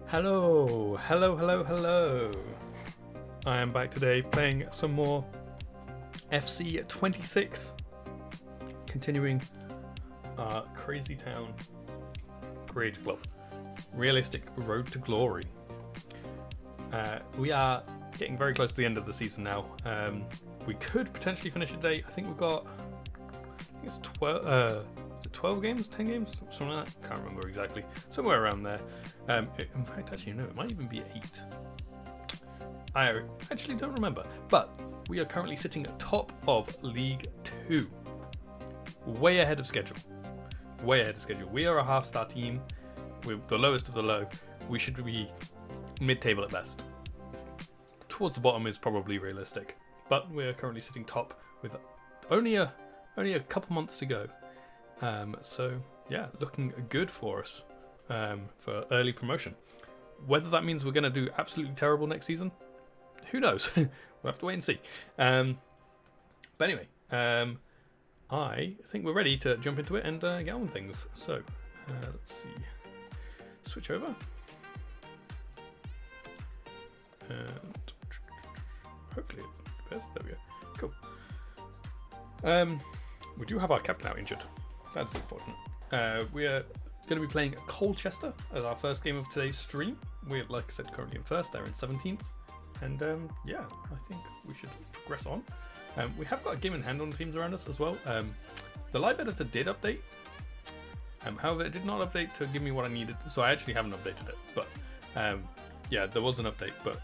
Hello, hello, hello, hello. I am back today playing some more FC26, continuing our Crazy Town Creator Club realistic road to glory. We are getting very close to the end of the season now. We could potentially finish today. I think we've got, it's 12 games, 10 games, something like that. Can't remember exactly. Somewhere around there. In fact, actually, no, it might even be 8. I actually don't remember. But we are currently sitting at top of League 2. Way ahead of schedule. Way ahead of schedule. We are a half-star team. We're the lowest of the low. We should be mid-table at best. Towards the bottom is probably realistic. But we are currently sitting top with only a couple months to go. So yeah, looking good for us for early promotion. Whether that means we're going to do absolutely terrible next season, who knows? We'll have to wait and see. But anyway, I think we're ready to jump into it and get on with things. So let's see. Switch over. And hopefully it does. There we go. Cool. We do have our captain out injured. That's important. We are going to be playing Colchester as our first game of today's stream. We're, like I said, currently in first. They're in 17th. And yeah, I think we should progress on. We have got a game in hand on teams around us as well. The live editor did update. However, it did not update to give me what I needed. So I actually haven't updated it. But yeah, there was an update. But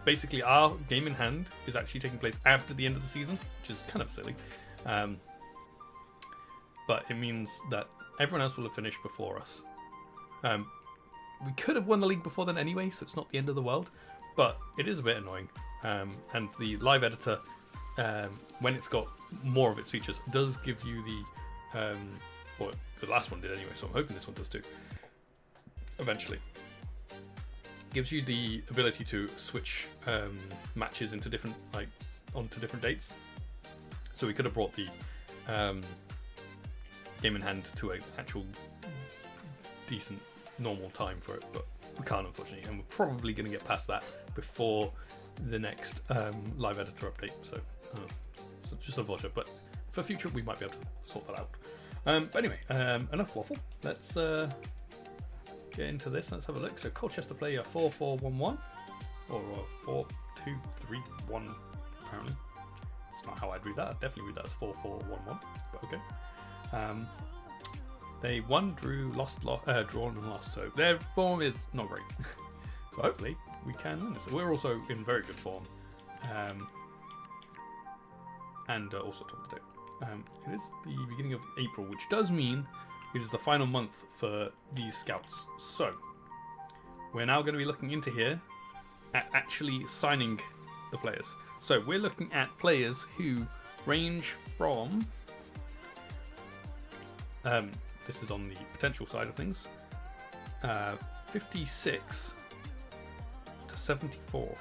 basically, our game in hand is actually taking place after the end of the season, which is kind of silly. But it means that everyone else will have finished before us. We could have won the league before then anyway, so it's not the end of the world. But it is a bit annoying. And the live editor, when it's got more of its features, does give you the... or the last one did anyway, so I'm hoping this one does too. Eventually. Gives you the ability to switch matches into different, onto different dates. So we could have brought the game in hand to an actual decent normal time for it, but we can't, unfortunately, and we're probably going to get past that before the next live editor update. So just unfortunate, but for future we might be able to sort that out. But anyway, enough waffle. Let's get into this. Let's have a look. So Colchester play a 4-4-1-1 or a 4-2-3-1 apparently. It's not how I'd read that. I'd definitely read that as 4-4-1-1, but okay. They won, drew, lost, drawn and lost, so their form is not great. So hopefully we can win this. We're also in very good form, and also top of the table. It is the beginning of April, which does mean it is the final month for these scouts. So we're now going to be looking into here at actually signing the players. So we're looking at players who range from, this is on the potential side of things, 56 to 74.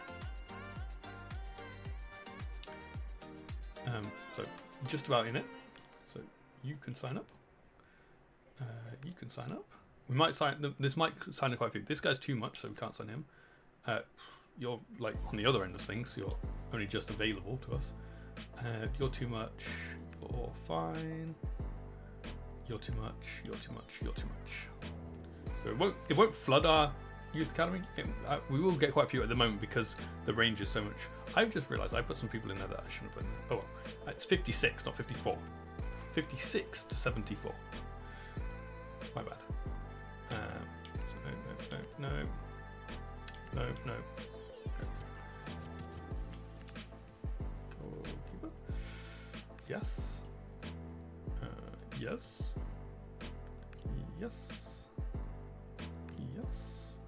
So just about in it. So you can sign up. You can sign up. We might sign, this might sign quite a few. This guy's too much, so we can't sign him. You're like on the other end of things, so you're only just available to us. You're too much, you're fine. You're too much, you're too much, you're too much. So it won't flood our youth academy. We will get quite a few at the moment because the range is so much. I've just realised I put some people in there that I shouldn't have put in there. Oh well, it's 56, not 54. 56 to 74. My bad. So no. Okay. Goalkeeper. Yes. Yes.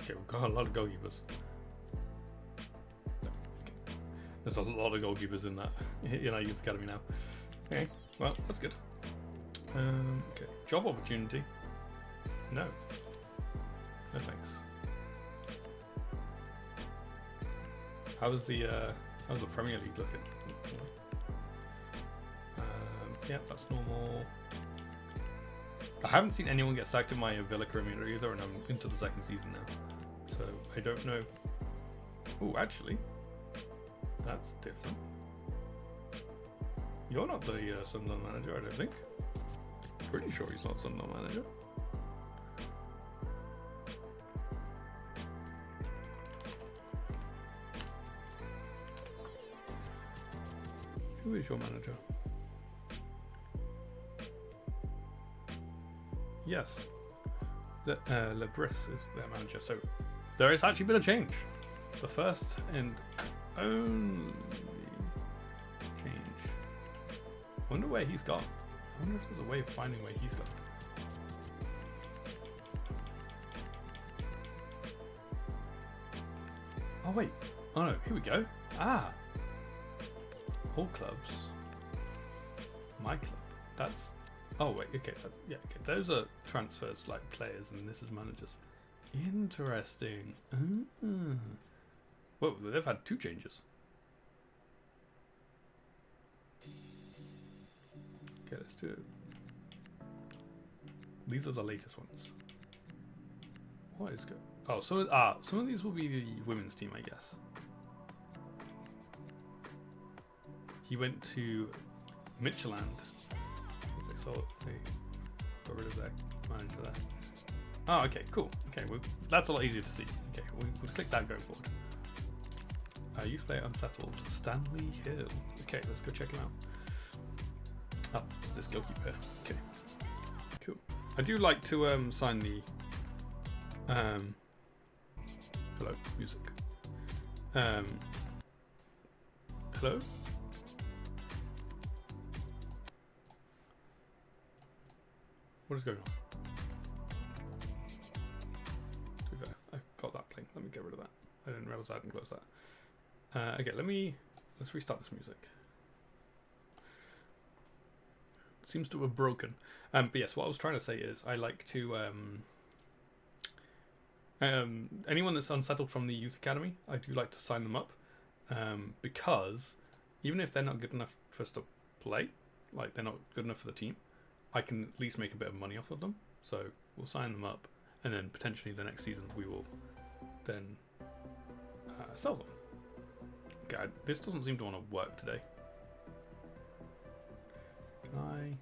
Okay, we've got a lot of goalkeepers. Okay. There's a lot of goalkeepers in our youth academy now. Okay, well, that's good. Okay, job opportunity. No. No thanks. How's the Premier League looking? Yeah, that's normal. I haven't seen anyone get sacked in my Villa career either, and I'm into the second season now. So I don't know. Oh, actually, that's different. You're not the Sunderland manager, I don't think. Pretty sure he's not Sunderland manager. Who is your manager? Yes, Lebris is their manager. So there has actually been a change. The first and only change. I wonder where he's gone. I wonder if there's a way of finding where he's gone. Oh wait. Oh no, here we go. Ah. All clubs. My club. That's. Oh wait. Okay. That's, yeah. Okay. Those are transfers, like players, and this is managers. Interesting. Whoa. They've had 2 changes. Okay. Let's do it. These are the latest ones. What is good? Oh, so some of these will be the women's team, I guess. He went to Midtjylland. They got rid of their manager there. Oh, okay, cool. Okay, that's a lot easier to see. Okay, we'll click that going forward. Youth player unsettled. Stanley Hill. Okay, let's go check him out. Oh, it's this goalkeeper. Okay, cool. I do like to sign the hello music. Hello. What is going on? Okay, I've got that playing. Let me get rid of that. I didn't realize I hadn't closed that. Okay, let's restart this music. It seems to have broken. But yes, what I was trying to say is I like to anyone that's unsettled from the youth academy, I do like to sign them up, because even if they're not good enough for us to play, like they're not good enough for the team, I can at least make a bit of money off of them. So we'll sign them up, and then potentially the next season we will then sell them. Okay, this doesn't seem to want to work today. Can I?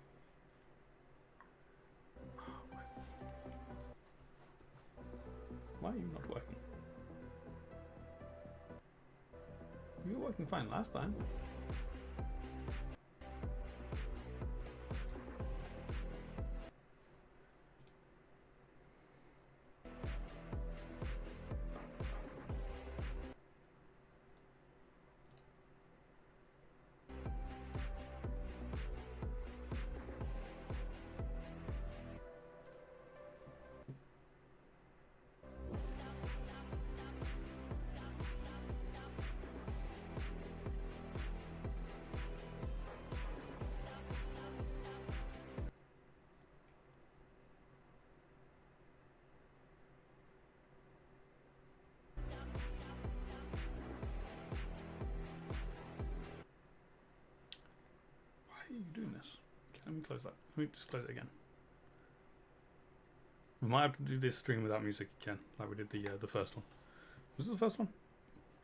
Why are you not working? You were working fine last time. Why are you doing this? Okay, let me close that. Let me just close it again. We might have to do this stream without music again, like we did the first one. Was it the first one?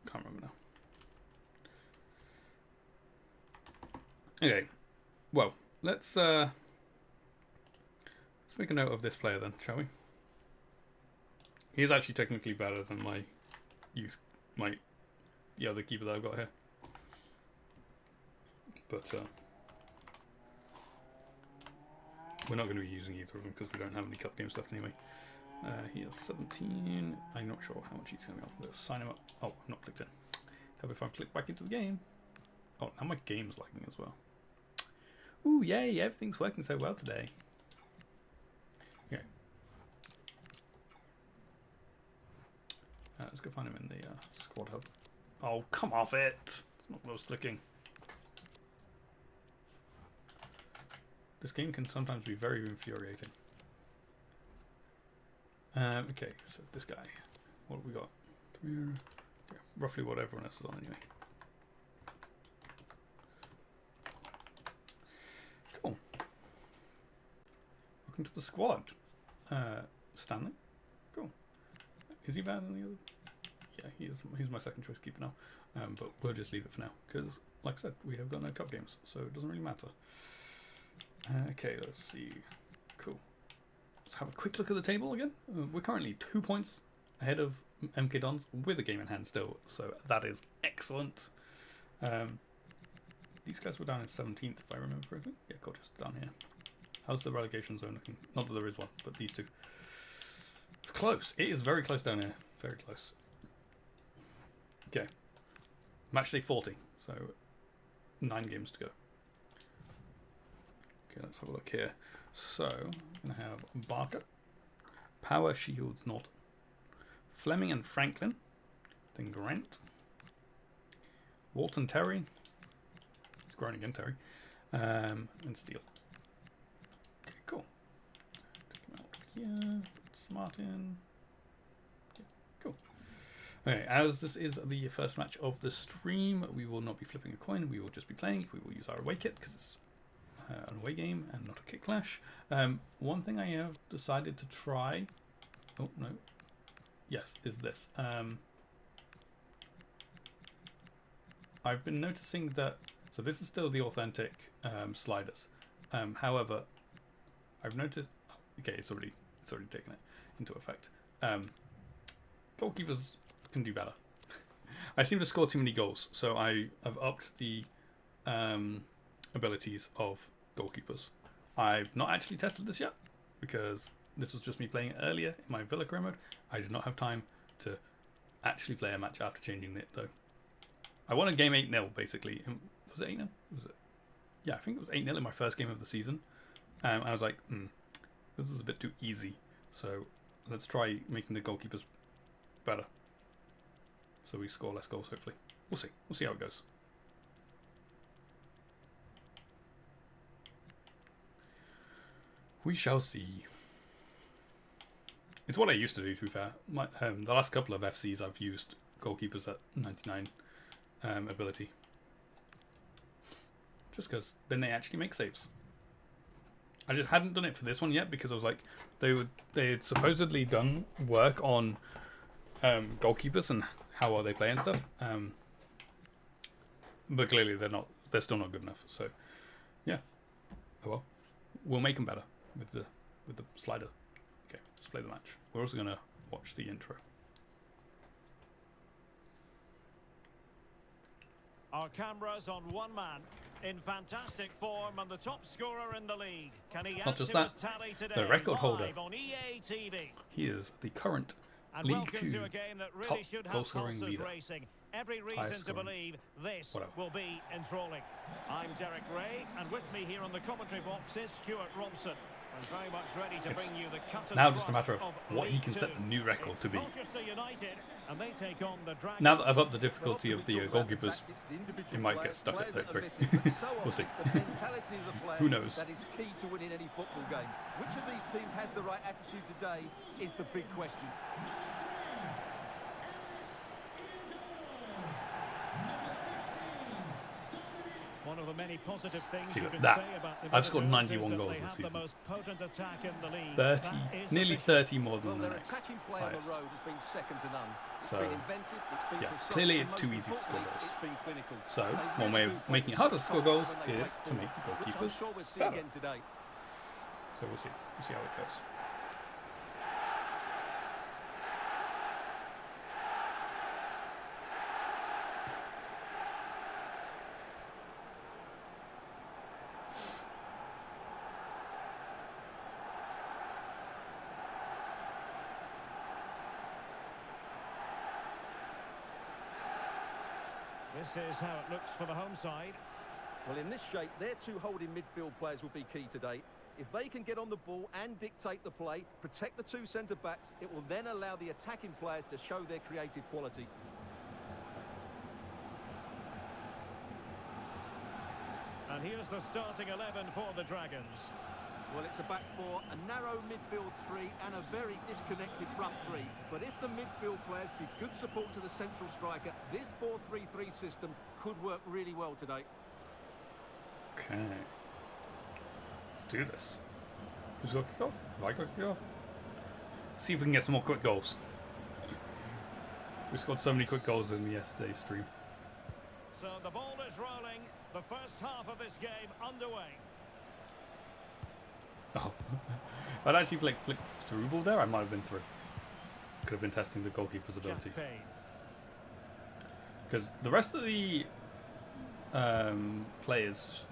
Can't remember now. Okay, well, let's make a note of this player then, shall we? He is actually technically better than the other keeper that I've got here. But we're not going to be using either of them because we don't have any cup games left anyway. He is 17. I'm not sure how much he's going to be able to sign him up. Oh, I'm not clicked in. How if I click back into the game? Oh, now my game's lagging as well. Ooh, yay, everything's working so well today. Okay. Let's go find him in the squad hub. Oh, come off it! It's not what I was clicking. This game can sometimes be very infuriating. Okay, so this guy. What have we got? Okay, roughly what everyone else is on anyway. Cool. Welcome to the squad. Stanley. Cool. Is he better than the other? Yeah, he's my second choice keeper now. But we'll just leave it for now because, like I said, we have got no cup games, so it doesn't really matter. Okay, let's see. Cool. Let's have a quick look at the table again. We're currently 2 points ahead of MK Dons with a game in hand still, so that is excellent. These guys were down in 17th, if I remember correctly. Yeah, Colchester down here. How's the relegation zone looking? Not that there is one, but these two. It's close. It is very close down here. Very close. Okay. Match day 40, so 9 games to go. Okay, let's have a look here. So, I'm going to have Barker, Power, Shields, Norton, Fleming and Franklin, then Grant, Walton, Terry, he's growing again, Terry, and Steele. Okay, cool. Take him out here, Smart in. Yeah, cool. Okay, as this is the first match of the stream, we will not be flipping a coin, we will just be playing. We will use our away kit because it's an away game and not a kit clash. One thing I have decided to try, oh no, yes, is this. I've been noticing that, so this is still the authentic sliders. However, I've noticed, okay, it's already taken it into effect. Goalkeepers can do better. I seem to score too many goals, so I have upped the abilities of goalkeepers. I've not actually tested this yet because this was just me playing it earlier in my Villa career mode. I did not have time to actually play a match after changing it though. I won a game 8-0 basically. Was it 8-0? Was it? Yeah, I think it was 8-0 in my first game of the season. I was like, this is a bit too easy. So let's try making the goalkeepers better. So we score less goals hopefully. We'll see. We'll see how it goes. We shall see. It's what I used to do, to be fair. The last couple of FCs I've used goalkeepers at 99 ability. Just because then they actually make saves. I just hadn't done it for this one yet because I was like, they had supposedly done work on goalkeepers and how well they play and stuff. But clearly they're still not good enough. So yeah. Oh well. We'll make them better with the slider. Okay, let's play the match. We're also gonna watch the intro. Our cameras on one man in fantastic form and the top scorer in the league. Can he Not just that, the record holder. On EA TV? He is the current League 2 top goal scoring leader. Every reason to believe this will be enthralling. I'm Derek Ray, and with me here on the commentary box is Stuart Robson. And very much ready to bring you the cut and now just a matter of what he can set the new record to be. United, and they take on the Dragons. Now that I've upped the difficulty of the goalkeepers, he might get stuck at 33. We'll see. Who knows? That is key to winning any football game. Which of these teams has the right attitude today is the big question. One of the many positive things see you can that. say about the I've scored Midfield 91 is goals they this have the season. most potent attack in the league. 30, nearly 30 more than the Their next attacking play on the highest. road has been second to none. It's So, been inventive, it's been yeah, precise, clearly and it's too most easy to score importantly, goals. it's been clinical. So, They one way really of do making it play harder to score goals when they is break to make the forward, which I'm goalkeepers sure we'll see better. again today. So we'll see. We'll see how it goes. This is how it looks for the home side. Well, in this shape, their two holding midfield players will be key today. If they can get on the ball and dictate the play, protect the two centre-backs, it will then allow the attacking players to show their creative quality. And here's the starting 11 for the Dragons. Well, it's a back four, a narrow midfield three, and a very disconnected front three. But if the midfield players give good support to the central striker, this 4-3-3 system could work really well today. Okay. Let's do this. Who's got kick off? Have I got kick off? See if we can get some more quick goals. We scored so many quick goals in yesterday's stream. So the ball is rolling. The first half of this game underway. Oh, if I'd actually flicked through ball there, I might have been through. Could have been testing the goalkeeper's abilities. Because the rest of the players,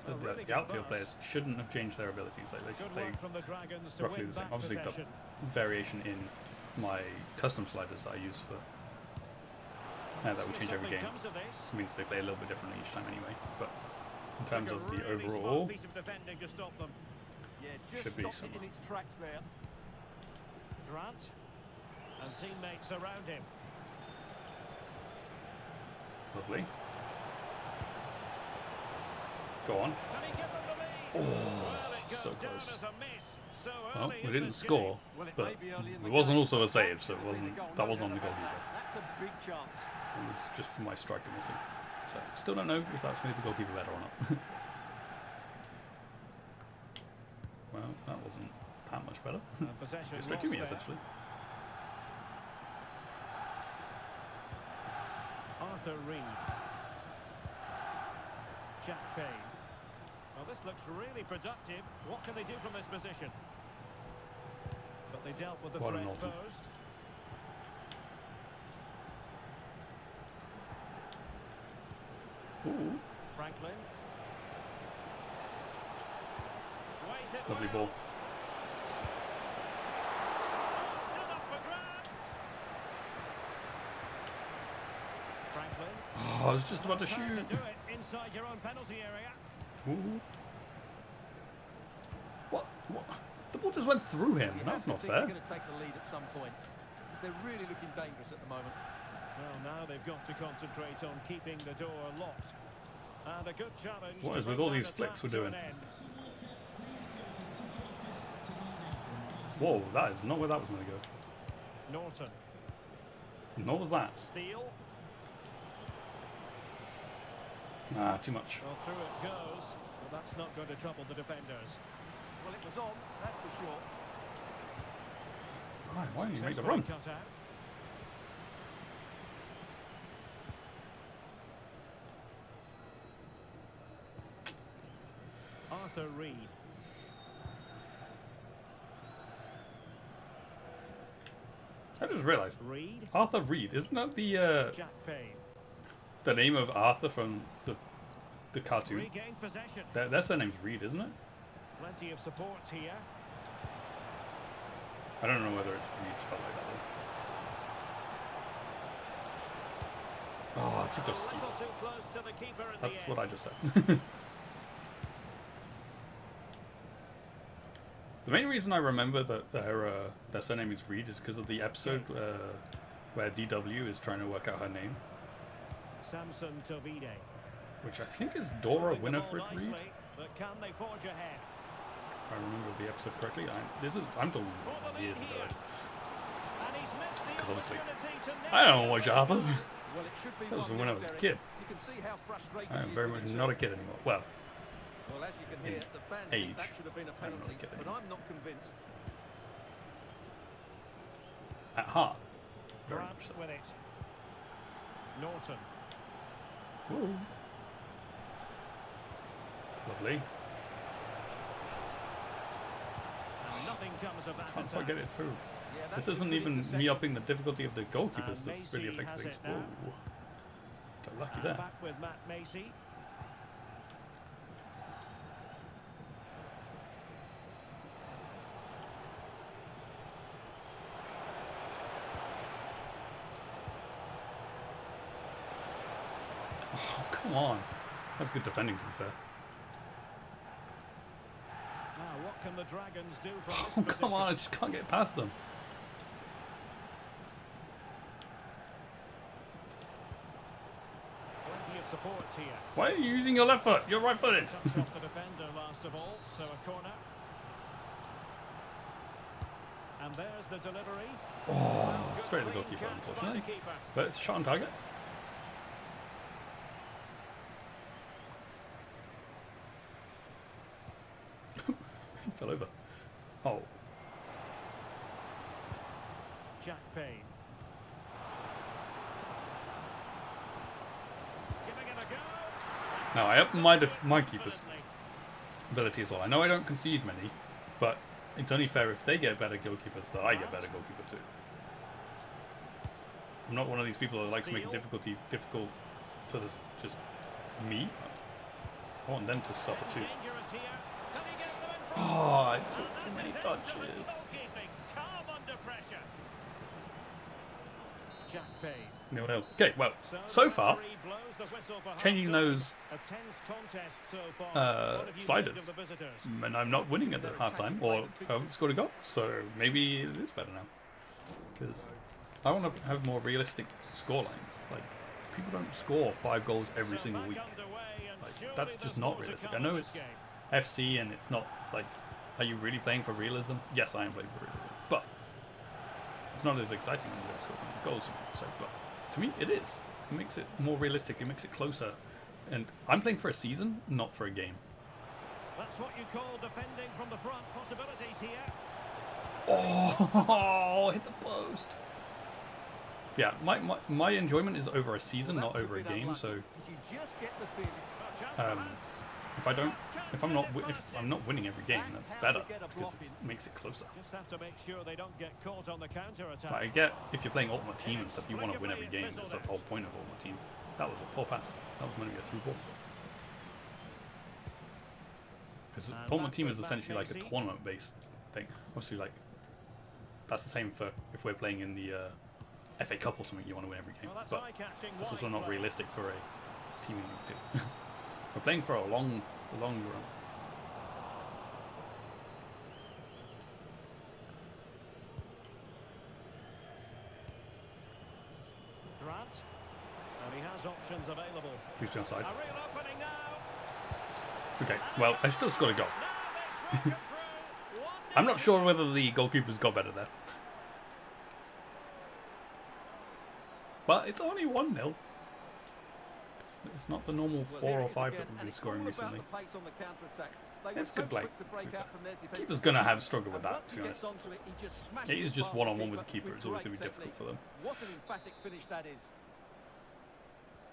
the outfield players, shouldn't have changed their abilities. Like they should play roughly the same. Obviously, the variation in my custom sliders that I use for that we change every game means they play a little bit differently each time anyway. But in terms of the overall, should be similar. Grant and teammates around him. Lovely. Go on. Oh, so close. Well, we didn't score, but it wasn't also a save, so that wasn't on the goalkeeper. That's a big chance. It was just for my striker missing. So still don't know if that's made the goalkeeper better or not. Well, that wasn't that much better. Just straight to me, essentially. Arthur Reed. Jack Payne. Well, this looks really productive. What can they do from this position? But they dealt with the threat posed. Ooh. Franklin. Lovely ball. Franklin. Oh, I was just about to shoot. To do it inside your own penalty area. Ooh. What? The ball just went through him. That's not fair. They're going to take the lead at some point because they're really looking dangerous at the moment. Well, now they've got to concentrate on keeping the door locked. And a good challenge. What is with all these flicks we're doing? Whoa, that is not where that was going to go. Norton. Nor was that. Steele. Nah, too much. Well, through it goes. Well, that's not going to trouble the defenders. Well, it was on, that's for sure. Why didn't you make the run? Cut out. Arthur Reed. I just realised. Reed. Arthur Reed, isn't that Jack Payne. the name of Arthur from the cartoon? Regained possession. Their surname's Reed, isn't it? Plenty of support here. I don't know whether it's Reed spelled like that though. Oh, too close. A little too close to the keeper at the That's end. what I just said. The main reason I remember that their surname is Reed is because of the episode where DW is trying to work out her name, Samson Tovide. which I think is Dora Winifred Reed. But can they forge ahead? If I remember the episode correctly. I'm talking years ago. Because obviously, I don't watch Arthur. Well, it should be That was one when I nil, was a Derek. kid. You can see how frustrated I am he is very with much himself. not a kid anymore. Well, Well, as you can hear, the fans age, think that should have been a I'm not a penalty, kid but anymore. I'm not convinced. at heart, very Grant much so. with it. Norton. Ooh. Lovely. And nothing comes of that Can't quite attack. get it through. Yeah, that's This isn't good even me interception. upping the difficulty of the goalkeepers. And This really Macy affects has things. it now. Whoa. Got lucky And there. back with Matt Macy. Oh, come on. That's good defending, to be fair. Now, what can the Dragons do from Oh, this come on. I position? just can't get past them. Plenty of support here. Why are you using your left foot? You're right-footed. Touch off the defender last of all, so a corner. And there's the delivery. Oh, Good straight to the clean goalkeeper, catch by the unfortunately. keeper. But it's a shot on target. He fell over. Oh, Jack Payne. Now I up my keeper's ability as well. I know I don't concede many, but it's only fair if they get better goalkeepers that I get better goalkeeper too. I'm not one of these people that likes to make it difficult for just me. I want them to suffer too. Oh, I took too many touches. No. Okay, well, so far, changing those sliders, and I'm not winning at the halftime, or I haven't scored a goal, so maybe it is better now. Because I want to have more realistic scorelines. Like, people don't score 5 goals every single week. Like, that's just not realistic. I know it's FC and it's not like, are you really playing for realism? Yes, I am playing for realism, but it's not as exciting when you don't score goals, so, but to me it is. It makes it more realistic, it makes it closer, and I'm playing for a season, not for a game. That's what you call defending from the front. Possibilities here. Oh, hit the post. Yeah, my enjoyment is over a season, not over a game. So, if I'm not winning every game, that's better because it makes it closer. Just have to make sure they don't get caught on the counter attack. But I get if you're playing Ultimate Team and stuff, you want to win every game because that's the whole point of Ultimate Team. That was a poor pass. That was meant to be a through ball. Because Ultimate Team is essentially like a tournament-based thing. Obviously, like that's the same for if we're playing in the FA Cup or something. You want to win every game, but that's also not realistic for a team in League 2. We're playing for a long run. Grant, and he has options available. Please be onside. A real opening now. Okay, well, I still scored a goal. I'm not sure whether the goalkeepers got better there. But it's only 1-0. It's not the normal 4 or 5 that we've been scoring recently. It's good play. Keeper's going to have struggle with that, to be honest. It is just one-on-one with the keeper. It's always going to be difficult for them.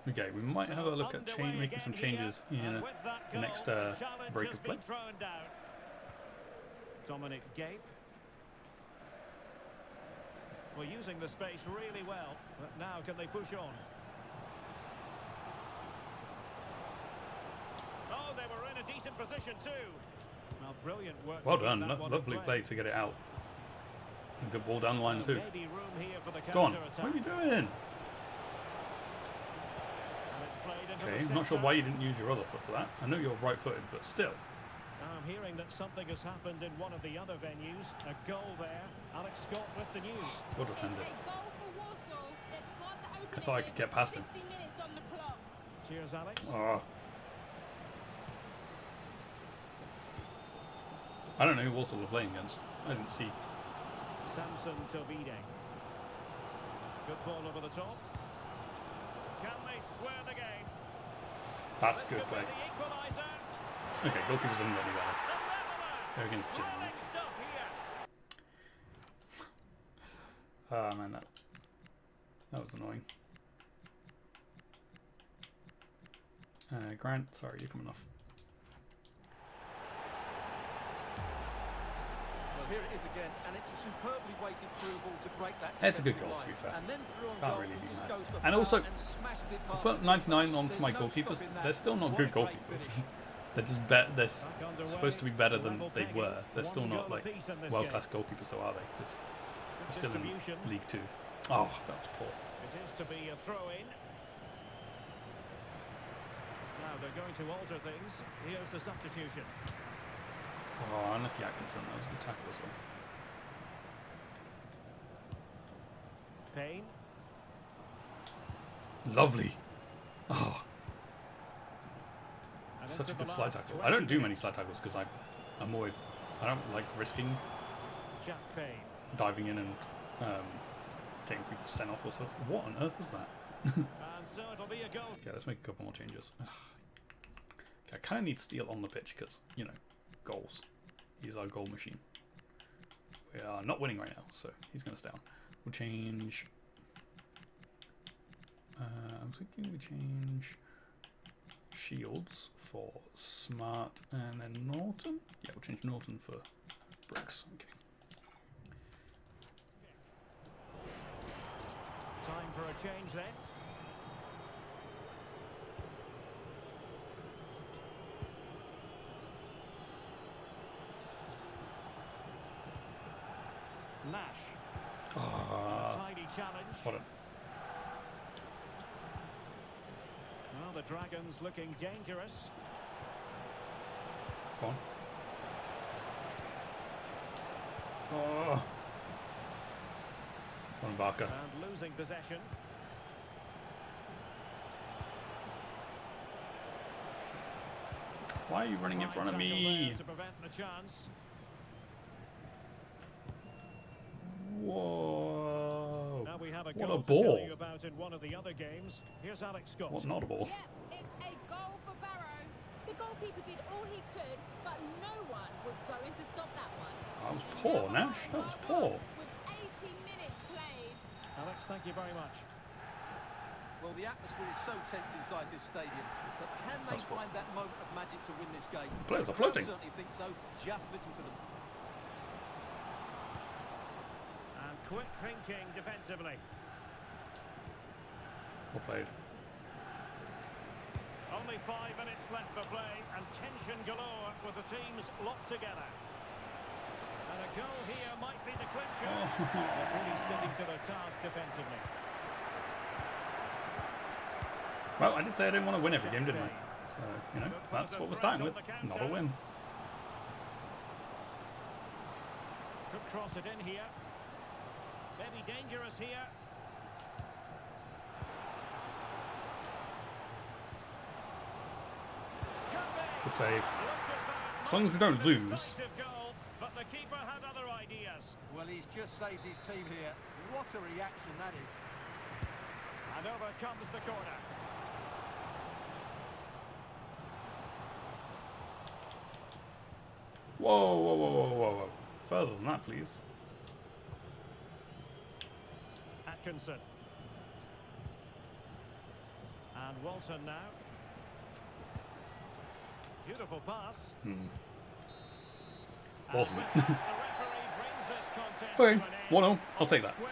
Okay, we might have a look at making some changes in the next break of play. Dominic Gape. We're using the space really well, but now can they push on? Oh, they were in a decent position too. Well, brilliant work. Well done, lovely play to get it out. And good ball down the line too. Go on, what are you doing? Okay, I'm not sure why you didn't use your other foot for that. I know you're right-footed, but still. I'm hearing that something has happened in one of the other venues. A goal there. Alex Scott with the news. Well defended. I thought I could get past him. Cheers, Alex. Oh. I don't know who Walsall are playing against. I didn't see. Samson Tobide. Good ball over the top. Can they square the game? That's good play. Okay, goalkeepers haven't got any better. They're against Jim. Oh man, that was annoying. Grant, sorry, you're coming off. Well, here it is again, and it's a superbly weighted through ball to break that. It's a good goal, to be fair. Can't really be mad. And also, I put 99 onto my goalkeepers. They're still not good goalkeepers. They're just they're supposed to be better than they were. They're still not like world-class goalkeepers, though, are they? Because they're still in League 2. Oh, that was poor. It is to be a throw-in. Now they're going to alter things. Here's the substitution. Oh, unlucky Atkinson. That was a good tackle as well. Payne. Lovely. Oh. Such a good slide tackle. I don't do many slide tackles because I don't like risking diving in and getting people sent off or stuff. What on earth was that? Okay, let's make a couple more changes. Okay, I kind of need Steele on the pitch because, you know, goals. He's our goal machine. We are not winning right now, so he's going to stay on. We'll change... I'm thinking we change... Shields for Smart, and then Norton. Yeah, we'll change Norton for Brooks. Okay. Time for a change then. Nash. Tidy challenge. What a... Well, the Dragons looking dangerous. Go on. Oh. One Barker. And losing possession. Why are you running in front of me? To prevent the chance. Whoa. Now we have a What goal a to tell ball. you about in one of the other games. Here's Alex Scott. What, not a ball? Yeah, it's a goal for Barrow. The goalkeeper did all he could, but no one was going to stop that one. That was poor, Nash. That was poor. With 80 minutes played. Alex, thank you very much. Well, the atmosphere is so tense inside this stadium, but can they find that moment of magic to win this game? The players are floating. I certainly think so. Just listen to them. And quick thinking defensively. Well played. Only 5 minutes left for play, and tension galore with the teams locked together. And a goal here might be the clincher. They're really sticking to their task defensively. Well, I did say I didn't want to win every game, didn't I? So, you know, that's what we're starting with. Not a win. Could cross it in here. Maybe dangerous here. Good save. As long as we don't lose. But the keeper had other ideas. Well, he's just saved his team here. What a reaction that is. And over comes the corner. Whoa, whoa, whoa, whoa, whoa, whoa. Further than that, please. Atkinson. And Walton now. Beautiful pass. Wasn't it? The referee brings this contest Okay, to an end. 1-0. I'll take that. Square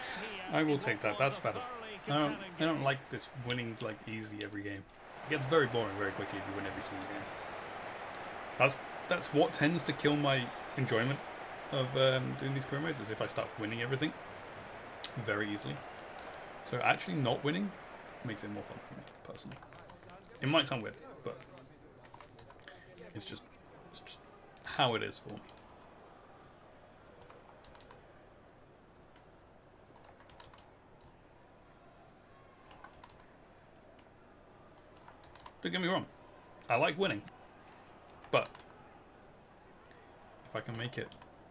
here. I will take that. That's better. Thoroughly I don't like this winning like easy every game. It gets very boring very quickly if you win every single game. That's what tends to kill my enjoyment of doing these career modes, is if I start winning everything very easily. So actually not winning makes it more fun for me personally. It might sound weird, but it's just how it is for me. Don't get me wrong, I like winning, but if I can make it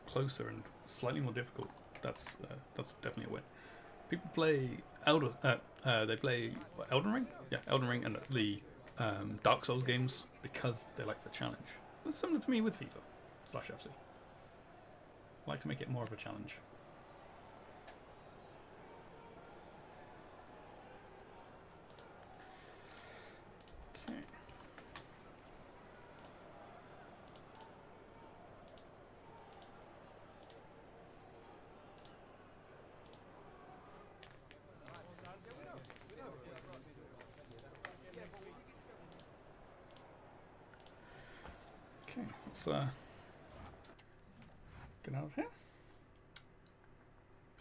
closer and slightly more difficult, that's definitely a win. People play they play Elden Ring, yeah, Elden Ring, and the Dark Souls games because they like the challenge. That's similar to me with FIFA/FC. I like to make it more of a challenge. Okay. Okay, let's get out of here.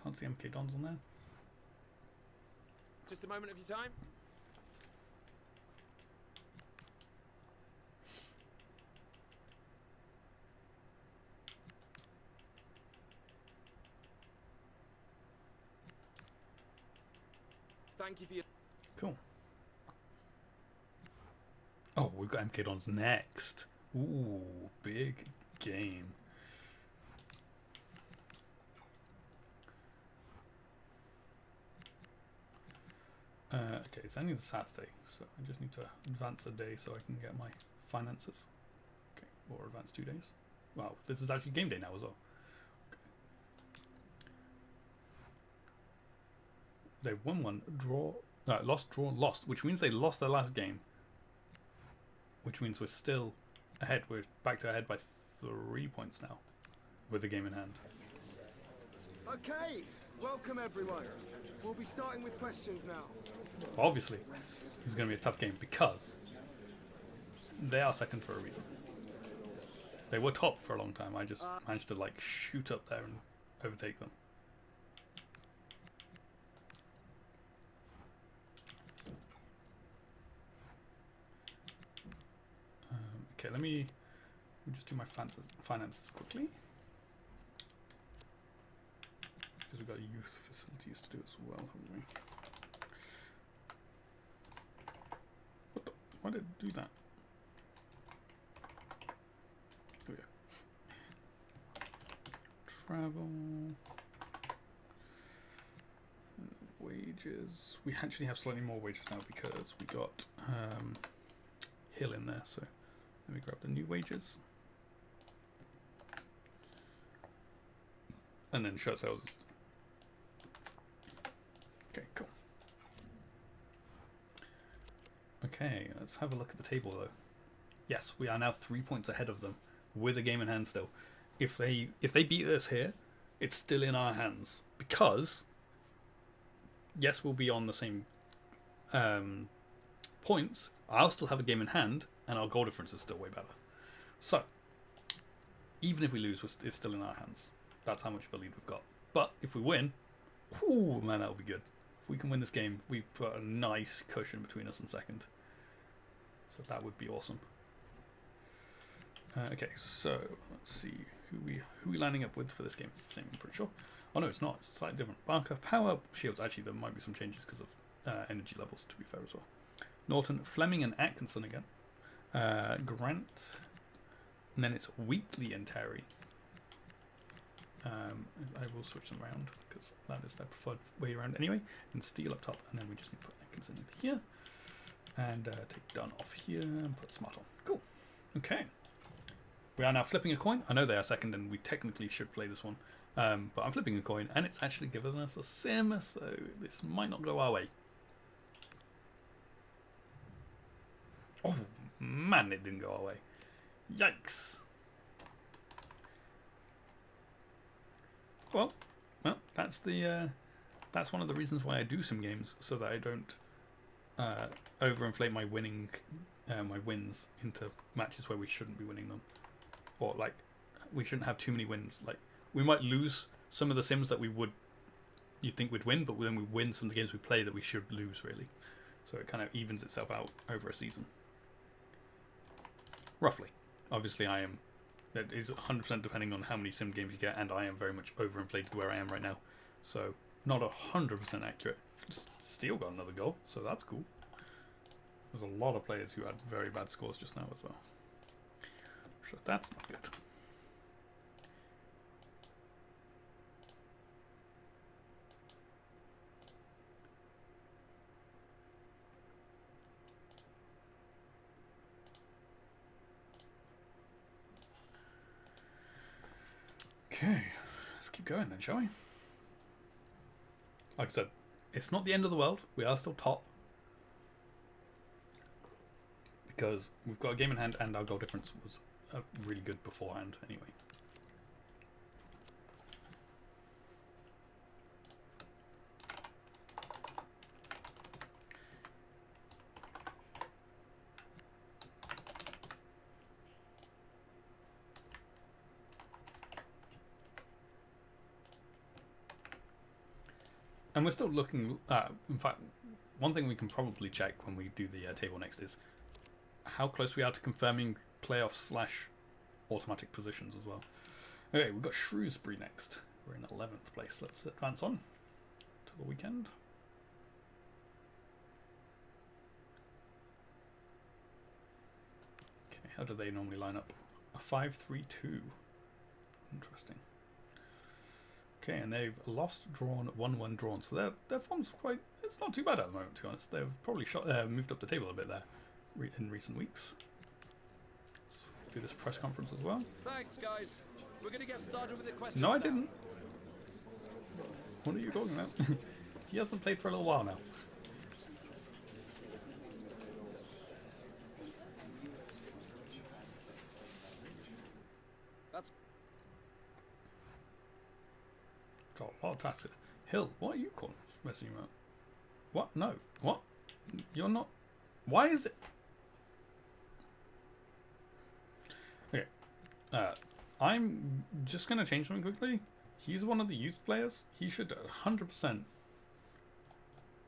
Can't see MK Dons on there. Just a moment of your time. Thank you for your... Cool. Oh, we've got MK Dons next. Ooh, big game. Okay, it's only the Saturday, so I just need to advance a day so I can get my finances. Okay, or advance 2 days. Wow, this is actually game day now as well. Okay. They won one, lost, draw, lost, which means they lost their last game. which means we're still ahead. We're back to ahead by 3 points now, with the game in hand. Okay, welcome everyone. We'll be starting with questions now. Obviously, it's going to be a tough game because they are second for a reason. They were top for a long time. I just managed to like shoot up there and overtake them. Okay, let me just do my finances quickly. Because we've got youth facilities to do as well, haven't we? What the? Why did it do that? Here we go. Travel. Wages. We actually have slightly more wages now because we got Hill in there, so let me grab the new wages. And then shirt sales is... Okay, cool. Okay, let's have a look at the table though. Yes, we are now 3 points ahead of them with a game in hand still. If they beat us here, it's still in our hands because yes, we'll be on the same points. I'll still have a game in hand, and our goal difference is still way better. So, even if we lose, it's still in our hands. That's how much of a lead we've got. But if we win, whoo, man, that'll be good. If we can win this game, we've put a nice cushion between us and second. So that would be awesome. Okay, so let's see who we lining up with for this game. It's the same, I'm pretty sure. Oh no, it's not. It's slightly different. Barker, power, shields. Actually, there might be some changes because of energy levels, to be fair as well. Norton, Fleming, and Atkinson again. Grant. And then it's Wheatley and Terry. I will switch them around because that is their preferred way around anyway. And Steele up top, and then we just need to put Atkinson in here. And take Dunn off here and put Smart on. Cool. Okay. We are now flipping a coin. I know they are second, and we technically should play this one. But I'm flipping a coin, and it's actually giving us a sim, so this might not go our way. Oh, man, it didn't go our way. Yikes. Well, that's one of the reasons why I do sim games, so that I don't overinflate my wins into matches where we shouldn't be winning them, or like we shouldn't have too many wins. Like we might lose some of the sims that you'd think we'd win, but then we win some of the games we play that we should lose, really. So it kind of evens itself out over a season, roughly. Obviously, it is 100% depending on how many sim games you get, and I am very much overinflated where I am right now. So, not 100% accurate. Steele got another goal, so that's cool. There's a lot of players who had very bad scores just now as well. So that's not good. Okay, let's keep going then, shall we? Like I said, it's not the end of the world. We are still top. Because we've got a game in hand and our goal difference was really good beforehand anyway. And we're still looking at, in fact, one thing we can probably check when we do the table next is how close we are to confirming playoff / automatic positions as well. Okay, we've got Shrewsbury next. We're in 11th place. Let's advance on to the weekend. Okay, how do they normally line up? A 5-3-2. Interesting. Okay, and they've lost, drawn, 1-1, drawn. So their form's quite... It's not too bad at the moment, to be honest. They've probably moved up the table a bit there in recent weeks. Let's do this press conference as well. Thanks, guys. We're going to get started with the questions. No, I didn't. What are you talking about? He hasn't played for a little while now. got a lot of tasks. Hill, what are you calling messing you out? What? No. What? You're not. Why is it? Okay. I'm just going to change something quickly. He's one of the youth players. He should 100%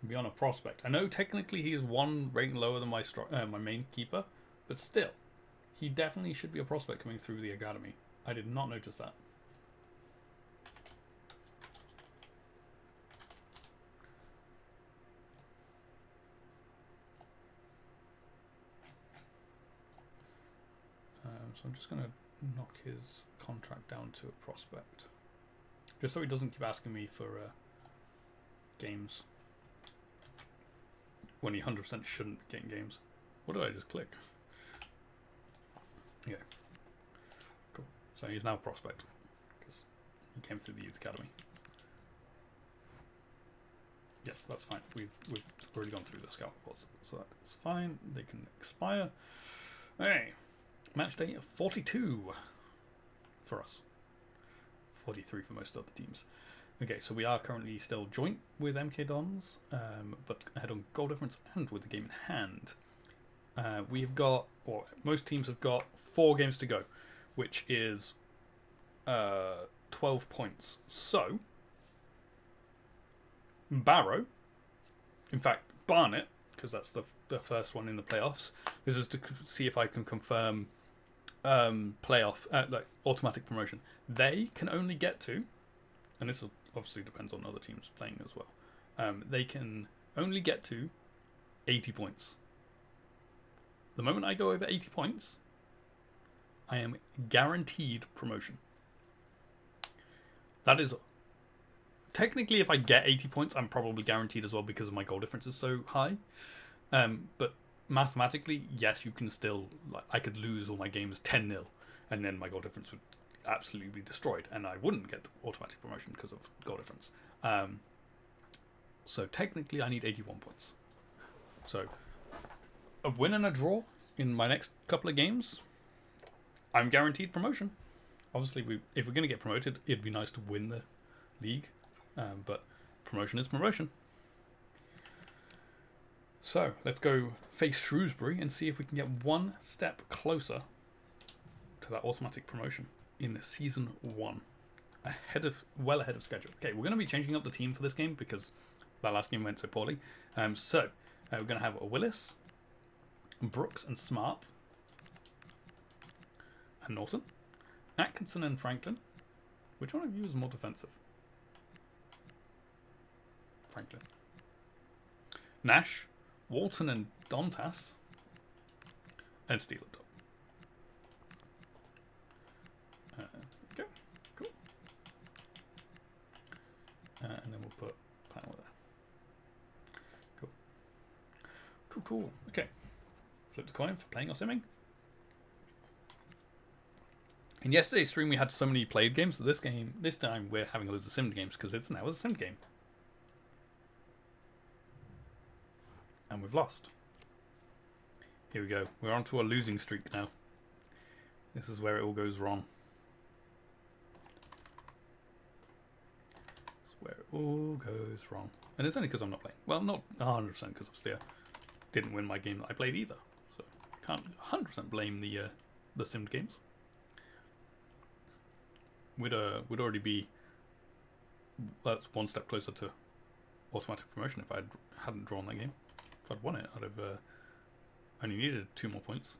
be on a prospect. I know technically he is one rating lower than my my main keeper, but still, he definitely should be a prospect coming through the academy. I did not notice that. So I'm just going to knock his contract down to a prospect. Just so he doesn't keep asking me for games. When he 100% shouldn't be getting games. What did I just click? Yeah. Cool. So he's now a prospect. Because he came through the youth academy. Yes, that's fine. We've already gone through the scout reports. So that's fine. They can expire. Okay. Match day 42 for us. 43 for most other teams. Okay, so we are currently still joint with MK Dons, but ahead on goal difference and with the game in hand. We've got, or most teams have got 4 games to go, which is 12 points. So, Barrow, in fact, Barnet, because that's the first one in the playoffs. This is to see if I can confirm playoff, like automatic promotion. They can only get to, and this obviously depends on other teams playing as well. They can only get to 80 points. The moment I go over 80 points, I am guaranteed promotion. That is technically, if I get 80 points, I'm probably guaranteed as well because of my goal difference is so high. But mathematically, yes, you can still, like, I could lose all my games 10-0 and then my goal difference would absolutely be destroyed and I wouldn't get the automatic promotion because of goal difference. So technically I need 81 points. So a win and a draw in my next couple of games, I'm guaranteed promotion. Obviously, if we're going to get promoted, it'd be nice to win the league, but promotion is promotion. So let's go face Shrewsbury and see if we can get one step closer to that automatic promotion in season 1, well ahead of schedule. Okay, we're going to be changing up the team for this game because that last game went so poorly. So we're going to have Willis, Brooks and Smart, and Norton, Atkinson and Franklin. Which one of you is more defensive? Franklin. Nash, Walton and Dontas, and Steele at top. Okay, cool. And then we'll put panel there. Cool. Okay. Flip the coin for playing or simming. In yesterday's stream, we had so many played games. So this time, we're having loads of simmed games because it's now a sim game. And we've lost. Here we go. We're on to a losing streak now. This is where it all goes wrong. This is where it all goes wrong. And it's only because I'm not playing. Well, not 100% because obviously I didn't win my game that I played either. So can't 100% blame the simmed games. Would already be that's one step closer to automatic promotion if I hadn't drawn that game. If I'd won it, I'd have only needed 2 more points.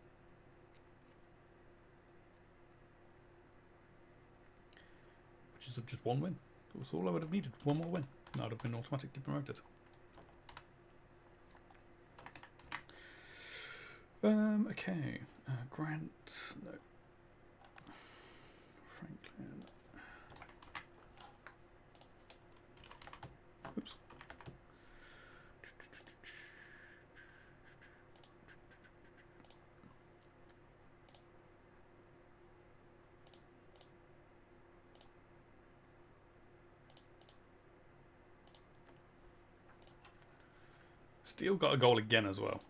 Which is just 1 win. That was all I would have needed. 1 more win, and I'd have been automatically promoted. Okay. Grant. No. Franklin. Oops. Steele got a goal again as well.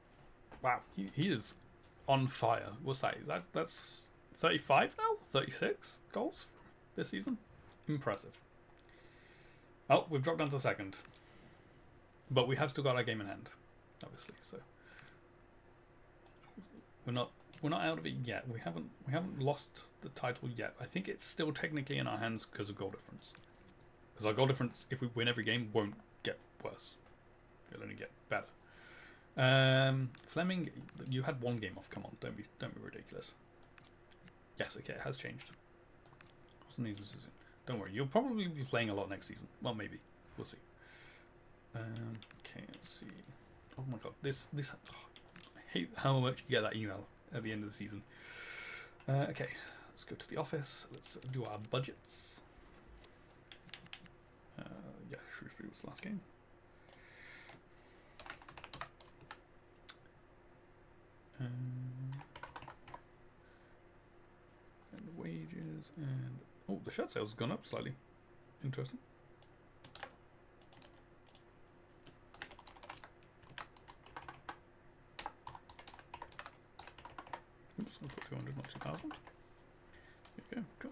Wow, he is on fire. What's that? That's 35 now? 36 goals this season? Impressive. Oh, we've dropped down to second. But we have still got our game in hand, obviously. So we're not out of it yet. We haven't lost the title yet. I think it's still technically in our hands because of goal difference. Because our goal difference, if we win every game, won't get worse. It'll only get better. Fleming, you had one game off. Come on, don't be ridiculous. Yes, okay, it has changed. Wasn't easy season. Don't worry, you'll probably be playing a lot next season. Well, maybe. We'll see. Okay, let's see. Oh my god, this. Oh, I hate how much you get that email at the end of the season. Okay, let's go to the office. Let's do our budgets. Yeah, Shrewsbury was the last game. And the wages and oh, the shirt sales has gone up slightly. Interesting. Oops, I'll put 200, not 2,000. There you go, cool.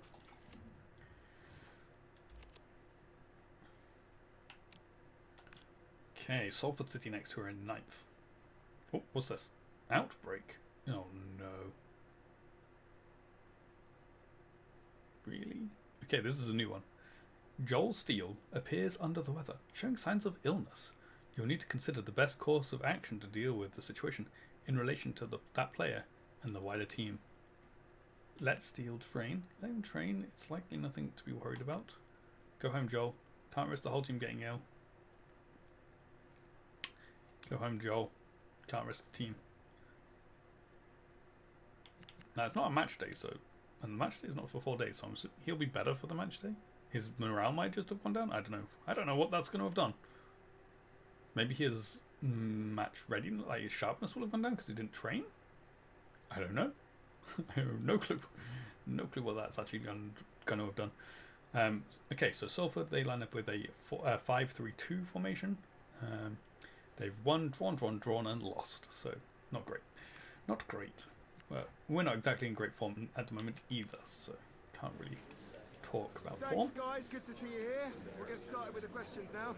Okay, Salford City next, who are in 9th. Oh, what's this? Outbreak? Oh no. Really? Okay, this is a new one. Joel Steele appears under the weather, showing signs of illness. You'll need to consider the best course of action to deal with the situation in relation to that player and the wider team. Let Steele train. Let him train. It's likely nothing to be worried about. Go home, Joel. Can't risk the whole team getting ill. Go home, Joel. Can't risk the team. Now, it's not a match day, so... And the match day is not for 4 days, so he'll be better for the match day. His morale might just have gone down. I don't know. I don't know what that's going to have done. Maybe his match ready, like his sharpness will have gone down because he didn't train? I don't know. I have no clue. No clue what that's actually going to have done. Okay, so Salford, they line up with a 5-3-2 formation. They've won, drawn, and lost. So, not great. Not great. Well, we're not exactly in great form at the moment either, so can't really talk about form. Thanks, guys. Good to see you here. We'll get started with the questions now.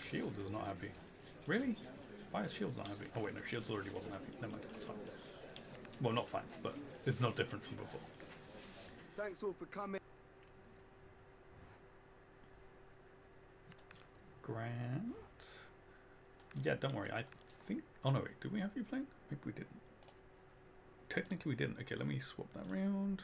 Shields is not happy. Really? Why is Shields not happy? Oh wait, no, Shields already wasn't happy. Never mind, it's fine. Well, not fine, but it's not different from before. Thanks all for coming. Grant. Yeah, don't worry. I think. Oh no, wait. Did we have you playing? Maybe we didn't. Technically, we didn't. Okay, let me swap that around.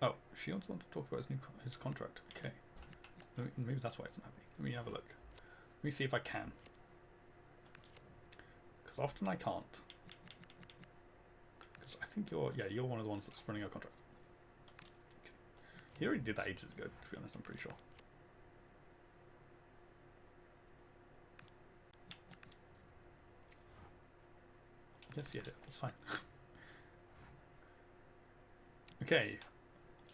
Oh, Shields wants to talk about his contract. Okay. Maybe that's why he's not happy. Let me have a look. Let me see if I can. Because often I can't. Because I think you're one of the ones that's running our contract. Okay. He already did that ages ago, to be honest, I'm pretty sure. Yes, yeah, that's fine. Okay.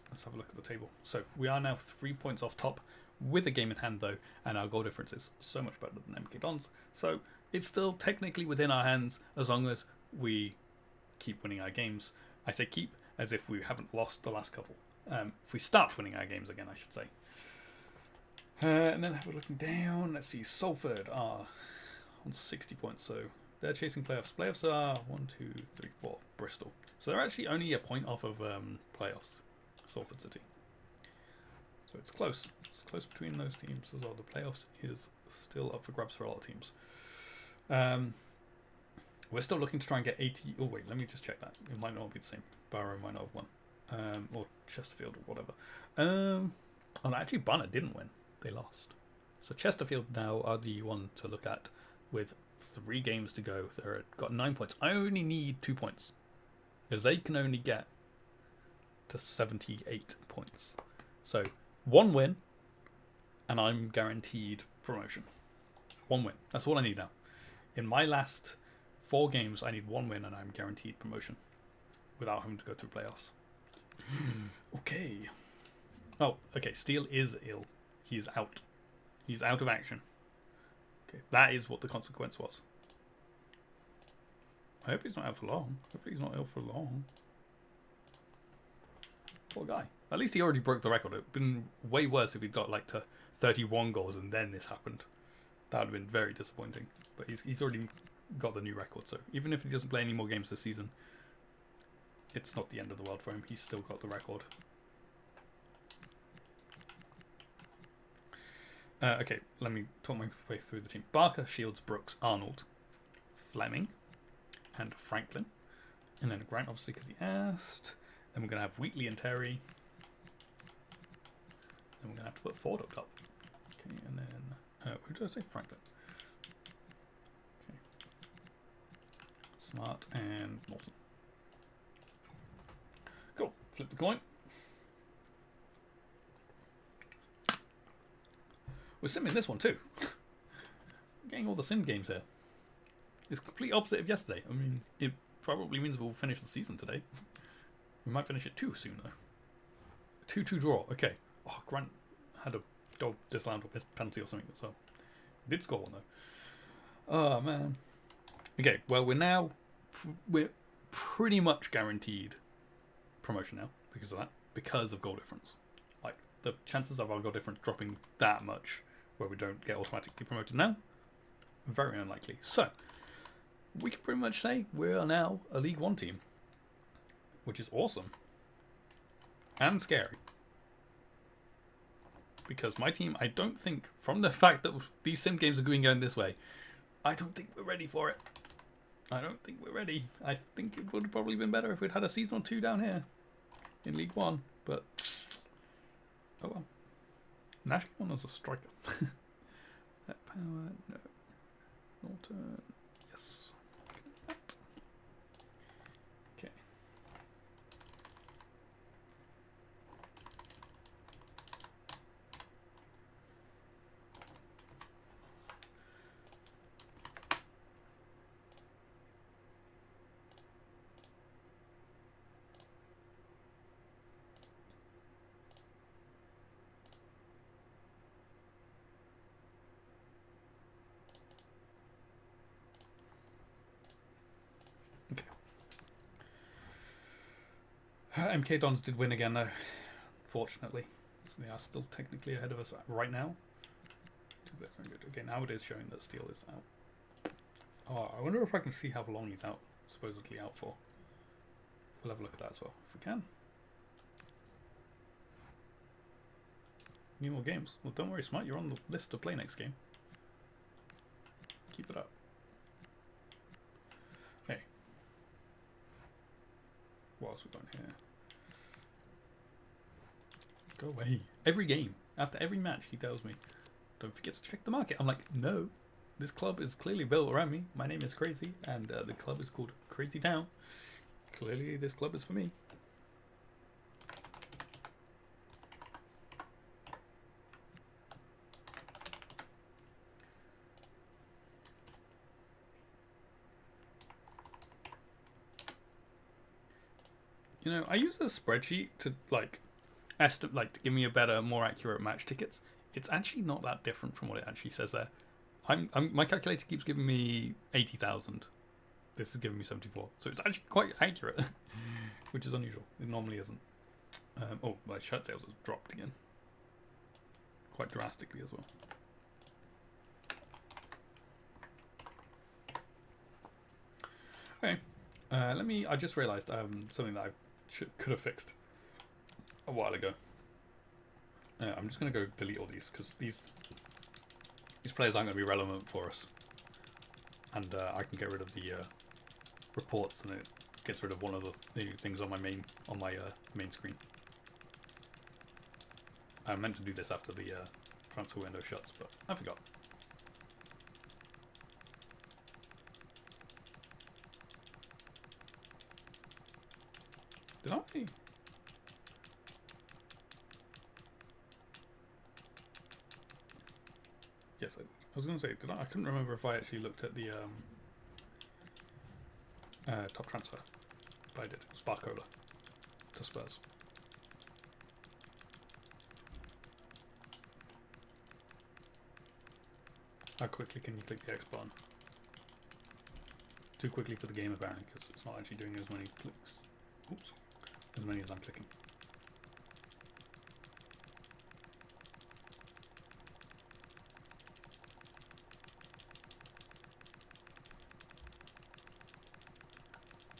Let's have a look at the table. So we are now 3 points off top with a game in hand though, and our goal difference is so much better than MK Dons. So it's still technically within our hands as long as we keep winning our games. I say keep as if we haven't lost the last couple. If we start winning our games again, I should say. And then we're looking down. Let's see, Salford are on 60 points, so they're chasing playoffs. Playoffs are 1, 2, 3, 4. Bristol. So they're actually only a point off of playoffs. Salford City. So it's close. It's close between those teams as well. The playoffs is still up for grabs for a lot of teams. We're still looking to try and get 80. Oh wait, let me just check that. It might not be the same. Barrow might not have won. Or Chesterfield or whatever. Oh no, actually Barnet didn't win. They lost. So Chesterfield now are the one to look at with 3 games to go. They're got 9 points. I only need 2 points. Because they can only get to 78 points. So 1 win and I'm guaranteed promotion. 1 win. That's all I need now. In my last 4 games I need 1 win and I'm guaranteed promotion without having to go through playoffs. Okay. Oh, okay. Steele is ill. He's out. He's out of action. Okay, that is what the consequence was. I hope he's not out for long. Hopefully he's not ill for long. Poor guy. At least he already broke the record. It would have been way worse if he'd got like to 31 goals and then this happened. That would have been very disappointing. But he's already got the new record, so even if he doesn't play any more games this season, it's not the end of the world for him. He's still got the record. Okay, let me talk my way through the team. Barker, Shields, Brooks, Arnold, Fleming, and Franklin. And then Grant, obviously, because he asked. Then we're going to have Wheatley and Terry. Then we're going to have to put Ford up top. Okay, and then... who did I say? Franklin. Okay. Smart and Morton. Cool. Flip the coin. We're simming this one too. Getting all the sim games here. It's complete opposite of yesterday. I mean, it probably means we'll finish the season today. We might finish it too soon though. 2-2 draw. Okay. Oh, Grant had a dog disallowed or missed penalty or something as well. He did score one though. Oh man. Okay. Well, we're pretty much guaranteed promotion now because of that. Because of goal difference. Like the chances of our goal difference dropping that much, where we don't get automatically promoted now, very unlikely. So we can pretty much say we are now a League One team, which is awesome and scary. Because my team, I don't think, from the fact that these sim games are going this way, I don't think we're ready for it. I don't think we're ready. I think it would have probably been better if we'd had a season or two down here in League One, but oh well. Nash one as a striker. That power, no. Norton, yes. Okay. MK Dons did win again though, fortunately. So they are still technically ahead of us right now. 2 players are good. Okay, now it is showing that Steele is out. Oh, I wonder if I can see how long he's out, supposedly out for. We'll have a look at that as well, if we can. Need more games. Well, don't worry, Smart, you're on the list to play next game. Keep it up. Hey. What else we got here? Go away. Every game, after every match, he tells me, don't forget to check the market. I'm like, no. This club is clearly built around me. My name is Crazy, and the club is called Crazy Town. Clearly, this club is for me. You know, I use a spreadsheet to to give me a better, more accurate match tickets. It's actually not that different from what it actually says there. My calculator keeps giving me 80,000. This is giving me 74, so it's actually quite accurate, which is unusual. It normally isn't. Oh, my shirt sales has dropped again, quite drastically as well. Okay, I just realised something that I could have fixed a while ago. I'm just going to go delete all these because these players aren't going to be relevant for us, and I can get rid of the reports, and it gets rid of one of the things on my main screen. I meant to do this after the transfer window shuts, but I forgot. Did I? Yes, I was going to say, did I? I couldn't remember if I actually looked at the top transfer, but I did. It was Barcola to Spurs. How quickly can you click the X button? too quickly for the game apparently, because it's not actually doing as many clicks. Oops. As many as I'm clicking.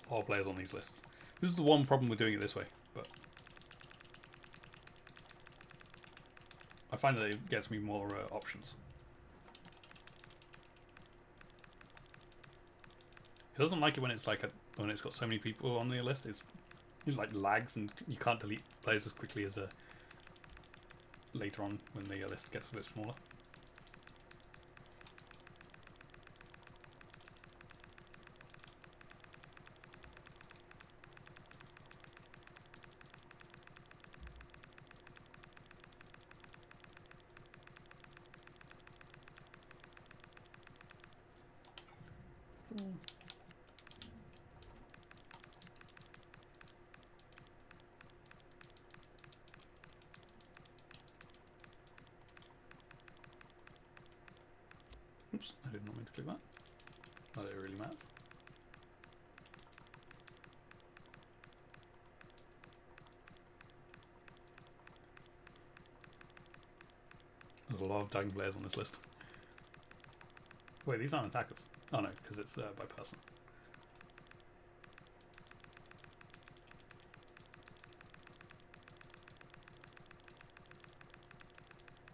A lot of players on these lists. This is the one problem with doing it this way, but I find that it gets me more options. It doesn't like it when it's like when it's got so many people on the list. It like lags and you can't delete players as quickly as later on when the list gets a bit smaller. Oops, I did not mean to click that. Not that it really matters. There's a lot of tagging players on this list. Wait, these aren't attackers. Oh no, because it's by person.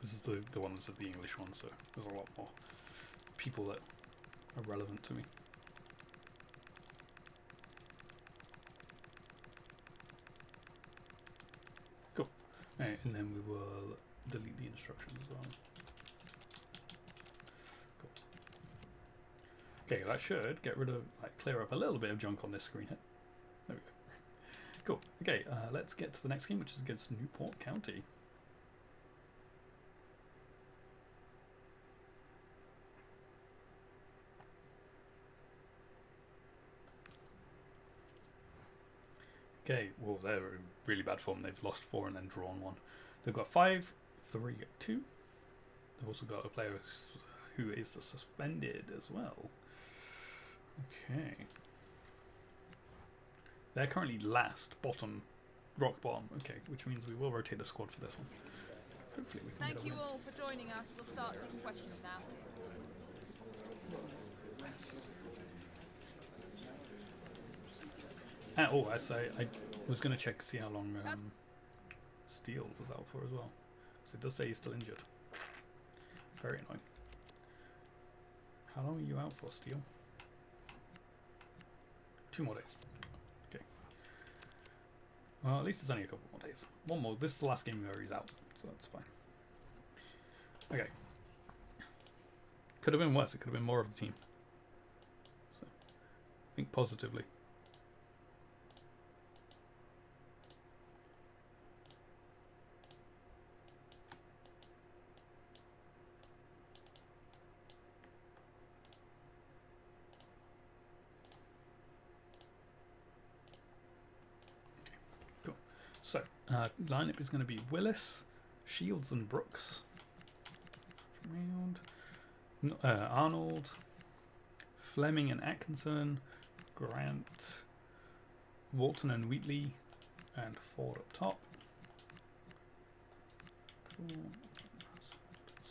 This is the one that's the English one, so there's a lot more people that are relevant to me. Cool. Right, and then we will delete the instructions as well. Cool. Okay, that should get rid of, like, clear up a little bit of junk on this screen here. There we go. Cool. Okay, let's get to the next game, which is against Newport County. Okay, well, they're in really bad form. They've lost 4 and then drawn 1. They've got 5, 3, 2. They've also got a player who is suspended as well. Okay. They're currently last, rock bottom. Okay, which means we will rotate the squad for this one. Hopefully we can Thank you all for joining us. We'll start taking questions now. Oh, I was going to check to see how long Steele was out for as well. So it does say he's still injured. Very annoying. How long are you out for, Steele? 2 more days. Okay. Well, at least it's only a couple more days. 1 more. This is the last game where he's out, so that's fine. Okay. Could have been worse. It could have been more of the team. So, think positively. So, lineup is going to be Willis, Shields and Brooks, Arnold, Fleming and Atkinson, Grant, Walton and Wheatley, and Ford up top.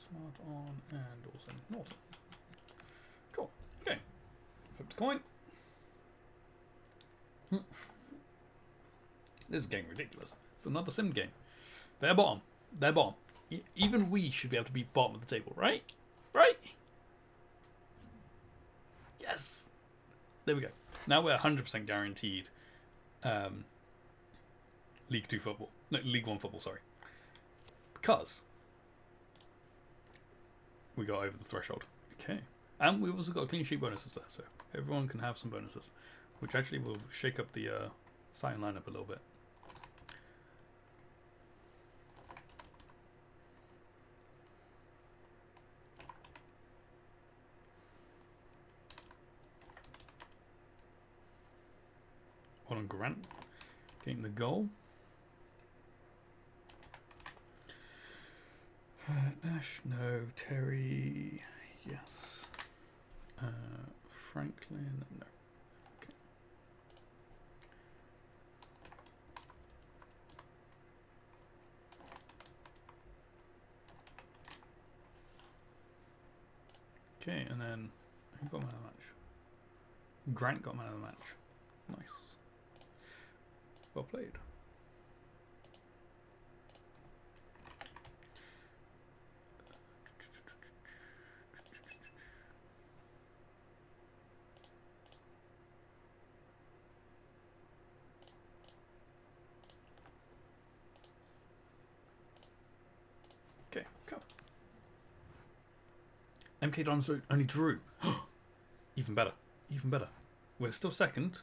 Smart on, and also Norton. Cool. Okay. Flip the coin. This is getting ridiculous. It's another sim game. They're bottom. They're bottom. Even we should be able to be bottom of the table, right? Right? Yes. There we go. Now we're 100% guaranteed League 2 football. No, League 1 football, sorry. Because we got over the threshold. Okay. And we've also got clean sheet bonuses there, so everyone can have some bonuses, which actually will shake up the starting lineup a little bit. On Grant getting the goal. Nash, no. Terry, yes. Franklin, no. Okay, and then who got man of the match? Grant got man of the match. Nice. Well played. Okay, cool. MK Dons only drew. Even better. Even better. We're still second,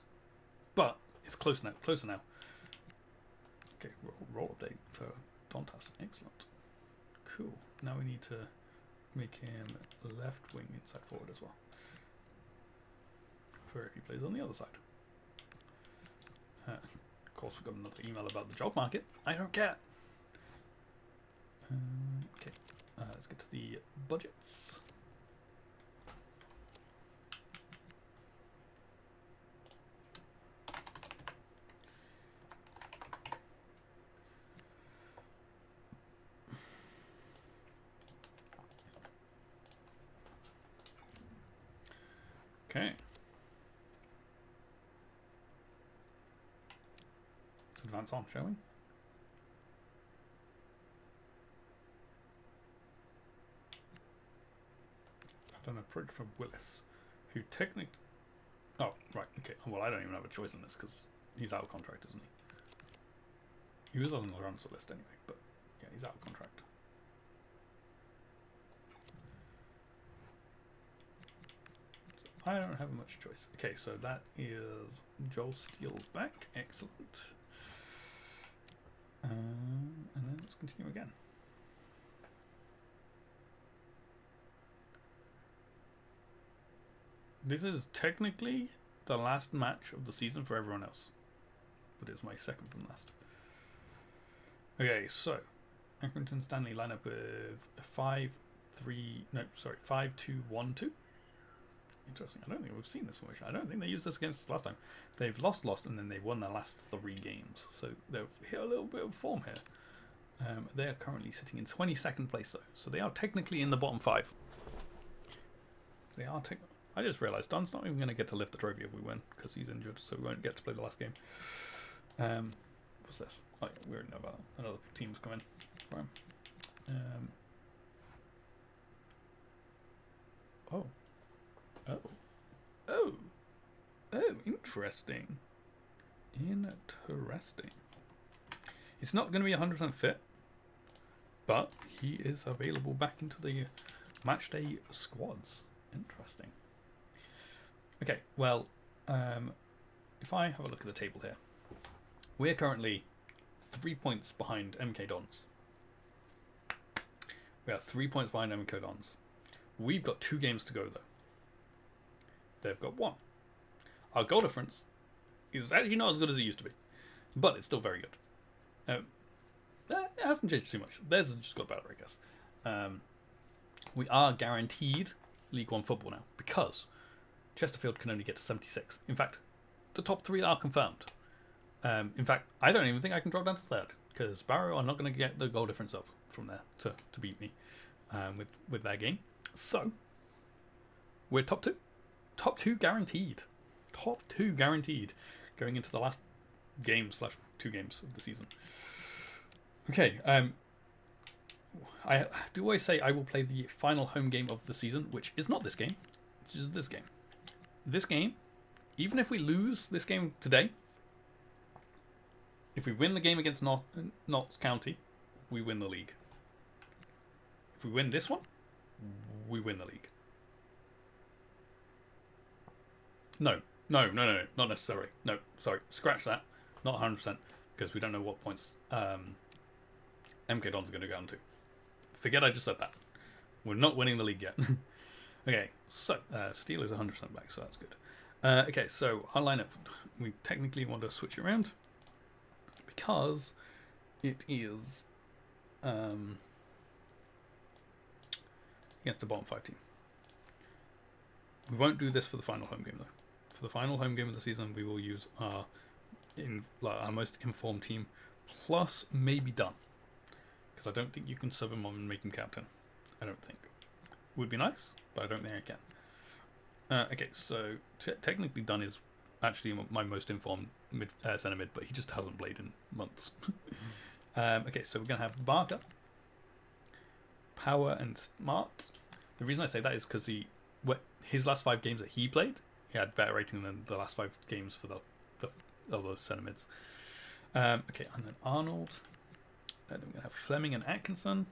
but it's close now. Closer now. Okay, roll update for Dontas. Excellent. Cool. Now we need to make him left wing inside forward as well. For if he plays on the other side. Of course, we've got another email about the job market. I don't care. Okay, let's get to the budgets. Okay. Let's advance on, shall we? An approach from Willis, who technically... Oh, right, okay. Well, I don't even have a choice in this because he's out of contract, isn't he? He was on the transfer list anyway, but yeah, he's out of contract. So I don't have much choice. Okay, so that is Joel Steele's back. Excellent. And then let's continue again. This is technically the last match of the season for everyone else, but it's my second from last. Okay, so Accrington Stanley line up with 5-2-1-2. Interesting. I don't think we've seen this formation. I don't think they used this against us last time. They've lost, and then they won their last 3 games. So they've hit a little bit of form here. They are currently sitting in 22nd place, though. So they are technically in the bottom 5. They are technically... I just realised Don's not even going to get to lift the trophy if we win, because he's injured, so we won't get to play the last game. What's this? Oh, yeah, we already know about another team's coming for him. Oh, interesting. Interesting. It's not going to be 100% fit, but he is available back into the matchday squads. Interesting. Okay, well, if I have a look at the table here, we're currently 3 points behind MK Dons. We are 3 points behind MK Dons. We've got 2 games to go, though. They've got 1. Our goal difference is actually not as good as it used to be, but it's still very good. It hasn't changed too much. Theirs has just got better, I guess. We are guaranteed League One football now, because Chesterfield can only get to 76. In fact, the top 3 are confirmed. In fact, I don't even think I can drop down to 3rd, because Barrow are not going to get the goal difference up from there to beat me with their game. So, we're top 2. Top 2 guaranteed. Top 2 guaranteed going into the last game / 2 games of the season. Okay, I do always say I will play the final home game of the season, which is not this game, which is this game. This game, even if we lose this game today, if we win the game against Notts County, we win the league. If we win this one, we win the league. No, not necessarily. No, sorry, scratch that. Not 100%, because we don't know what points MK Dons are going to go on to. Forget I just said that. We're not winning the league yet. Okay, so Steel is 100% back, so that's good. Okay, so our lineup, we technically want to switch it around because it is against the bottom 5 team. We won't do this for the final home game, though. For the final home game of the season, we will use our most informed team, plus maybe Dunn. Because I don't think you can sub him on and make him captain. I don't think. would be nice, but I don't think I can. Okay, so technically Dunn is actually my most informed centre mid, but he just hasn't played in months. Okay, so we're going to have Barker, Power and Smart. The reason I say that is because his last 5 games that he played, he had better rating than the last 5 games for the other centre mids. Okay, and then Arnold. Then we're going to have Fleming and Atkinson.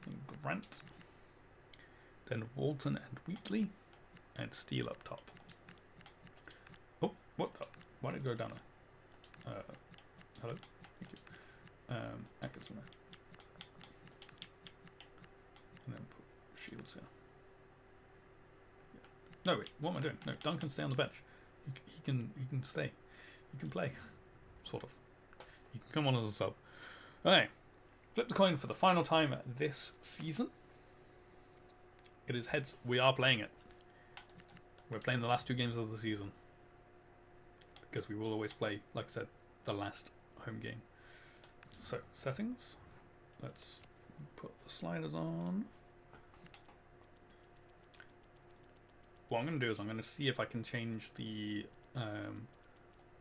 And Grant. Then Walton and Wheatley. And Steele up top. Oh, what the? Why did it go down there? Hello? Thank you. Atkinson there. And then put Shields here. Yeah. No, wait, what am I doing? No, Dunn can stay on the bench. He can stay. He can play. Sort of. He can come on as a sub. Okay. Flip the coin for the final time this season. It is heads. We are playing it. We're playing the last 2 games of the season. Because we will always play, like I said, the last home game. So, settings. Let's put the sliders on. What I'm going to do is I'm going to see if I can change the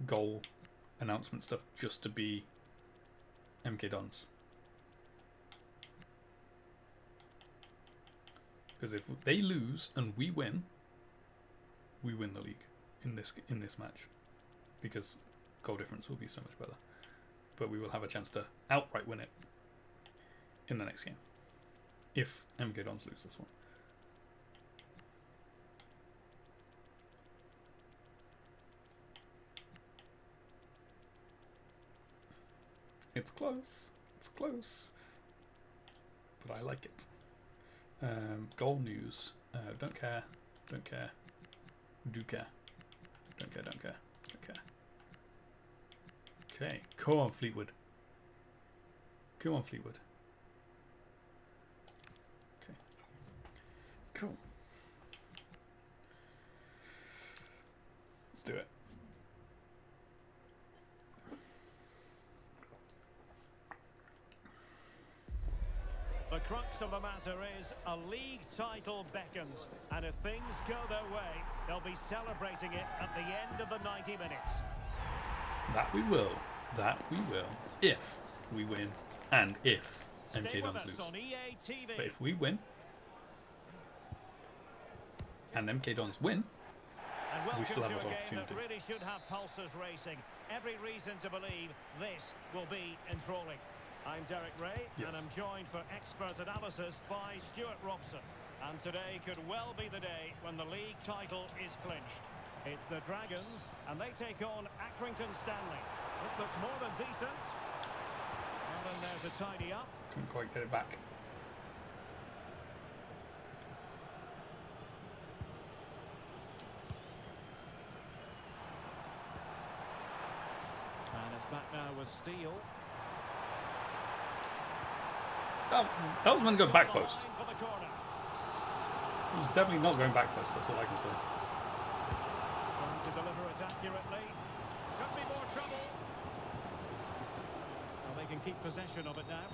goal announcement stuff just to be MK Dons. Because if they lose and we win the league in this match. Because goal difference will be so much better. But we will have a chance to outright win it in the next game. If MK Dons lose this one. It's close. It's close. But I like it. Goal news. Don't care. Don't care. Do care. Don't care. Don't care. Don't care. Okay. Come on, Fleetwood. Come on, Fleetwood. Okay. Cool. Let's do it. The crux of the matter is a league title beckons, and if things go their way, they'll be celebrating it at the end of the 90 minutes. That we will. That we will. If we win, and if MK Dons lose. But if we win, and MK Dons win, we still have an opportunity. That really should have pulses racing. Every reason to believe this will be enthralling. I'm Derek Ray, yes. And I'm joined for expert analysis by Stuart Robson. And today could well be the day when the league title is clinched. It's the Dragons, and they take on Accrington Stanley. This looks more than decent. And then there's a tidy up. Couldn't quite get it back. And it's back now with Steele. That was meant to go back post. It was definitely not going back post, that's all I can say. Trying to deliver it accurately. Could be more trouble. Well, they can keep possession of it now.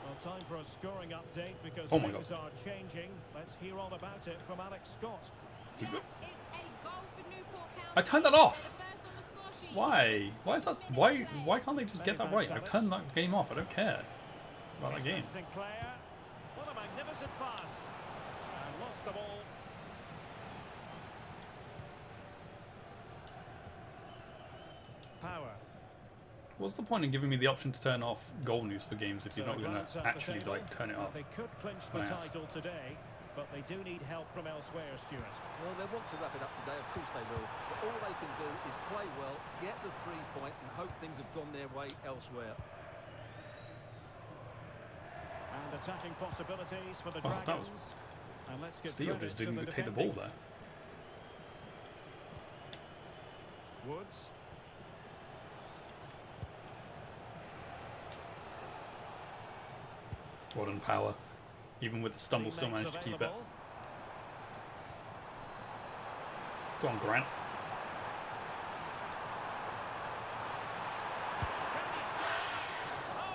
Well, time for a scoring update because things are changing. Let's hear all about it from Alex Scott. Yeah, it's a goal for Newport County. I turned that off. Why? Why is that? Why can't they just get that right? I've turned that game off. I don't care about that game. Sinclair. What a magnificent pass. And lost the ball. Power. What's the point in giving me the option to turn off goal news for games if you're not going to actually like turn it off? They could clinch the title today, but they do need help from elsewhere, Stuart. Well, they want to wrap it up today, of course they will. But all they can do is play well, get the 3 points and hope things have gone their way elsewhere. And attacking possibilities for the Dragons. And let's get Steele just didn't take the ball there. Woods. Well done, Power. Even with the stumble, still managed to keep it. Go on, Grant.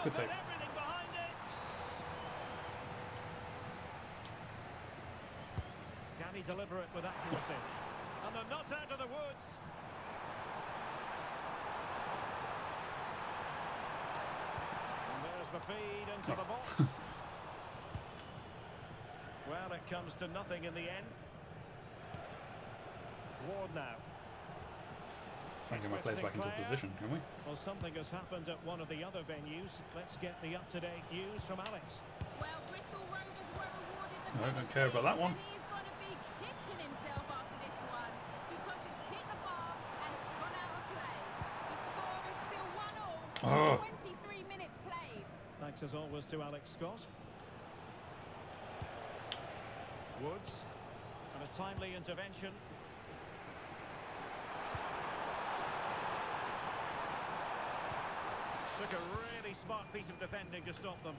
Good save. deliver it with accuracy. And they're not out of the woods. And there's the feed into the box. Well, it comes to nothing in the end. Ward now. Trying to get my players back into position, can we? Well, something has happened at one of the other venues. Let's get the up-to-date news from Alex. Well, Bristol Rovers were awarded the No, I don't care about that one. and he's going to be kicking himself after this one because it's hit the bar and it's gone out of play. The score is still 1-all. 23 minutes played. Thanks as always to Alex Scott. Woods. And a timely intervention. Took a really smart piece of defending to stop them.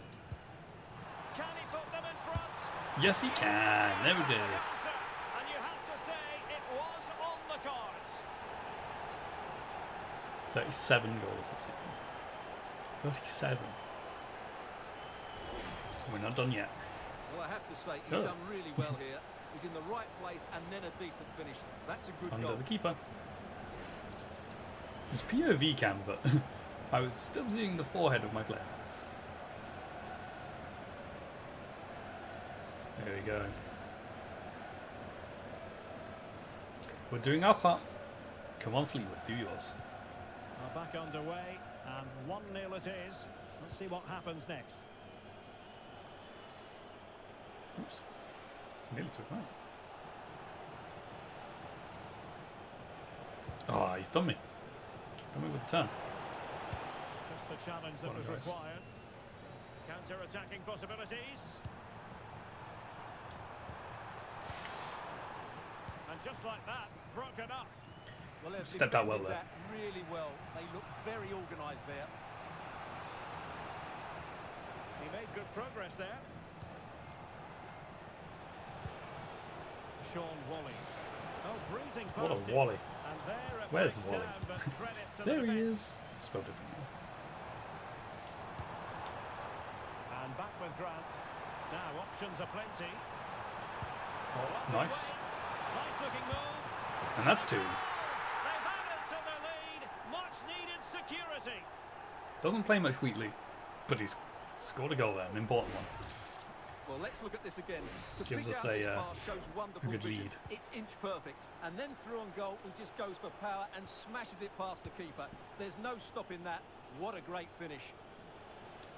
Can he put them in front? Yes, he can. There it is. And you have to say it was on the cards. 37 goals this season. 37. We're not done yet. Well, I have to say, he's done really well here. He's in the right place and then a decent finish. That's a good Under goal. the keeper. It's POV cam, but I was still seeing the forehead of my player. There we go. We're doing our part. Come on, Fleetwood, do yours. Now back underway, and 1-0 it is. Let's see what happens next. Oops. Nearly took that. Oh, he's done me. Done me with the turn. Just the challenge that was Apologise. required. Counter-attacking possibilities. And just like that, broken up. Well, they've Stepped out well defended there. that really well. They look very organised there. He made good progress there. Sean Wally. Oh, breezing past What a him. volley. And there it Where's breaks Wally? down, but credit to the There he defence. is. Spelled differently. And back with Grant. Now options are plenty. Oh, nice. Nice looking move. And that's 2. They've added to the lead. Much needed security. Doesn't play much Wheatley, but he's scored a goal there, an important one. Well, let's look at this again. To Gives pick us out a, this pass shows wonderful good vision. lead. It's inch perfect. And then through on goal, he just goes for power and smashes it past the keeper. There's no stopping that. What a great finish.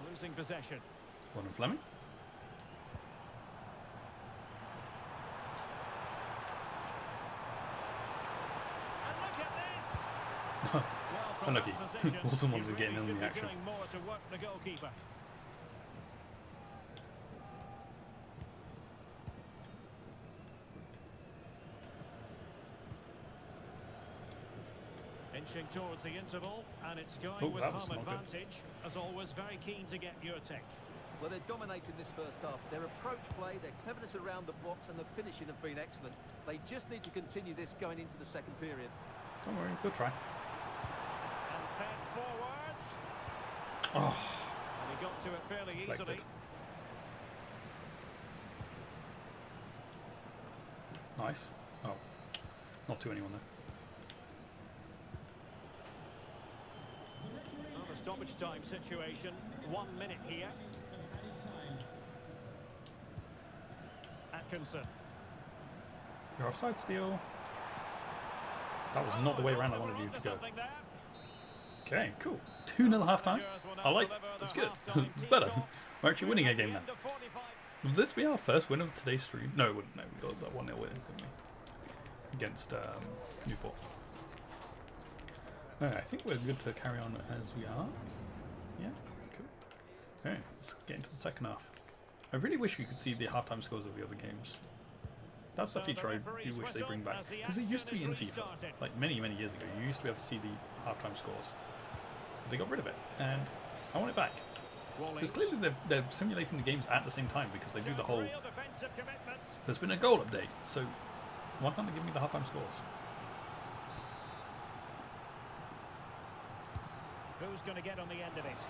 Losing possession. Gordon Fleming. And look at this. Well, from Unlucky. that position, Walton he wanted to get in really on the should be action. doing more to work the goalkeeper. Inching towards the interval, and it's going Oh, with that was home not good. advantage. As always, very keen to get your take. Well, they're dominating this first half. Their approach play, their cleverness around the box and the finishing have been excellent. They just need to continue this going into the second period. Don't worry, good try. And fed forwards. Oh, And he got to it fairly deflected. easily. Nice. Oh, not to anyone there. Well, the stoppage time situation. 1 minute here. Atkinson. You're offside still. That was not the way around I wanted you to go. Okay, cool. 2-0 half time. I like it. That's good. It's better. We're actually winning a game now. Will this be our first win of today's stream? No, it wouldn't. No, we got that 1-0 win, didn't we? Against Newport. Alright, I think we're good to carry on as we are. Yeah, cool. Okay, let's get into the second half. I really wish we could see the halftime scores of the other games. That's a feature I do wish they bring back. Because it used to be in FIFA, like many, many years ago. You used to be able to see the halftime scores. But they got rid of it, and I want it back. Because clearly they're simulating the games at the same time because they do the whole... There's been a goal update, so why can't they give me the halftime scores? Who's going to get on the end of it?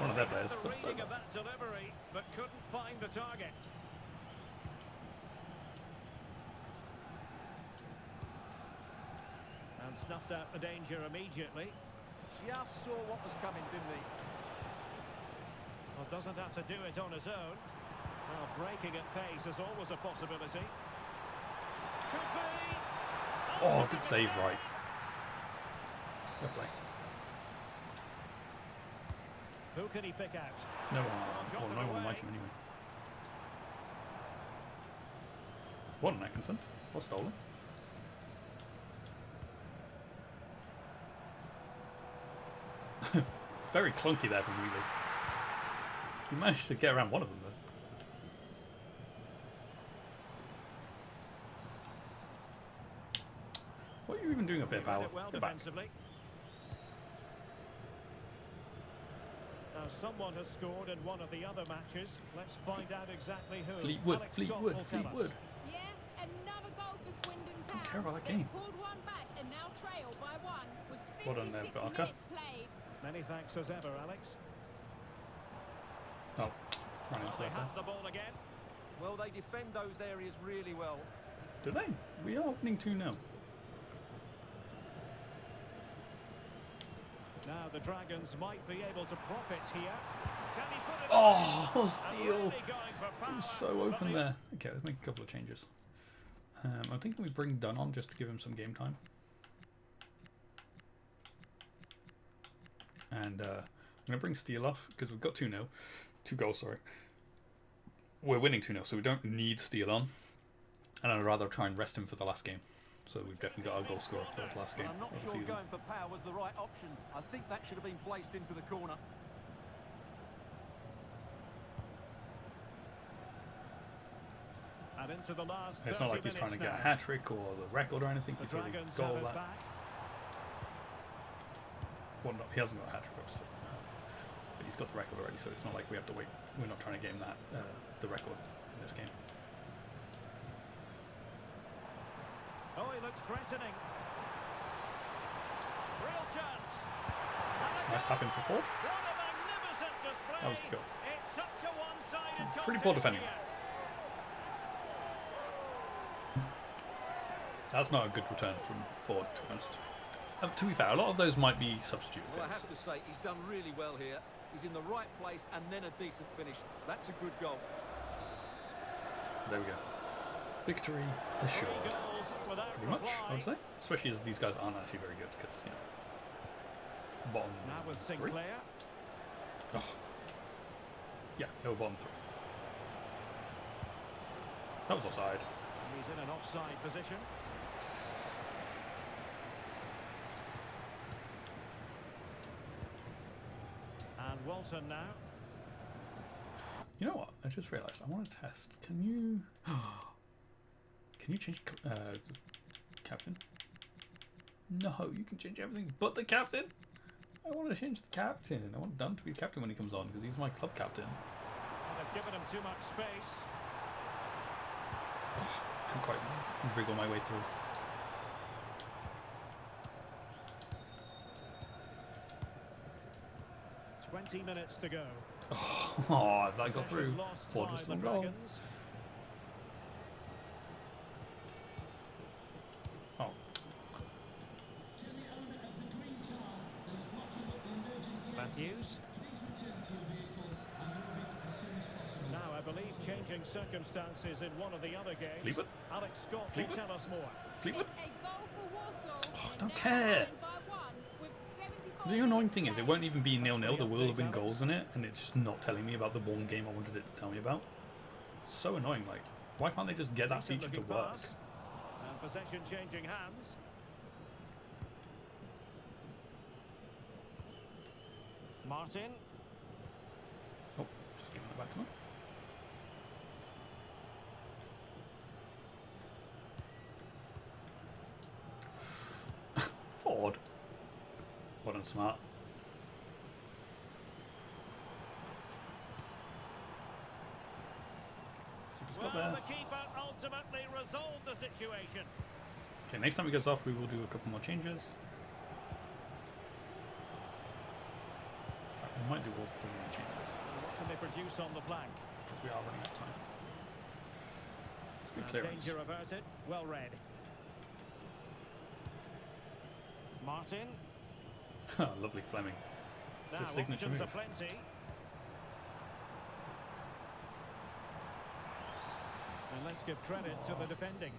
One of their players, The but it's reading over. of that delivery, but couldn't find the target. snuffed out the danger immediately. Just saw what was coming, didn't he? Well, doesn't have to do it on his own. Well, breaking at pace is always a possibility. Could be. Oh, good save, right. Fair play. Who can he pick out? No one, well, no one on my team anyway. What an Atkinson. What stolen? Very clunky there from Wheatley. He managed to get around one of them though. What are you even doing up here, He read pal? it well Get back. defensively. Now, someone has scored in one of the other matches. Let's find out exactly who. Fleetwood, Alex Scott Fleetwood, will tell us. Fleetwood. Yeah, another goal for Swindon Town. Don't care about that They've game. pulled one back and now trail by one with Well done there, 56 Barker. minutes played. Many thanks as ever, Alex. Oh, running Well, into they that have there. the ball again. Well, they defend those areas really well. Do they? We are opening 2-0. Now the Dragons might be able to profit here. Can he put it Oh, away? And steal! really going for I'm power, so but open he- there. Okay, let's make a couple of changes. I'm thinking we bring Dunn on just to give him some game time. And I'm going to bring Steele off because we've got 2-0. 2 goals, sorry. We're winning 2-0, so we don't need Steele on. And I'd rather try and rest him for the last game. So we've definitely got our goal scorer for the last game But I'm not of the sure season. going for power was the right option. I think that should have been placed into the corner. And into the last It's not 30 like he's trying to minutes get a now. hat-trick or the record or anything. The He's already Dragons got have all it that. back. Well, no, he hasn't got a hat-trick, obviously. But he's got the record already, so it's not like we have to wait. We're not trying to game that the record in this game. Oh, he looks threatening. Real chance. And a Nice goal! tap in for Ford. What a magnificent display. That was a goal. It's such a one-sided Pretty poor contest defending. here. That's not a good return from Ford, to be honest. To be fair, a lot of those might be substitute Well, I have to appearances. say, he's done really well here. He's in the right place and then a decent finish. That's a good goal. There we go. Victory 3 assured. goals without Pretty much, reply. I would say. Especially as these guys aren't actually very good, because, you know, bottom Now with 3. Sinclair. Oh. Yeah, they were bottom 3. That was offside. He's in an offside position. And Walton now. You know what? I just realised. I want to test. Can you... Can you change the captain? No, you can change everything but the captain. I want to change the captain. I want Dunn to be the captain when he comes on because he's my club captain. And they've given him too much space. Couldn't quite wriggle my way through. Twenty minutes to go. Oh, if that got through. Possession lost Ford by was the still goal. Dragons. Oh, Matthews. Now, I believe changing circumstances in one of the other games. Fleetwood? Alex Scott Fleetwood? will tell us more. Fleetwood. It's a goal for Warsaw. and don't now care. behind by one with 74 The annoying minutes thing is, it played. won't even be 0-0. There will have been Alex. goals in it, and it's just not telling me about the one game I wanted it to tell me about. So annoying. Like, why can't they just get that Decent feature to looking work? pass. And possession changing hands. Martin. Oh, just giving that back to me. Ford. What and smart. So just got Well, there. the keeper ultimately resolved the situation. Okay, next time he goes off, we will do a couple more changes. In fact, we might do all 3 changes What can they produce on the flank? because we are running out of time. It's good And clearance. danger averted. Well read. Martin. Lovely Fleming. It's Now a signature options move. are plenty. And let's give credit to the defending.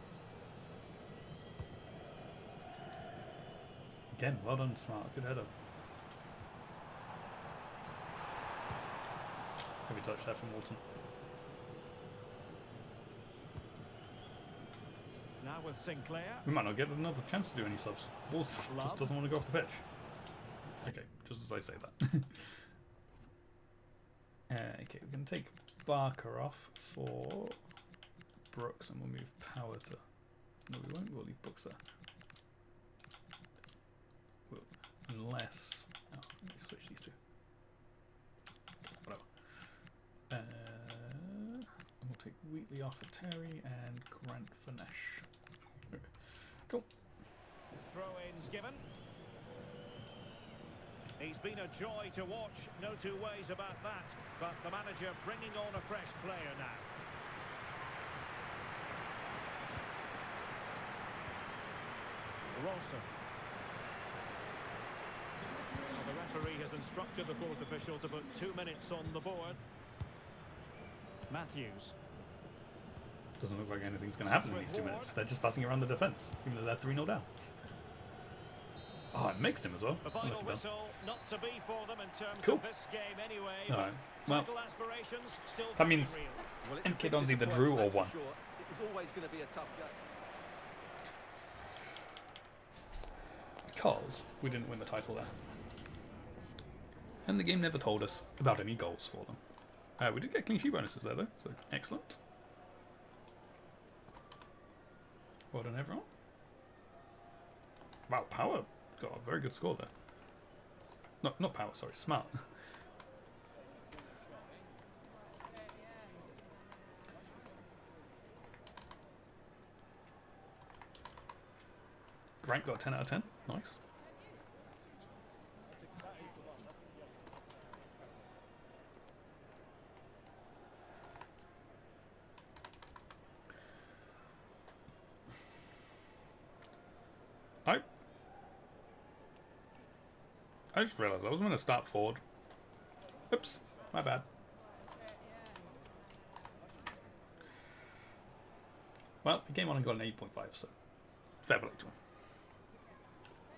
Again, well done, Smart. Good header. Heavy touch there from Walton. Now with Sinclair. We might not get another chance to do any subs. Wolves just doesn't want to go off the pitch. Okay, just as I say that. Okay, we're going to take Barker off for Brooks and we'll move Power to... No, we won't. We'll leave Brooks there. Unless... Oh, let me switch these two. Whatever. And we'll take Wheatley off for Terry and Grant for Nash. Okay. Cool. Throw-ins given. He's been a joy to watch, no two ways about that. But the manager bringing on a fresh player now. Rawson. Well, the referee has instructed the fourth official to put 2 minutes on the board. Matthews. Doesn't look like anything's going to happen in these 2 minutes. They're just passing around the defence, even though they're 3-0 down. Oh, I mixed him as well. The final whistle, not to be for them in terms Cool. of this game anyway. Alright, well, Title aspirations still that means very real. Well, it's a MK big Dons either disappointment, drew or that's for won. sure. It was always going to be a tough game. Because we didn't win the title there. And the game never told us about any goals for them. We did get clean sheet bonuses there though, so excellent. Well done everyone. Wow, Power got a very good score there. No, not Power, sorry, Smart. Grant got a 10 out of 10. Nice. I just realised I was going to start forward. Oops, my bad. Well, the game on and got an 8.5, so fair play to him.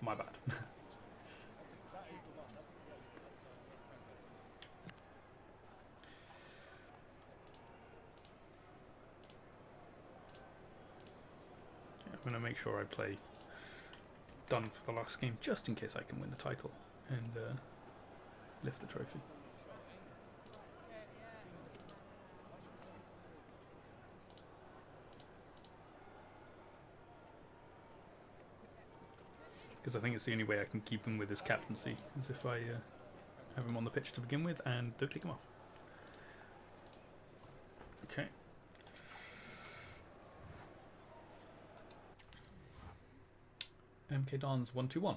My bad. I'm going to make sure I play done for the last game, just in case I can win the title and lift the trophy. Because I think it's the only way I can keep him with his captaincy, is if I have him on the pitch to begin with and don't take him off. Okay. MK Dons 1-2-1.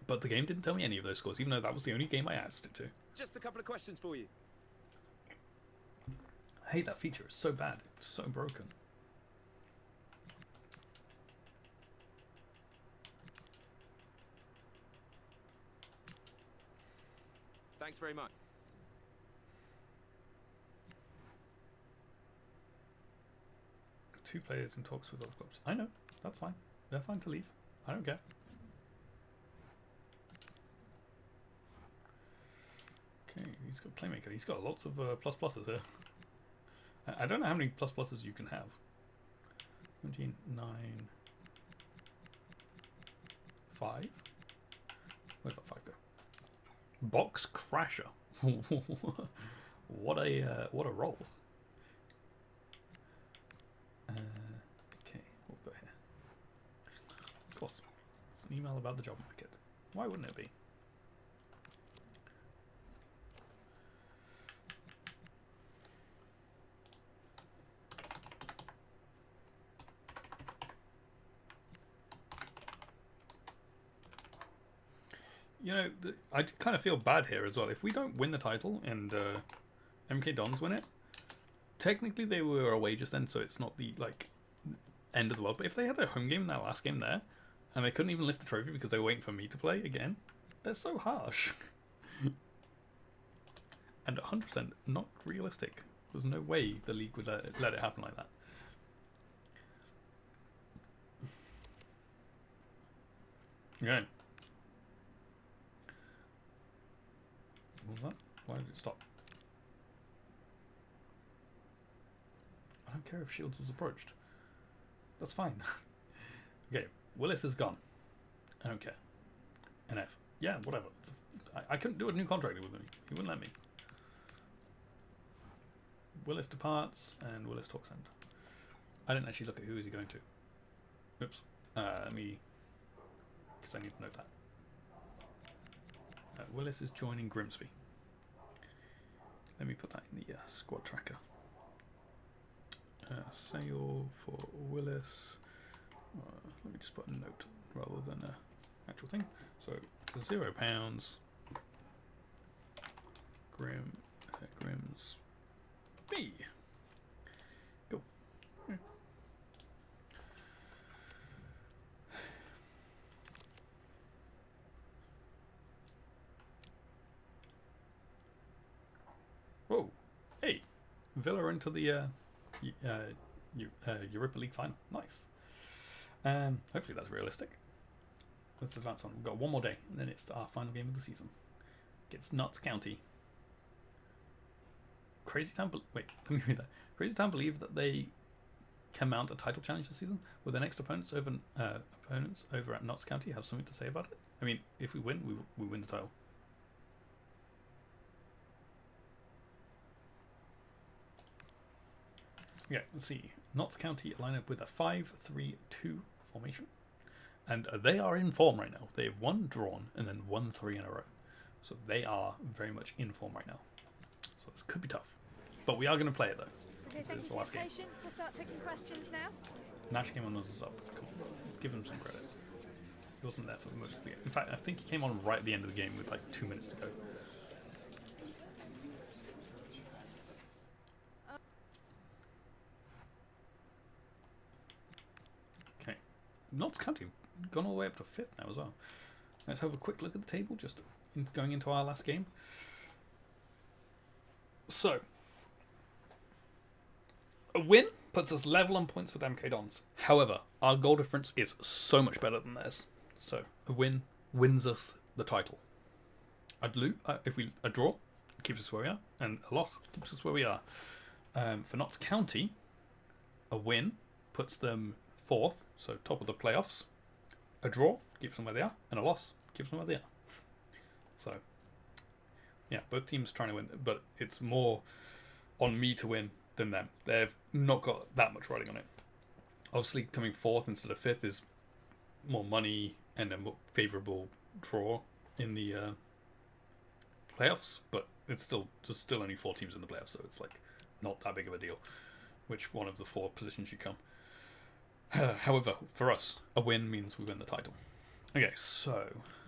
But the game didn't tell me any of those scores, even though that was the only game I asked it to. Just a couple of questions for you. I hate that feature, it's so bad, it's so broken. Thanks very much. Two players in talks with other clubs. I know, that's fine. They're fine to leave. I don't care. Okay, he's got Playmaker. He's got lots of plus pluses here. I don't know how many plus pluses you can have. 17, 9, 5. Where'd that 5 go? Box Crasher. What a roll. Okay, what we've got here. Of course, it's an email about the job market. Why wouldn't it be? You know, I kind of feel bad here as well. If we don't win the title and MK Dons win it, technically they were away just then, so it's not the like end of the world. But if they had their home game in that last game there, And they couldn't even lift the trophy because they were waiting for me to play again. They're so harsh. And 100% not realistic. There's no way the league would let it happen like that. Okay. What was that? Why did it stop? I don't care if Shields was approached. That's fine. Okay, Willis is gone. I don't care. NF. Yeah, whatever. I couldn't do a new contract with him. He wouldn't let me. Willis departs and Willis talks end. I didn't actually look at who is he going to. Oops. Let me... because I need to know that. Willis is joining Grimsby. Let me put that in the squad tracker. Sale for Willis. Let me just put a note rather than an actual thing. So £0. Grimsby. Go. Whoa. Hey. Villa into the Europa League final. Nice. Hopefully that's realistic. Let's advance on. We've got one more day, and then it's our final game of the season. Against Notts County. Crazy Town. Wait, let me read that. Crazy Town believe that they can mount a title challenge this season. Will their next opponents over at Notts County have something to say about it? I mean, if we win, we win the title. Yeah, let's see. Notts County line up with a 5-3-2 formation. And they are in form right now. They've won, drawn, and then won 3 in a row. So they are very much in form right now. So this could be tough. But we are going to play it, though. Okay, thank you for your patience. We'll start taking questions now. Nash came on us up. Come on. Give him some credit. He wasn't there for most of the game. In fact, I think he came on right at the end of the game with like 2 minutes to go. Okay. Notts County gone all the way up to 5th now as well. Let's have a quick look at the table, just going into our last game. So, a win puts us level on points with MK Dons. However, our goal difference is so much better than theirs. So, a win wins us the title. A draw keeps us where we are, and a loss keeps us where we are. For Notts County, a win puts them 4th, so top of the playoffs. A draw keeps them where they are, and a loss keeps them where they are. So, yeah, both teams trying to win, but it's more on me to win than them. They've not got that much riding on it. Obviously, coming 4th instead of 5th is more money and a more favourable draw in the playoffs, but it's still only 4 teams in the playoffs, so it's like not that big of a deal which one of the 4 positions you come. However, for us, a win means we win the title. Okay, so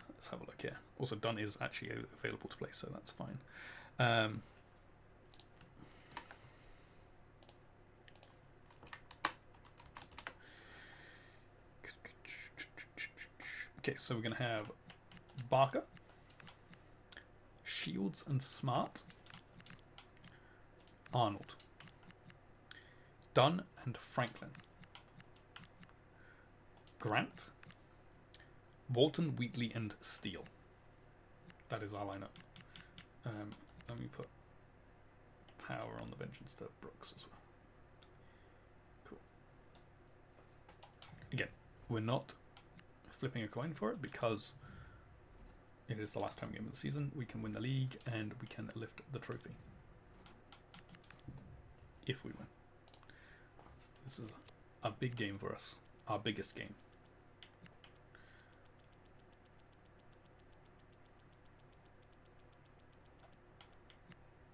let's have a look here. Also, Dunn is actually available to play, so that's fine. Okay, so we're going to have Barker, Shields and Smart, Arnold, Dunn and Franklin, Grant, Walton, Wheatley and Steele. That is our lineup. Let me put Power on the bench instead of Brooks as well. Cool. Again, we're not flipping a coin for it because it is the last home game of the season. We can win the league and we can lift the trophy. If we win. This is a big game for us. Our biggest game.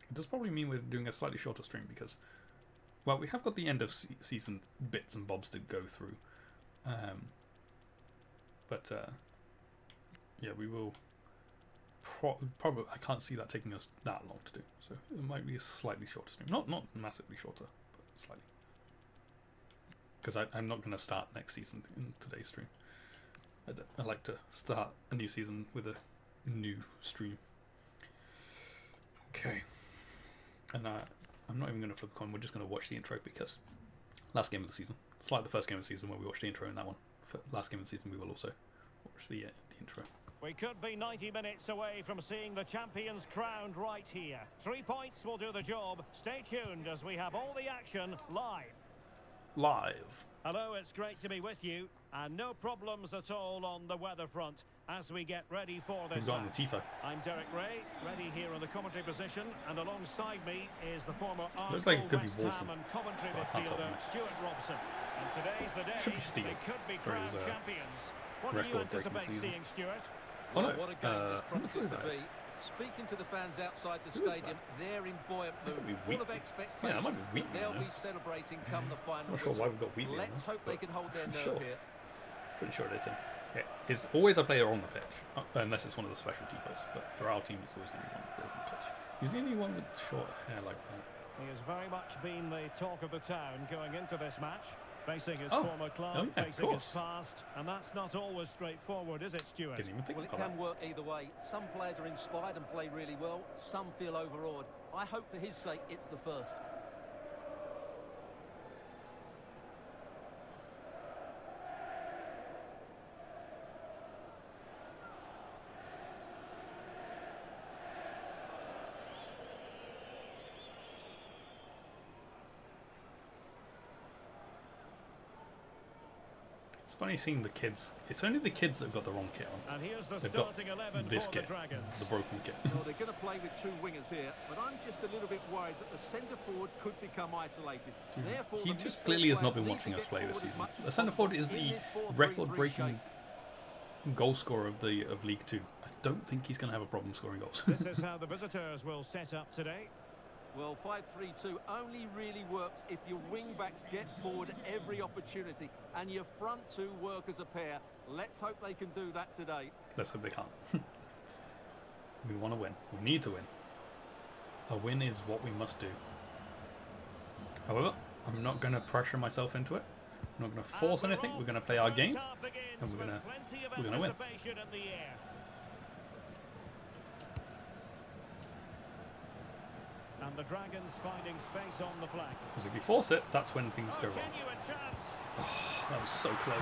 It does probably mean we're doing a slightly shorter stream because, well, we have got the end of season bits and bobs to go through. Yeah, we will probably. I can't see that taking us that long to do, so it might be a slightly shorter stream. Not massively shorter, but slightly. Because I'm not going to start next season in today's stream. I like to start a new season with a new stream. Okay. And I'm not even going to flip a coin. We're just going to watch the intro because last game of the season. It's like the first game of the season where we watched the intro in that one. For last game of the season, we will also watch the intro. We could be 90 minutes away from seeing the champions crowned right here. 3 points will do the job. Stay tuned as we have all the action live. Live. Hello, it's great to be with you. And no problems at all on the weather front as we get ready for this match. I'm Derek Ray, ready here in the commentary position, and alongside me is the former Arsenal, like it could be West Ham and Coventry midfielder Stuart Robson. And today's the day should be Steele they could be for crowned his champions. What do you anticipate seeing, Stuart? Oh no, What a game this promises to be. Speaking to the fans outside the stadium, they're in buoyant mood, full of expectation. Yeah, that might be Wheatley. They'll be celebrating come the final. I'm not sure why we've got Wheatley. Let's hope they can hold their nerve here. Pretty sure it is him. Yeah, it's always a player on the pitch, unless it's one of the specialty players. But for our team, it's always going to be one of the players on the pitch. He's the only one with short hair like that. He has very much been the talk of the town going into this match. Facing his former club, facing his past, and that's not always straightforward, is it, Stuart? Well, it can work either way. Some players are inspired and play really well. Some feel overawed. I hope for his sake it's the first. It's funny seeing the kids. It's only the kids that have got the wrong kit on. And here's the They've got starting 11 this for kit, the broken kit. Well, they're going to play with two wingers here, but I'm just a little bit worried that the centre forward could become isolated. Therefore, He just clearly has not been watching us play this season. The centre forward is the record-breaking goal scorer of League Two. I don't think he's going to have a problem scoring goals. This is how the visitors will set up today. Well, 5-3-2 only really works if your wing-backs get forward every opportunity and your front two work as a pair. Let's hope they can do that today. Let's hope they can't. We want to win. We need to win. A win is what we must do. However, I'm not going to pressure myself into it. I'm not going to force anything. We're going to play our game, and we're going to win. And the Dragons finding space on the flank. Because if you force it, that's when things go wrong. Oh, that was so close.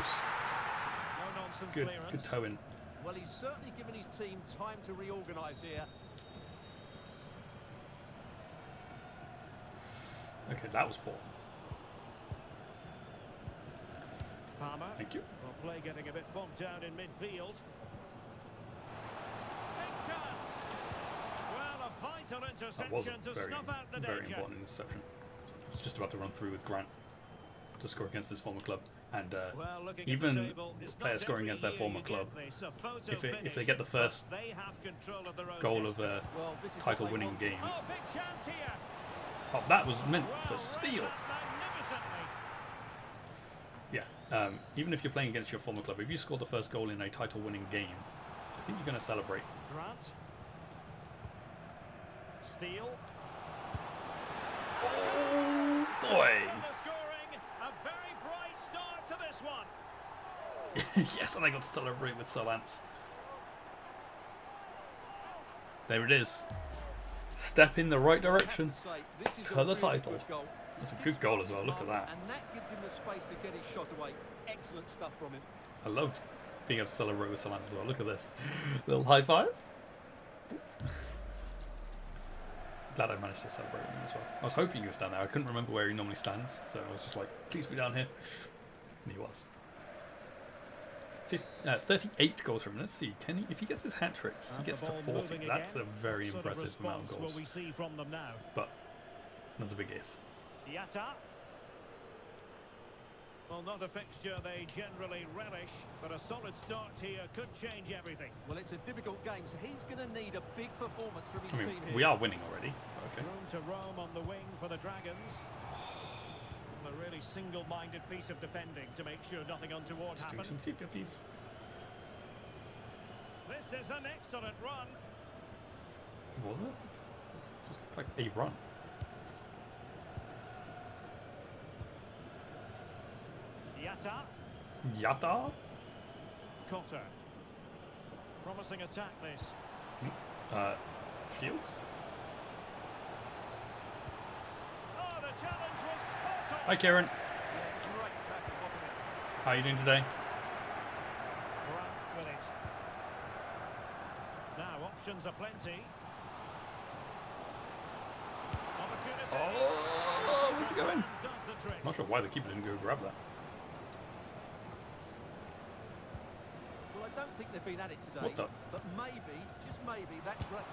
No nonsense Good clearance. toe in. Well, he's certainly given his team time to reorganise here. Okay, that was poor. Palmer. Thank you. Well, play getting a bit bogged down in midfield. Big chance. Well, a vital That was interception to very, snuff out the very danger. important interception. I was just about to run through with Grant to score against his former club, and Well, looking at the even table, it's not players scoring every against their year former you club, get this, a photo if they finish, get the first they have control of their own goal of destiny. a Well, this is what title-winning they game, Oh, big chance here. oh, that was meant for Well, Steele. read that magnificently. Yeah, even if you're playing against your former club, if you score the first goal in a title-winning game, I think you're going to celebrate. Grant. Steele. Oh boy! And the scoring, a very bright start to this one. Yes, and I got to celebrate with Solance. There it is. Step in the right direction to the title. That's a good goal as well. Look at that. And that gives him the space to get his shot away. Excellent stuff from him. I love being able to celebrate with Solance as well. Look at this. Little high five. Glad I managed to celebrate with him as well. I was hoping he was down there. I couldn't remember where he normally stands, so I was just like, please be down here. And he was. 38 goals from him. Let's see. Can he, if he gets his hat trick, he gets to 40. That's a very impressive amount of goals. Will we see from them now? But that's a big if. Yatta. Well, not a fixture they generally relish, but a solid start here could change everything. Well, it's a difficult game, so he's going to need a big performance from his team here. We are winning already. Okay. Room to roam on the wing for the Dragons. A really single-minded piece of defending to make sure nothing untoward Just doing happens. some keep your piece. This is an excellent run. Was it? Just like a run. Yatta. Yatta. Cotter. Promising attack this. Shields? Oh, the challenge was spot on. Hi, Kieran. Great tackle, wasn't it? How are you doing today? Grant with it. Now options are plenty. Opportunity. Oh, where's he going? Does the trick. I'm not sure why the keeper didn't go grab that. Well, I don't think they've been at it today. What the? But maybe, just maybe, that's great.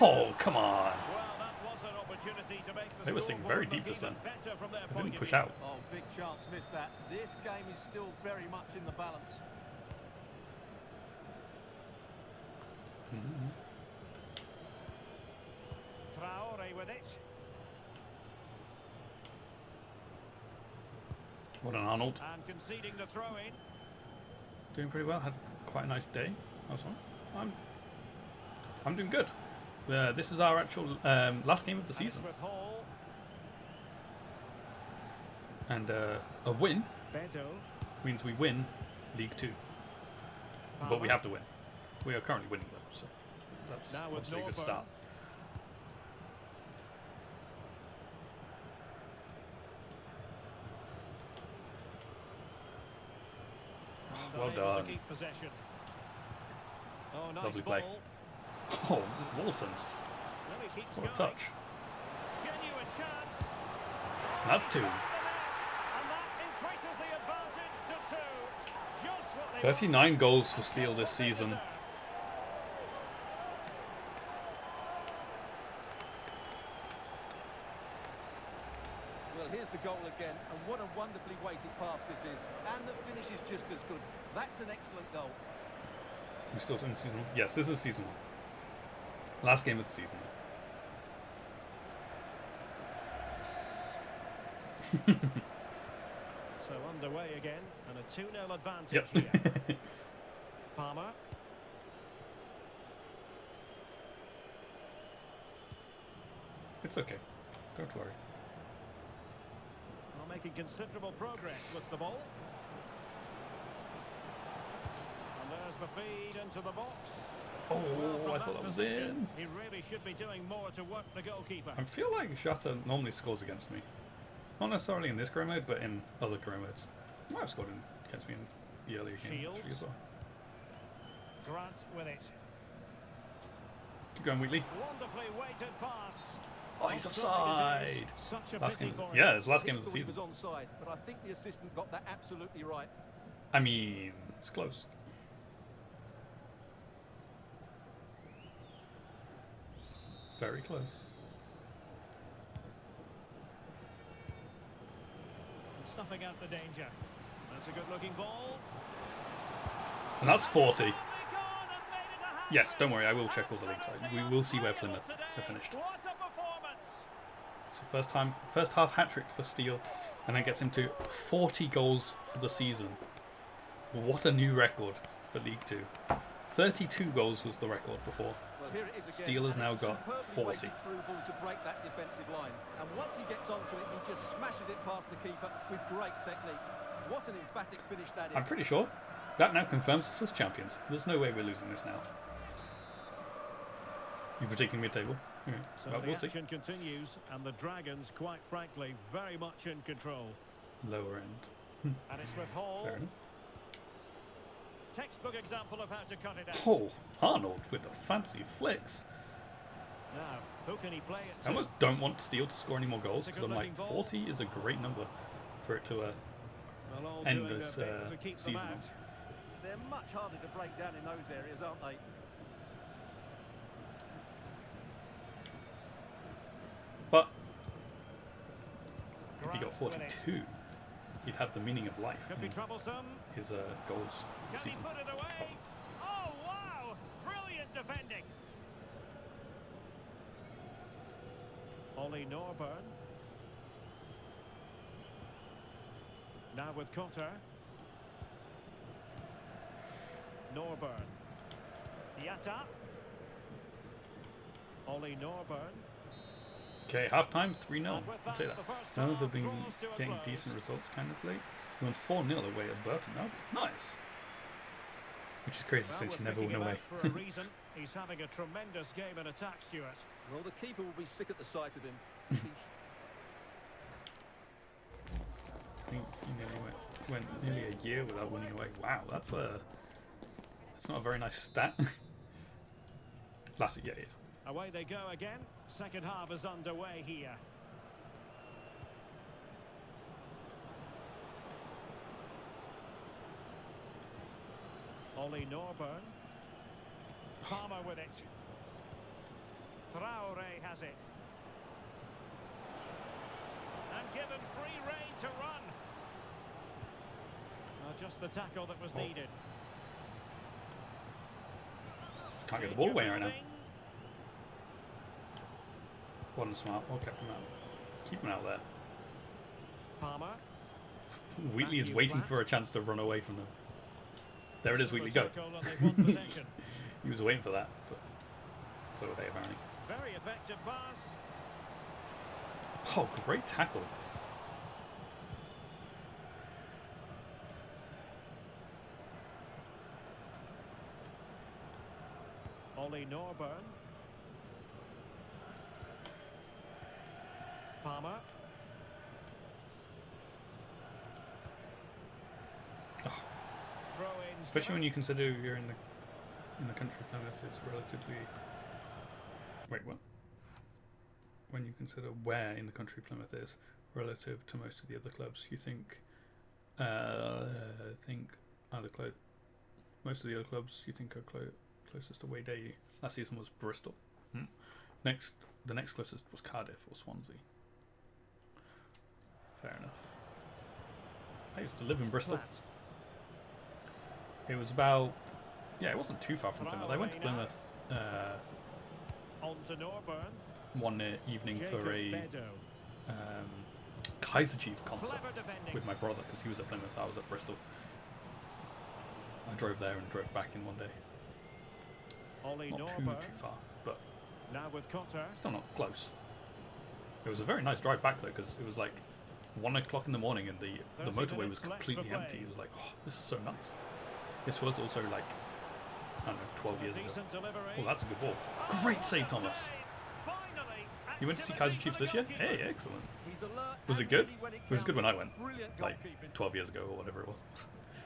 Oh, come on. Well, that was an opportunity to make the They were sitting very scoreboard deep this look even time. better from their They point didn't of push view. out. Oh, big chance missed that. This game is still very much in the balance. Traore with it. What an Arnold. And conceding the throw-in. Doing pretty well. Had quite a nice day. I'm doing good. This is our actual last game of the And it's season, with Hall. and a win Beto. means we win League 2. But we have to win. We are currently winning though, so that's Now with obviously a good Norburn. start. And Well unable to done. keep possession. Oh, nice Lovely ball. play. Oh, Waltons. Well, he keeps What a going. touch. Genuine chance. That's 2. And that increases the advantage to 2. Just what they 39 goals for Steele this season. deserve. Well, here's the goal again, and what a wonderfully weighted pass this is. And the finish is just as good. That's an excellent goal. We're still in season 1. Yes, this is season 1. Last game of the season. So underway again, and a 2-0 advantage Yep. here. Palmer. It's okay. Don't worry. Well, making considerable progress with the ball. And there's the feed into the box. Well, Oh, from I that thought that was position, in. He really should be doing more to work the goalkeeper. I feel like Shatter normally scores against me. Not necessarily in this career mode, but in other career modes. He might have scored against me in the earlier game Shields. actually as well. Grant with it. Keep going, Wheatley. Wonderfully weighted pass. Oh, he's Offside it is. offside. Such a Last pity game, for him. yeah, it's last He game of the thought he season. was onside, but I think the assistant got that absolutely right. I mean, it's close. Very close. Snuffing out the danger. That's a good-looking ball. And that's 40. Lovely gone and made it a hat-trick. Yes, don't worry, I will check all the leagues. We will see where Plymouth are finished. What a performance! So first half hat-trick for Steele, and that gets him to 40 goals for the season. What a new record for League 2. 32 goals was the record before. Well, here it is again. Steele has and now it's a got superbly 40. weighted through ball to break that defensive line. And once he gets onto it, he just smashes it past the keeper with great technique. What an emphatic finish that is. I'm pretty sure that now confirms us as champions. There's no way we're losing this now. You predicting mid-table? Okay. So Well, the we'll see. action continues, and the Dragons, quite frankly, very much in control. Lower end. And it's with Hall. Fair enough. Textbook example of how to cut it out. Oh, Arnold with the fancy flicks. Now, who can he play it I to? almost don't want Steele to score any more goals It's a because I'm like, good-looking ball. 40 is a great number for it to Well, all end doing this their bit to keep them season. out. They're much harder to break down in those areas, aren't they? But if he Grant got with it. 42, he'd have the meaning of life Could be in troublesome. his goals for the Can he season. put it away? Oh, wow! Brilliant defending. Ollie Norburn. Now with Cotter. Norburn. Yatta. Ollie Norburn. Okay, half-time, 3-0. And with I'll take that, that. the first Now half they've been draws to a getting close. decent results kind of late. We won 4-0 away at Burton. Oh, nice. Which is crazy Well, since you we're never picking win him away. out for a reason. He's having a tremendous game in attack, Stuart. Well, the keeper will be sick at the sight of him. I think he nearly went nearly a year without winning away. Wow, that's not a very nice stat. Last yeah. Away they go again. Second half is underway here. Ollie Norburn. Palmer with it. Traore has it. And given free rein to run. Just the tackle that was needed. Can't get the ball away right now. Wasn't smart. Well, kept him out. Keep him out there. Palmer. Wheatley is waiting for a chance to run away from them. There it is, Wheatley, go. He was waiting for that, but so were they apparently. Very effective pass. Oh, great tackle. Ollie Norburn. Palmer. Oh. Especially when you consider you're in the country Plymouth, it's relatively. Wait, what? When you consider where in the country Plymouth is relative to most of the other clubs, you think most of the other clubs you think are closest away day last season was Bristol. The next closest was Cardiff or Swansea. Fair enough. I used to live in Bristol. It was about, it wasn't too far from Plymouth. I went to Plymouth on to Norburn. one evening for a Kaiser Chief concert with my brother because he was at Plymouth, I was at Bristol. I drove there and drove back in one day. Not too far, but now with Cotter. Still not close. It was a very nice drive back though because it was like 1 o'clock in the morning and the motorway was completely empty. It was like, oh, this is so nice. This was also like, I don't know, 12 years ago. Oh, that's a good ball. Great save, Thomas. You went to see Kaiser Chiefs this year? Hey, excellent. Was it good? It was good when I went, like 12 years ago or whatever it was.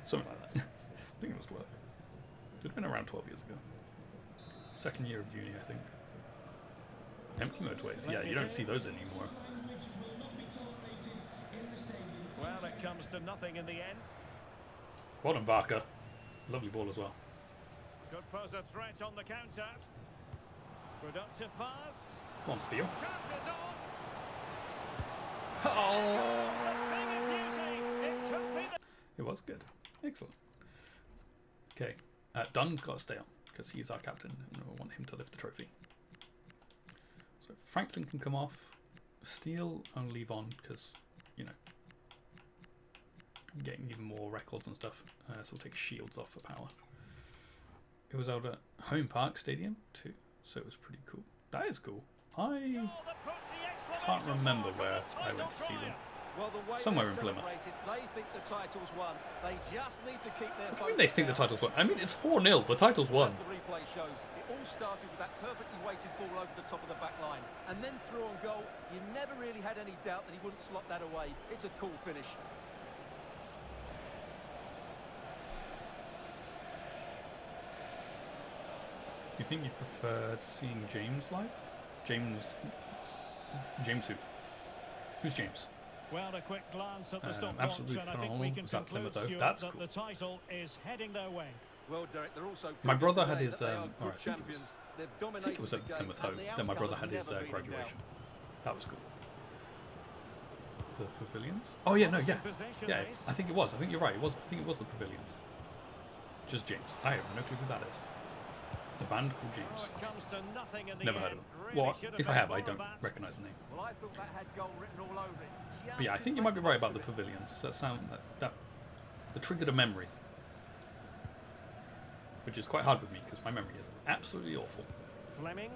Something like that. I think it was 12. It had been around 12 years ago. Second year of uni, I think. Empty motorways. Yeah, you don't see those anymore. Well, it comes to nothing in the end. Well done, Barker. Lovely ball as well. Could pose a threat on the counter. Productive pass. Go on, Steele. Chances on. Oh! It was good. Excellent. Okay. Dunn's got to stay on because he's our captain and we want him to lift the trophy. So Franklin can come off. Steele I'll leave on because, you know, getting even more records and stuff. So we'll take Shields off for power. It was out at Home Park Stadium too, so it was pretty cool. That is cool. I can't remember where I went to see them. Well, the way somewhere in Plymouth. They think the title's won. They just need to keep their. What do you mean they think the title's won? I mean it's 4-0. The title's won. As the replay shows, it all started with that perfectly weighted ball over the top of the back line, and then through on goal. You never really had any doubt that he wouldn't slot that away. It's a cool finish. You think you preferred seeing James live? James who? Who's James? Well, a quick glance at the stopwatch, absolutely and I think phenomenal. we can Was that conclude, Plymouth, though? Stuart, That's that cool. the title is heading their way. Well, Derek, they're also My brother had today his, that they are or good I think champions. They've I dominated think it was the at game, Plymouth and the Then my brother outcome had has his never been in graduation. doubt. That was cool. The pavilions? Oh yeah, no, yeah. Yeah, I think it was. I think you're right. It was. I think it was the pavilions. Just James. I have no clue who that is. The band called James. Oh, it comes to nothing in the Never heard end. of them. Really Well, should if I been have, I more don't of that. recognise the name. Well, I thought that had goal written all over it. But yeah, I think you might be right about the pavilions. That triggered a memory, which is quite hard with me because my memory is absolutely awful. Fleming.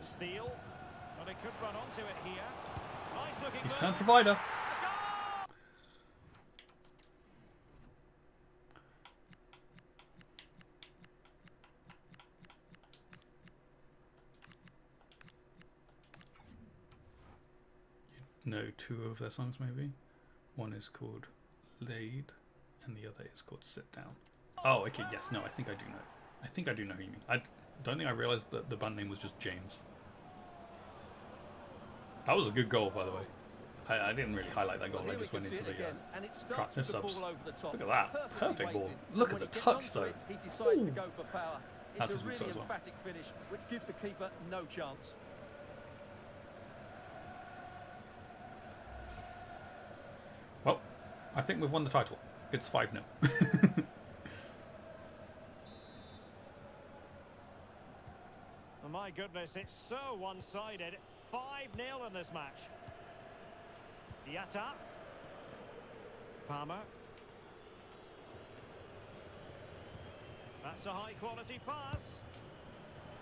Steele. But he could run onto it here. Nice looking He's move. turned provider. A goal! know two of their songs maybe. One is called Laid and the other is called Sit Down. Oh, okay, yes, no, I think I do know. I think I do know who you mean. I don't think I realised that the band name was just James. That was a good goal, by the way. I didn't really highlight that goal, I just went into the subs. Look at that, perfect ball. Look at the touch though. He decides to go for power. That's It's his a route really as well. emphatic finish, which gives the keeper no chance. Well, I think we've won the title. It's 5-0. Oh, my goodness, it's so one-sided. 5-0 in this match. Yatta. Palmer. That's a high-quality pass.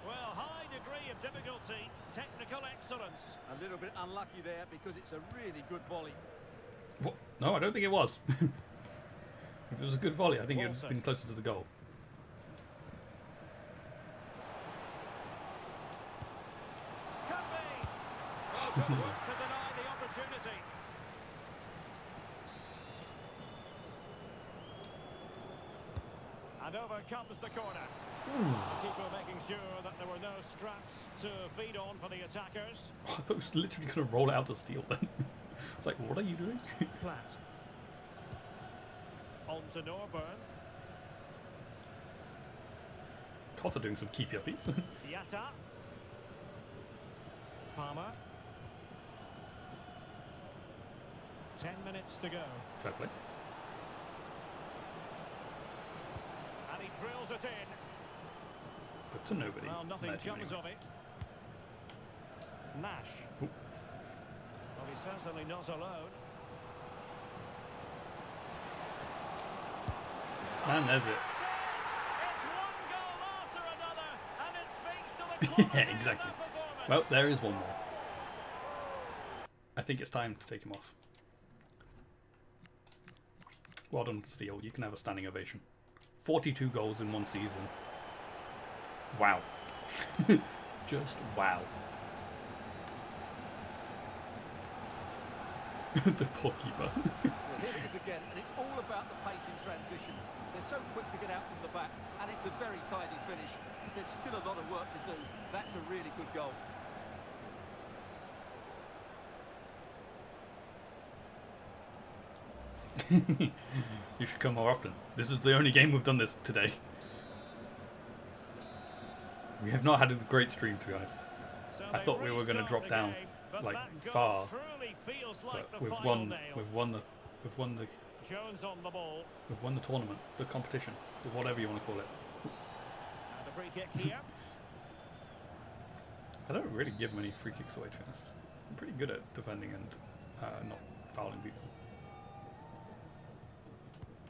Well, high degree of difficulty, technical excellence. A little bit unlucky there because it's a really good volley. What? No, I don't think it was. If it was a good volley, I think it would have been closer to the goal. Could be. Well, good work to deny the opportunity. And over comes the corner. The keeper making sure that there were no scraps to feed on for the attackers. I thought it was literally going to roll it out to steal then. It's like, what are you doing? Platt. On to Norburn. Cotter doing some keepy uppies. Yatta. Palmer. 10 minutes to go. Fair play. And he drills it in. But to nobody. Well, nothing Let him comes anyway. of it. Nash. Ooh. Well, he's certainly not alone. And there's it. It's one goal after another, and it speaks to the quality Yeah, exactly. of that performance. Well, there is one more. I think it's time to take him off. Well done, Steele. You can have a standing ovation. 42 goals in one season. Wow. Just wow. The poor keeper. Well, here it is again, and it's all about the pace in transition. They're so quick to get out from the back, and it's a very tidy finish. Because there's still a lot of work to do. That's a really good goal. You should come more often. This is the only game we've done this today. We have not had a great stream, to be honest. So I they thought we were going to restart drop the down game, but like that goal far, truly feels like but the we've final won. nail. We've won Jones on the ball. the tournament, the competition, whatever you want to call it. And a free kick here. I don't really give many free kicks away, to be honest. I'm pretty good at defending and not fouling people.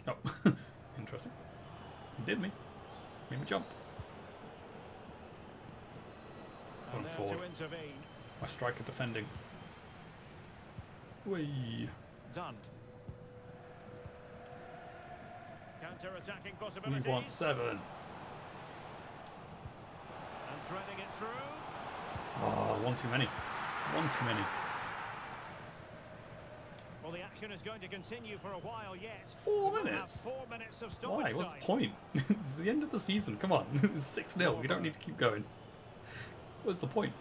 Oh, interesting. He did me. Made me jump. And Going now forward. to intervene. My striker defending. Whee. Done. Counter-attacking We possibilities. want 7. And threading it through. Oh, one too many. One too many. Well, the action is going to continue for a while yet. 4 We'll have minutes. 4 minutes of Why? stoppage What's time. the point? It's the end of the season. Come on. It's 6-0. We don't need to keep going. What's the point?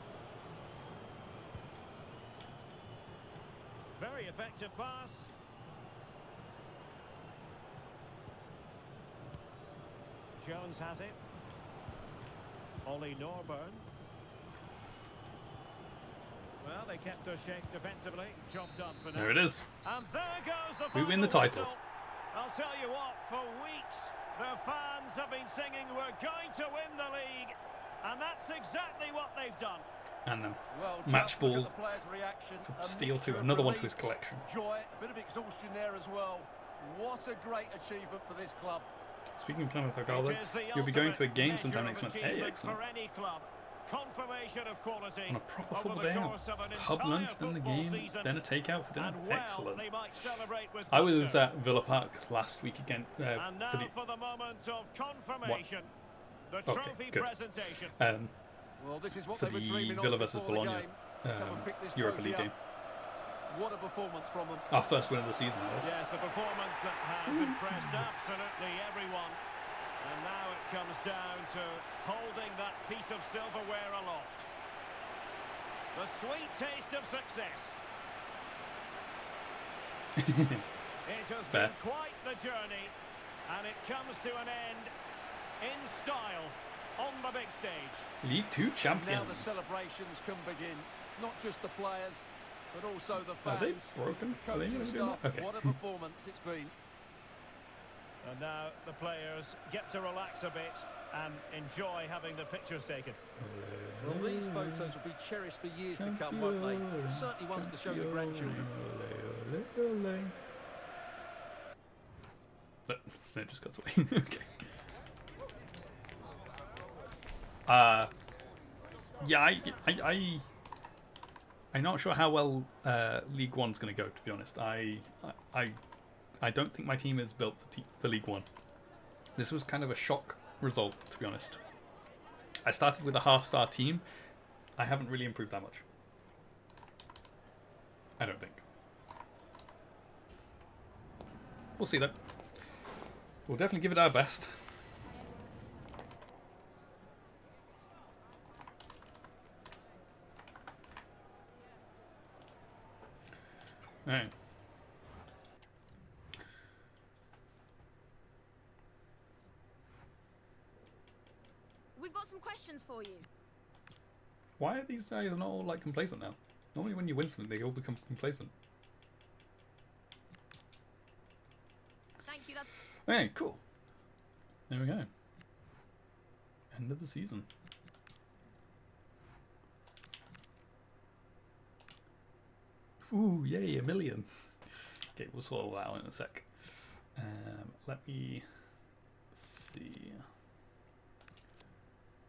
Very effective pass. Jones has it. Ollie Norburn. Well, they kept us shape defensively. Job done for now. There it is. And there goes the We final win the title. whistle. I'll tell you what, for weeks, the fans have been singing, we're going to win the league. And that's exactly what they've done. And Well, match just look ball at the players' reaction. for A Steele mixture too. of Another one to relief, his collection. Joy, a bit of exhaustion there as well. What a great achievement for this club. Speaking of Plymouth It Argyle, is the you'll be going to a ultimate game sometime measure next of month. Hey, achievement excellent. for any club. Confirmation of quality On a proper over football the day out. course of an Pub entire lunch, then the football game, season. then a takeout for dinner. And well, Excellent. they might celebrate with I was gusto. at Villa Park last week again And now for the for the moment of confirmation. The Okay, trophy good. presentation. Well, this is what for they were the dreaming Villa of versus before the Bologna game. Come and pick this Europa trophy League up. game. What a performance from them. Our first win of the season, that is. Yes, a performance that has impressed absolutely everyone. And now it comes down to holding that piece of silverware aloft. The sweet taste of success. It has Fair. been quite the journey, and it comes to an end in style on the big stage. League 2 champions. Now the celebrations can begin. Not just the players, but also the Are they fans. broken? the Are they coaching even doing staff. that? Okay. What a performance it's been. And now the players get to relax a bit and enjoy having the pictures taken. Well, these photos will be cherished for years to come, won't they? Certainly ones to show your grandchildren. But no, it just cuts away. Okay. Yeah, I'm not sure how well League One's going to go. To be honest, I don't think my team is built for League One. This was kind of a shock result, to be honest. I started with a half-star team. I haven't really improved that much. I don't think. We'll see though. We'll definitely give it our best. Alright. We've got some questions for you. Why are these guys not all like complacent now? Normally when you win something they all become complacent. Thank you, that's... Okay, cool. There we go. End of the season. Ooh, yay, 1 million. Okay, we'll sort all that out in a sec. Let me see.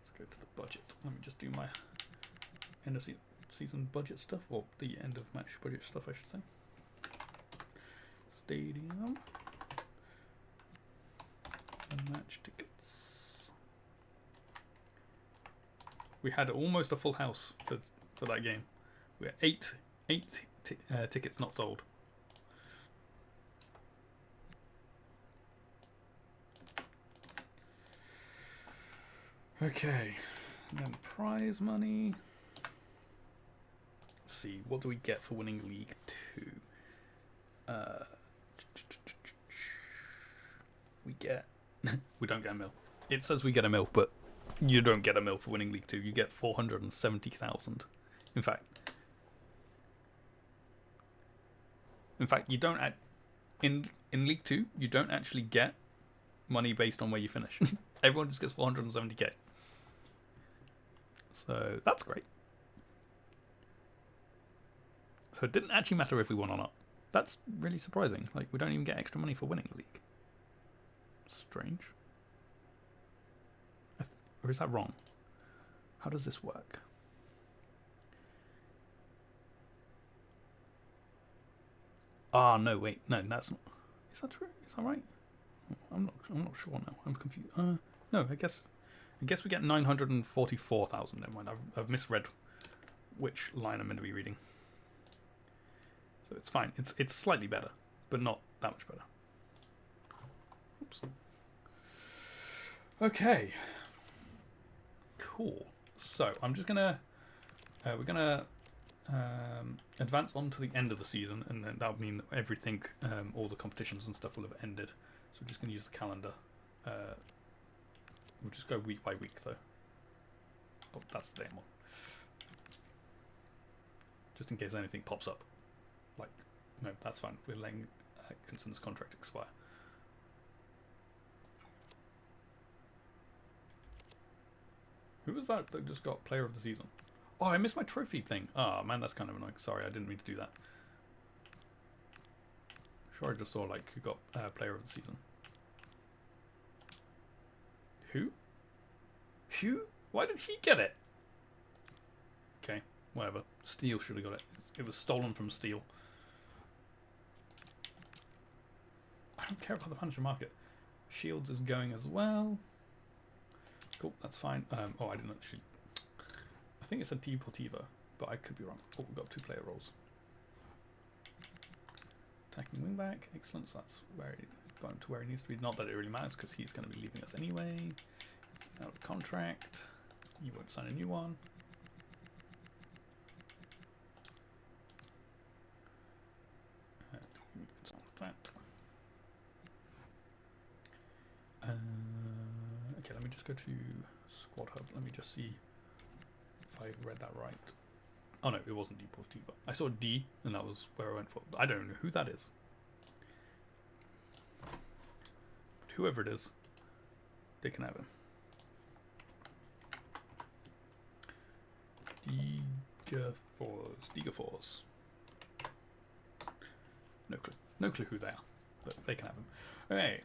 Let's go to the budget. Let me just do my end of season budget stuff, or the end of match budget stuff, I should say. Stadium. And match tickets. We had almost a full house for that game. We had eight tickets not sold. Okay, and then prize money. Let's see, what do we get for winning League 2? We get... we don't get a mil. It says we get a mil, but you don't get a mil for winning League 2. You get 470,000. In fact, you don't in League 2, you don't actually get money based on where you finish. Everyone just gets 470k. So that's great. So it didn't actually matter if we won or not. That's really surprising. Like, we don't even get extra money for winning the league. Strange. Or is that wrong? How does this work? Ah, no, wait, no, that's not. Is that true? Is that right? I'm not sure now. I'm confused. No, I guess we get 944,000. Never mind. I've misread which line I'm meant to be reading. So it's fine. It's slightly better, but not that much better. Oops. Okay. Cool. So I'm just gonna we're gonna advance on to the end of the season, and then that'll mean everything, all the competitions and stuff will have ended. So we're just gonna use the calendar. We'll just go week by week though. Oh, that's the day I'm on. Just in case anything pops up. Like, no, that's fine. We're letting Atkinson's contract expire. Who was that just got player of the season? Oh, I missed my trophy thing. Oh, man, that's kind of annoying. Sorry, I didn't mean to do that. Sure, I just saw, like, who got player of the season. Who? Who? Why did he get it? Okay, whatever. Steel should have got it. It was stolen from Steel. I don't care about the Punisher market. Shields is going as well. Cool, that's fine. Oh, I didn't actually... I think it's a Deportivo, but I could be wrong. Oh, we've got 2 player roles. Attacking wingback, excellent. So that's where he got him to where he needs to be. Not that it really matters because he's going to be leaving us anyway. He's out of contract. You won't sign a new one. That. Okay, let me just go to Squad Hub. Let me just see if I read that right. Oh no, it wasn't Deportivo. I saw D, and that was where I went for. I don't know who that is. But whoever it is, they can have him. Digafors. No clue. No clue who they are, but they can have them. Okay,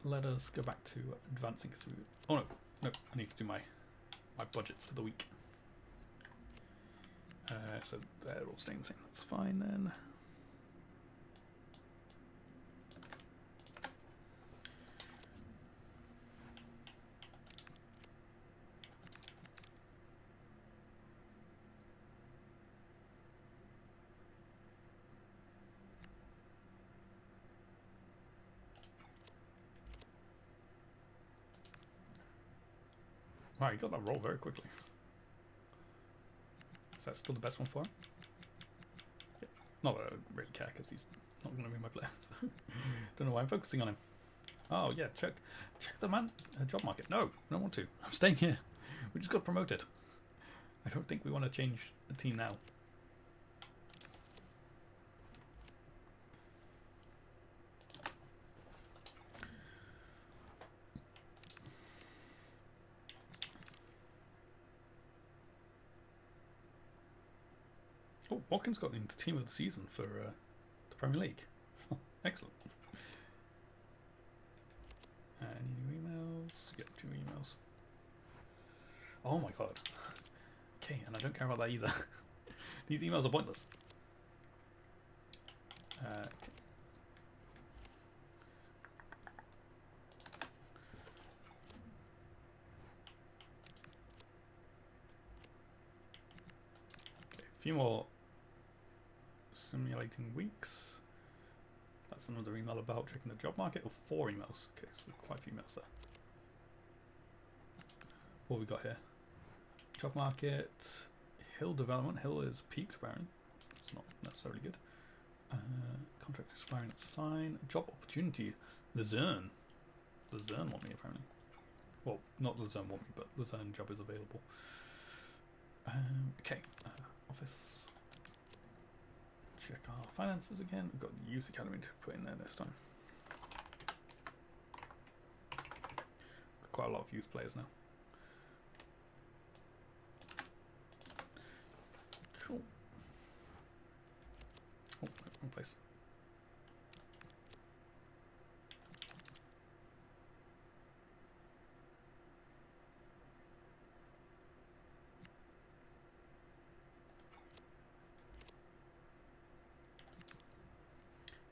let us go back to advancing through. Oh no, no, I need to do my budgets for the week. So they're all staying the same. That's fine then. Wow, you got that roll very quickly. Is that still the best one for him? Yeah. Not that I don't really care because he's not going to be my player. So don't know why I'm focusing on him. Oh yeah, check the job market. No, I don't want to. I'm staying here. We just got promoted. I don't think we want to change the team now. Oh, Watkins got into team of the season for the Premier League. Excellent. Any new emails? Yep, 2 emails. Oh my god. Okay, and I don't care about that either. These emails are pointless. Okay. A few more simulating weeks. That's another email about checking the job market. Or 4 emails. Okay, so quite a few emails there. What we got here? Job market. Hill development. Hill is peaked apparently. It's not necessarily good. Contract expiring, that's fine. Job opportunity. Luzerne. Luzerne want me apparently. Well, not Luzerne want me, but Luzerne job is available. Okay. Office. Check our finances again. We've got the youth academy to put in there this time. Got quite a lot of youth players now. Cool. Oh, wrong place.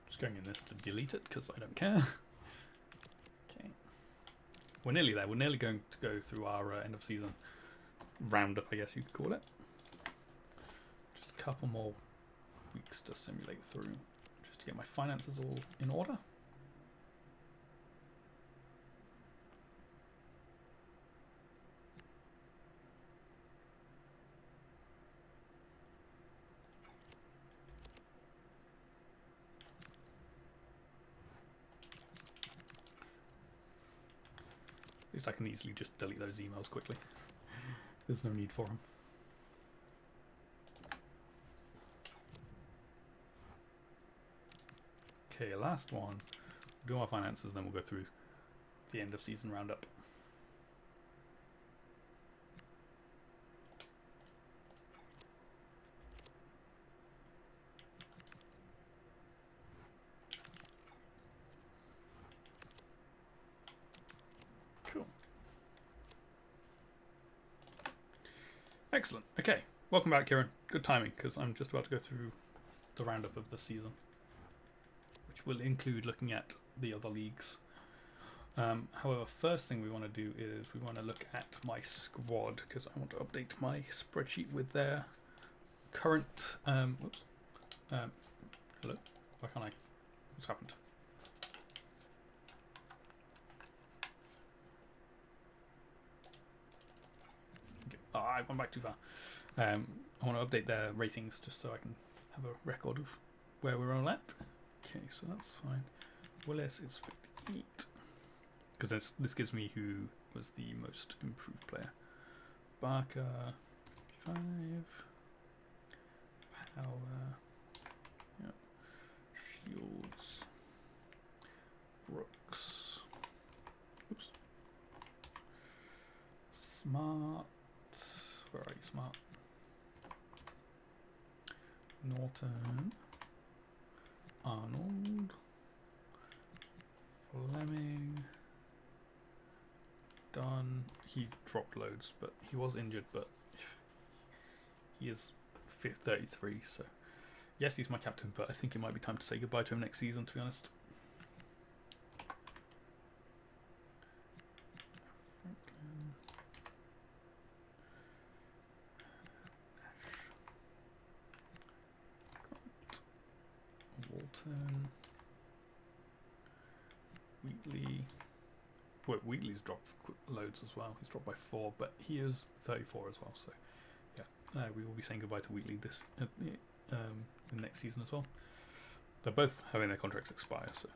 Just going in this to delete it because I don't care. Okay. We're nearly there. We're nearly going to go through our end of season roundup, I guess you could call it. Just a couple more weeks to simulate through just to get my finances all in order. At least I can easily just delete those emails quickly. There's no need for them. Okay, last one. We'll do our finances, then we'll go through the end of season roundup. Cool. Excellent. Okay, welcome back, Kieran. Good timing, because I'm just about to go through the roundup of the season, which will include looking at the other leagues. However, first thing we want to do is we want to look at my squad, because I want to update my spreadsheet with their current... hello? Why can't I What's happened? Okay. Oh, I went back too far. I want to update their ratings just so I can have a record of where we're all at. Okay, so that's fine. Willis is 58. Because this gives me who was the most improved player. Barker, 5. Power. Yeah. Shields. Brooks. Oops. Smart. Where are you, Smart? Norton. Arnold. Fleming. Dunn. He dropped loads, but he was injured, but he is 33, so yes, he's my captain, but I think it might be time to say goodbye to him next season, to be honest. Franklin. Grant. Walton. Wheatley. Well, Wheatley's dropped loads as well. He's dropped by 4, but he is 34 as well, so yeah. We will be saying goodbye to Wheatley this the next season as well. They're both having their contracts expire, so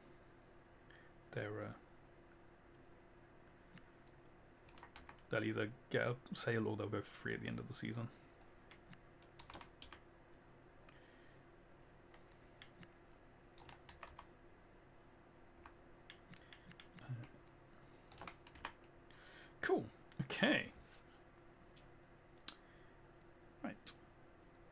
they'll either get a sale or they'll go for free at the end of the season. Cool. Okay. Right.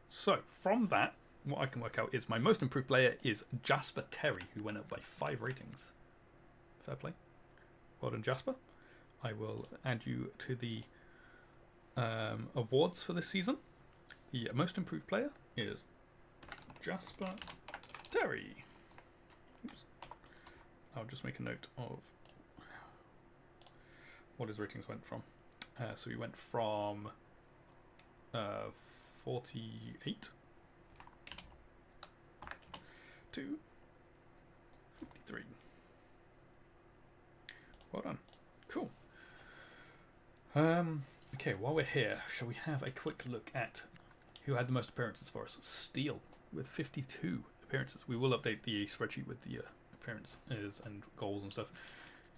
So from that, what I can work out is my most improved player is Jasper Terry, who went up by 5 ratings. Fair play. Well done, Jasper. I will add you to the awards for this season. The most improved player is Jasper Terry. Oops. I'll just make a note of what his ratings went from. So he went from 48 to 53. Well done. Cool. Okay, while we're here, shall we have a quick look at who had the most appearances for us? Steele with 52 appearances. We will update the spreadsheet with the appearances and goals and stuff.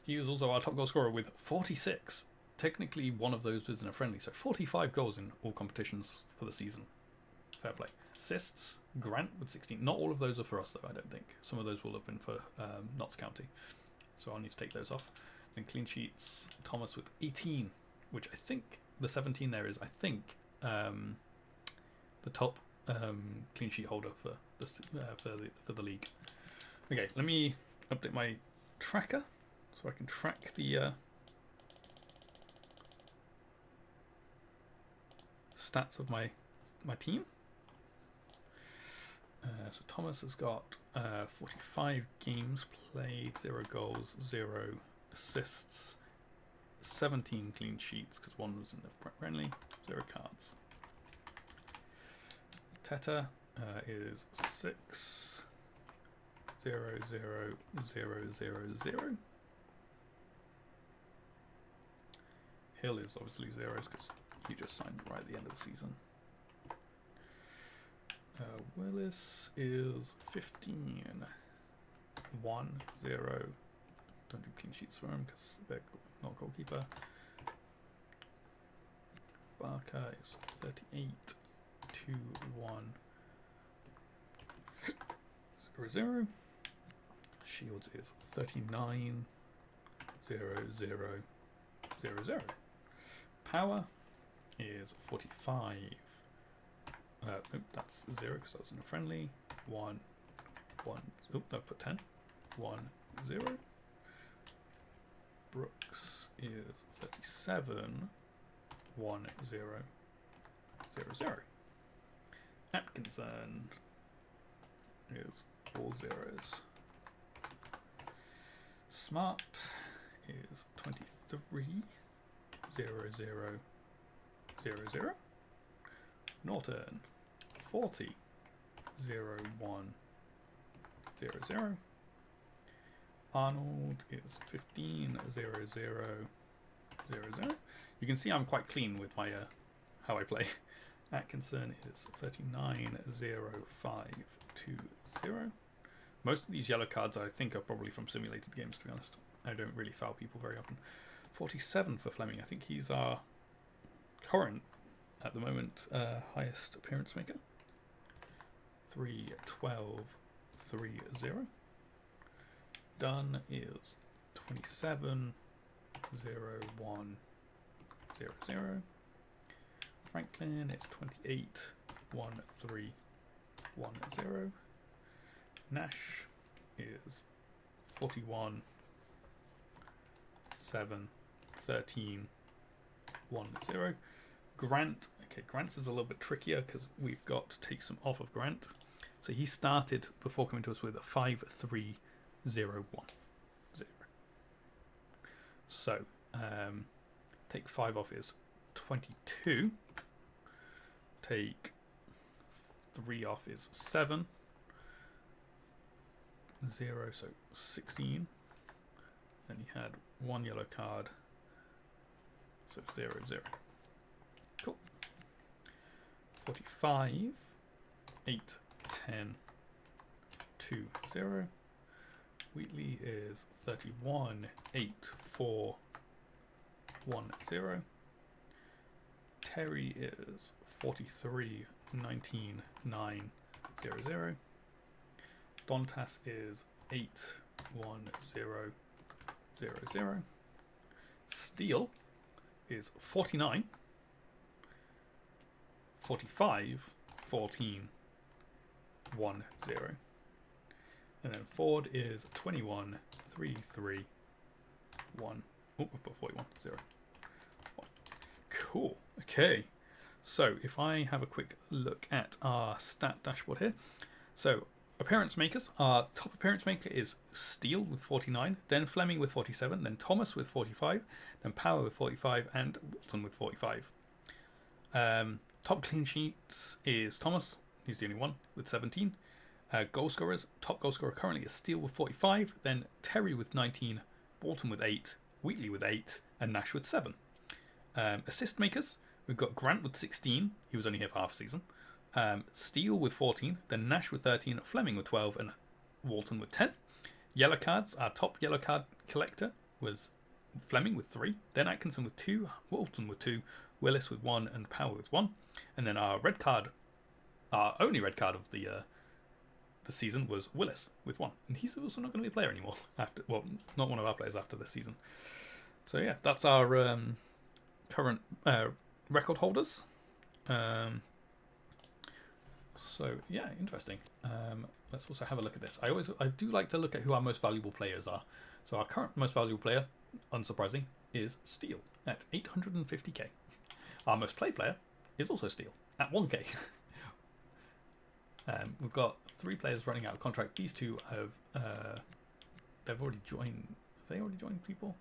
He was also our top goal scorer with 46. Technically, one of those was in a friendly, so 45 goals in all competitions for the season. Fair play. Assists, Grant with 16. Not all of those are for us, though, I don't think. Some of those will have been for Notts County. So I'll need to take those off. And clean sheets, Thomas with 18, which I think the 17 there is, I think, the top clean sheet holder for the league. Okay, let me update my tracker so I can track the stats of my team. So Thomas has got 45 games played, 0 goals, 0 assists, 17 clean sheets because 1 was in the friendly, 0 cards. Teta is 6, 0, 0, 0, 0, 0. Hill is obviously 0s because he just signed right at the end of the season. Willis is 15, 1, 0. Don't do clean sheets for him because they're not goalkeeper. Barker is 38, 2, 1, 0, 0. Shields is 39, 0, 0, 0, 0. Power is 45. Nope, that's 0 because I was in a friendly. 1, 1. Oh, no, put 10. 1, 0. Brooks is 37. 1, 0, 0, 0. Atkinson is all 0s. Smart is 23. 0, 0, 0, 0. Norton 40. 0, 1, 0, 0. Arnold is 15-0-0-0-0. You can see I'm quite clean with my how I play. Atkinson is 39-0-5-2-0. Most of these yellow cards I think are probably from simulated games, to be honest. I don't really foul people very often. 47 for Fleming. I think he's our current, at the moment, highest appearance maker. 3-12-3-0. Dunn is 27-0-1-0-0. Franklin is 28-1-3-1-0. Nash is 41-7-13-1-0. Grant, okay, Grant's is a little bit trickier because we've got to take some off of Grant. So he started before coming to us with a 5-3-0-1-0. So take 5 off is 22. Take 3 off is 7. 0, so 16. Then he had 1 yellow card, so 0-0. Cool. 45, 8, 10, 2, 0. Wheatley is 31, 8, 4, 1, 0. Terry is 43, 19, 9, 0, 0. Dontas is 8, 1, 0, 0, 0. Steele is 49, 45, 14, 1, 0. And then Ford is 21, 3, 3, 1. Oh, I've put 41, 0, 1. Cool. Okay. So if I have a quick look at our stat dashboard here. So appearance makers, our top appearance maker is Steele with 49, then Fleming with 47, then Thomas with 45, then Power with 45, and Wilton with 45. Top clean sheets is Thomas, he's the only one, with 17. Goal scorers, top goal scorer currently is Steele with 45, then Terry with 19, Bolton with 8, Wheatley with 8, and Nash with 7. Assist makers, we've got Grant with 16, he was only here for half a season. Steele with 14, then Nash with 13, Fleming with 12, and Walton with 10. Yellow cards, our top yellow card collector was Fleming with 3, then Atkinson with 2, Walton with 2, Willis with 1, and Power with 1. And then our red card, our only red card of the season was Willis with 1, and he's also not going to be a player anymore after, well, not one of our players after this season. So yeah, that's our current record holders. So yeah, interesting. Let's also have a look at this. I do like to look at who our most valuable players are. So our current most valuable player, unsurprising, is Steele at 850k. Our most played player is also Steele at 1k. We've got 3 players running out of contract. These 2 have they've already joined. Have they already joined people?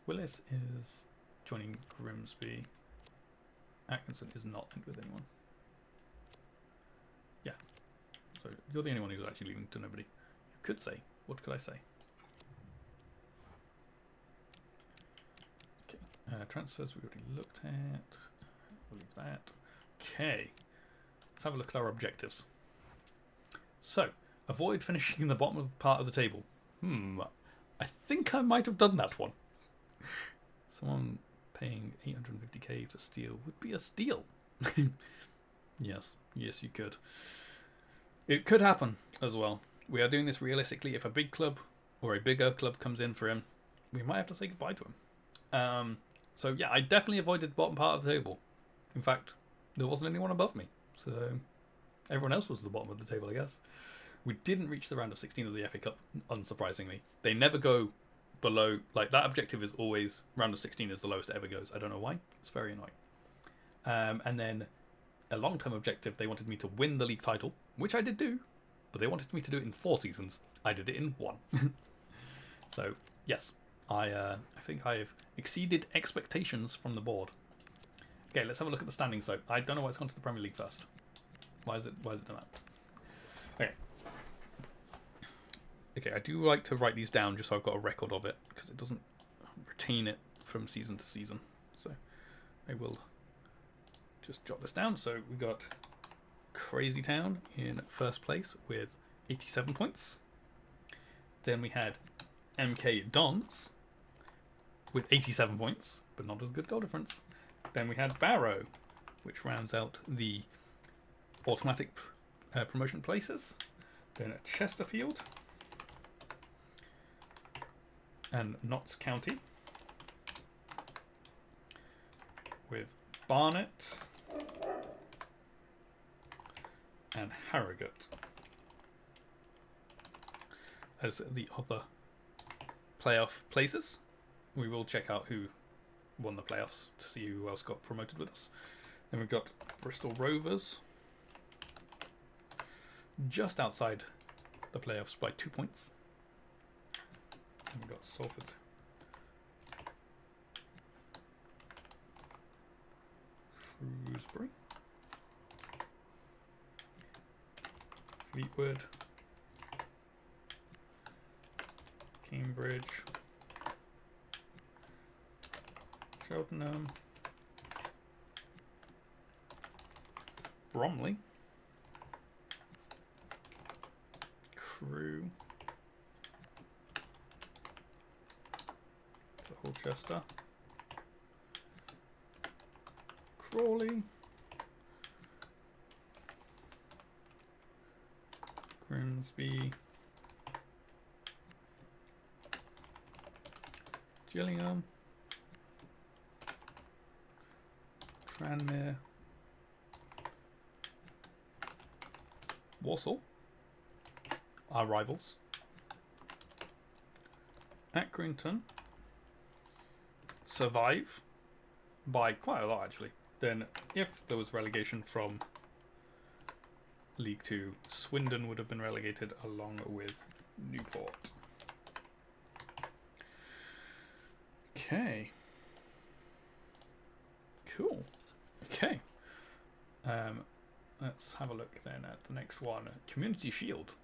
Willis is joining Grimsby. Atkinson is not in with anyone. Yeah. So you're the only one who's actually leaving to nobody. You could say, what could I say? Okay. Transfers we already looked at. We'll leave that. Okay. Let's have a look at our objectives. So, avoid finishing in the bottom part of the table. I think I might have done that one. Someone paying 850k for Steele would be a steal. Yes, you could. It could happen as well. We are doing this realistically. If a big club or a bigger club comes in for him, we might have to say goodbye to him. So yeah, I definitely avoided the bottom part of the table. In fact, there wasn't anyone above me. So everyone else was at the bottom of the table, I guess. We didn't reach the round of 16 of the FA Cup, unsurprisingly. They never go below, like that objective is always, round of 16 is the lowest it ever goes. I don't know why. It's very annoying. And then a long-term objective, they wanted me to win the league title, which I did do, but they wanted me to do it in 4 seasons. I did it in 1. So, yes, I think I've exceeded expectations from the board. Okay, let's have a look at the standings, though. I don't know why it's gone to the Premier League first. Why is it done that? Okay. Okay, I do like to write these down just so I've got a record of it, because it doesn't retain it from season to season. So I will just jot this down. So we got Crazy Town in first place with 87 points. Then we had MK Dons with 87 points, but not as good goal difference. Then we had Barrow, which rounds out the automatic promotion places. Then Chesterfield and Notts County with Barnet and Harrogate as the other playoff places. We will check out who won the playoffs to see who else got promoted with us. Then we've got Bristol Rovers just outside the playoffs by 2 points. And we've got Salford Shrewsbury, Fleetwood, Cambridge, Cheltenham, Bromley, Crewe, Colchester, Crawley, Grimsby, Gillingham, Tranmere, Walsall, our rivals, Accrington survive by quite a lot actually. Then if there was relegation from League 2, Swindon would have been relegated along with Newport. Okay. Cool. Okay. Let's have a look then at the next one. Community Shield.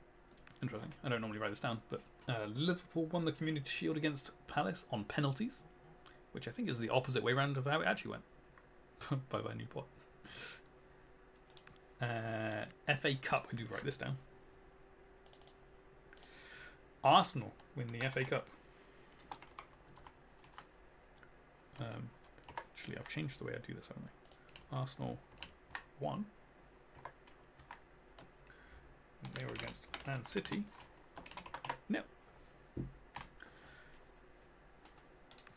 Interesting. I don't normally write this down, but Liverpool won the Community Shield against Palace on penalties, which I think is the opposite way around of how it actually went. Bye-bye Newport. FA Cup. I do write this down. Arsenal win the FA Cup. Actually, I've changed the way I do this, haven't I? Arsenal won. And they were against Man City. No.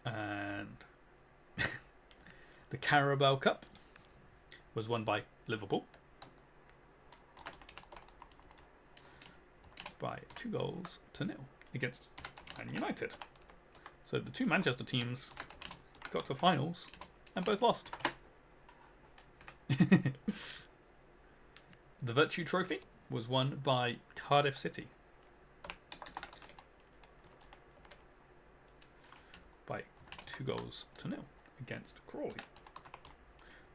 And the Carabao Cup was won by Liverpool by 2-0 against Man United. So the two Manchester teams got to finals and both lost. The Virtue Trophy was won by Cardiff City by 2-0 against Crawley.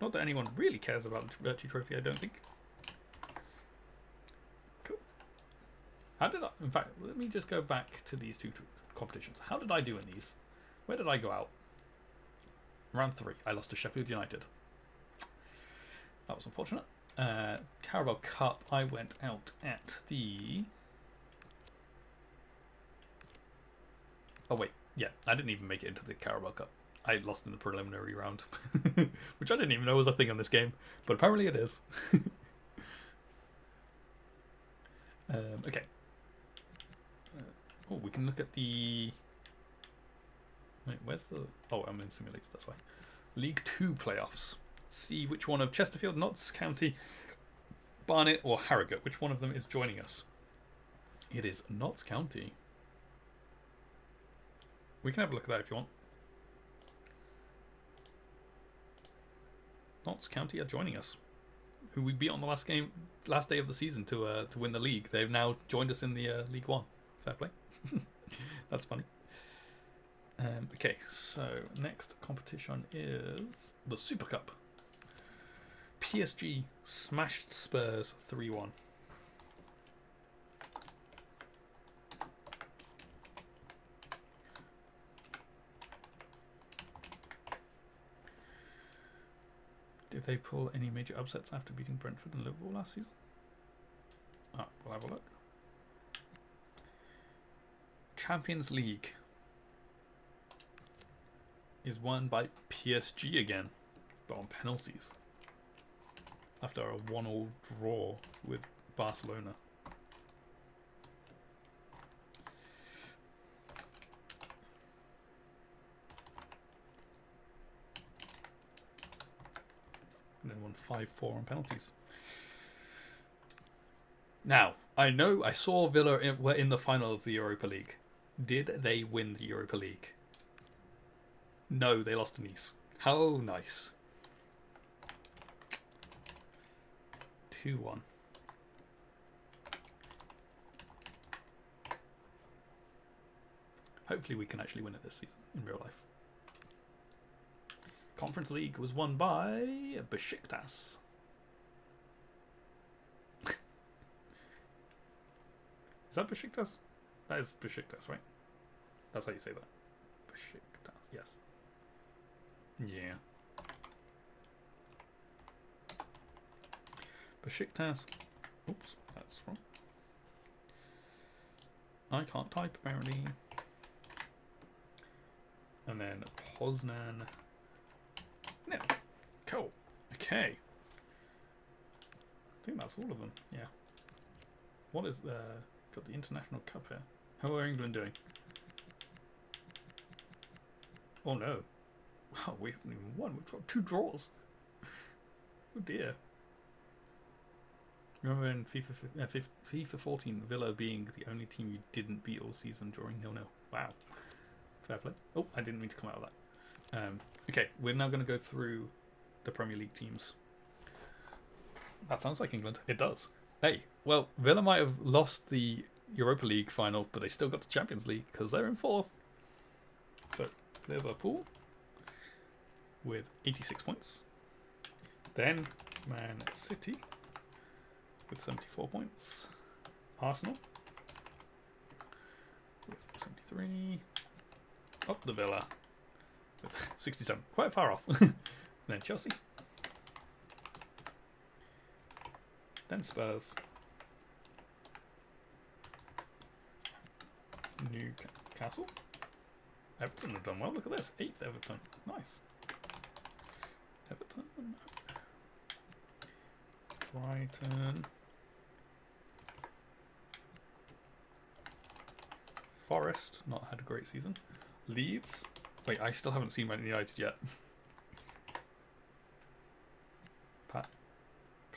Not that anyone really cares about the Virtue Trophy, I don't think. Cool. How did I... In fact, let me just go back to these two competitions. How did I do in these? Where did I go out? Round 3, I lost to Sheffield United. That was unfortunate. Carabao Cup, I went out at the... Oh wait, yeah, I didn't even make it into the Carabao Cup. I lost in the preliminary round, which I didn't even know was a thing on this game, but apparently it is. Okay. Oh, we can look at the... Wait, where's the... Oh, I'm in Simulator, that's why. League 2 playoffs. See which one of Chesterfield, Notts County, Barnet or Harrogate, which one of them is joining us. It is Notts County. We can have a look at that if you want. Notts County are joining us, who we beat on the last day of the season to win the league. They've now joined us in the League 1. Fair play. That's funny. Okay, so next competition is the Super Cup. PSG smashed Spurs 3-1. Did they pull any major upsets after beating Brentford and Liverpool last season? Oh, we'll have a look. Champions League is won by PSG again, but on penalties. After a 1-1 draw with Barcelona. And then won 5-4 on penalties. Now, I know I saw Villa were in the final of the Europa League. Did they win the Europa League? No, they lost to Nice. How nice. 2-1. Hopefully we can actually win it this season in real life. Conference League was won by Besiktas. Is that Besiktas? That is Besiktas, right? That's how you say that. Besiktas, yes. Yeah. Besiktas. Oops, that's wrong. I can't type apparently. And then Poznan. No. Cool. Okay. I think that's all of them. Yeah. What is got the International Cup here? How are England doing? Oh no. Wow, we haven't even won. We've got 2 draws. Oh dear. Remember in FIFA 14, Villa being the only team you didn't beat all season drawing 0-0. Wow. Fair play. Oh, I didn't mean to come out of that. Okay, we're now going to go through the Premier League teams. That sounds like England. It does. Hey, well, Villa might have lost the Europa League final, but they still got the Champions League because they're in 4th. So, Liverpool with 86 points. Then, Man City with 74 points. Arsenal with 73. Up the Villa with 67. Quite far off. Then Chelsea. Then Spurs. Newcastle. Everton have done well. Look at this. 8th Everton. Nice. Everton. Brighton. Forest. Not had a great season. Leeds. Wait, I still haven't seen Man United yet.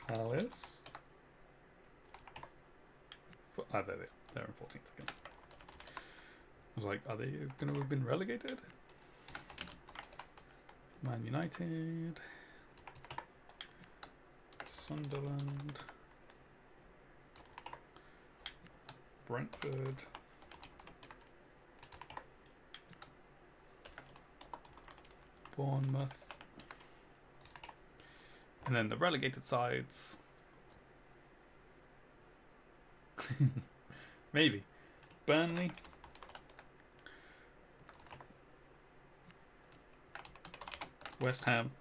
Palace. There they are. They're in 14th again. I was like, are they going to have been relegated? Man United. Sunderland. Brentford. Bournemouth. And then the relegated sides. Maybe. Burnley. West Ham.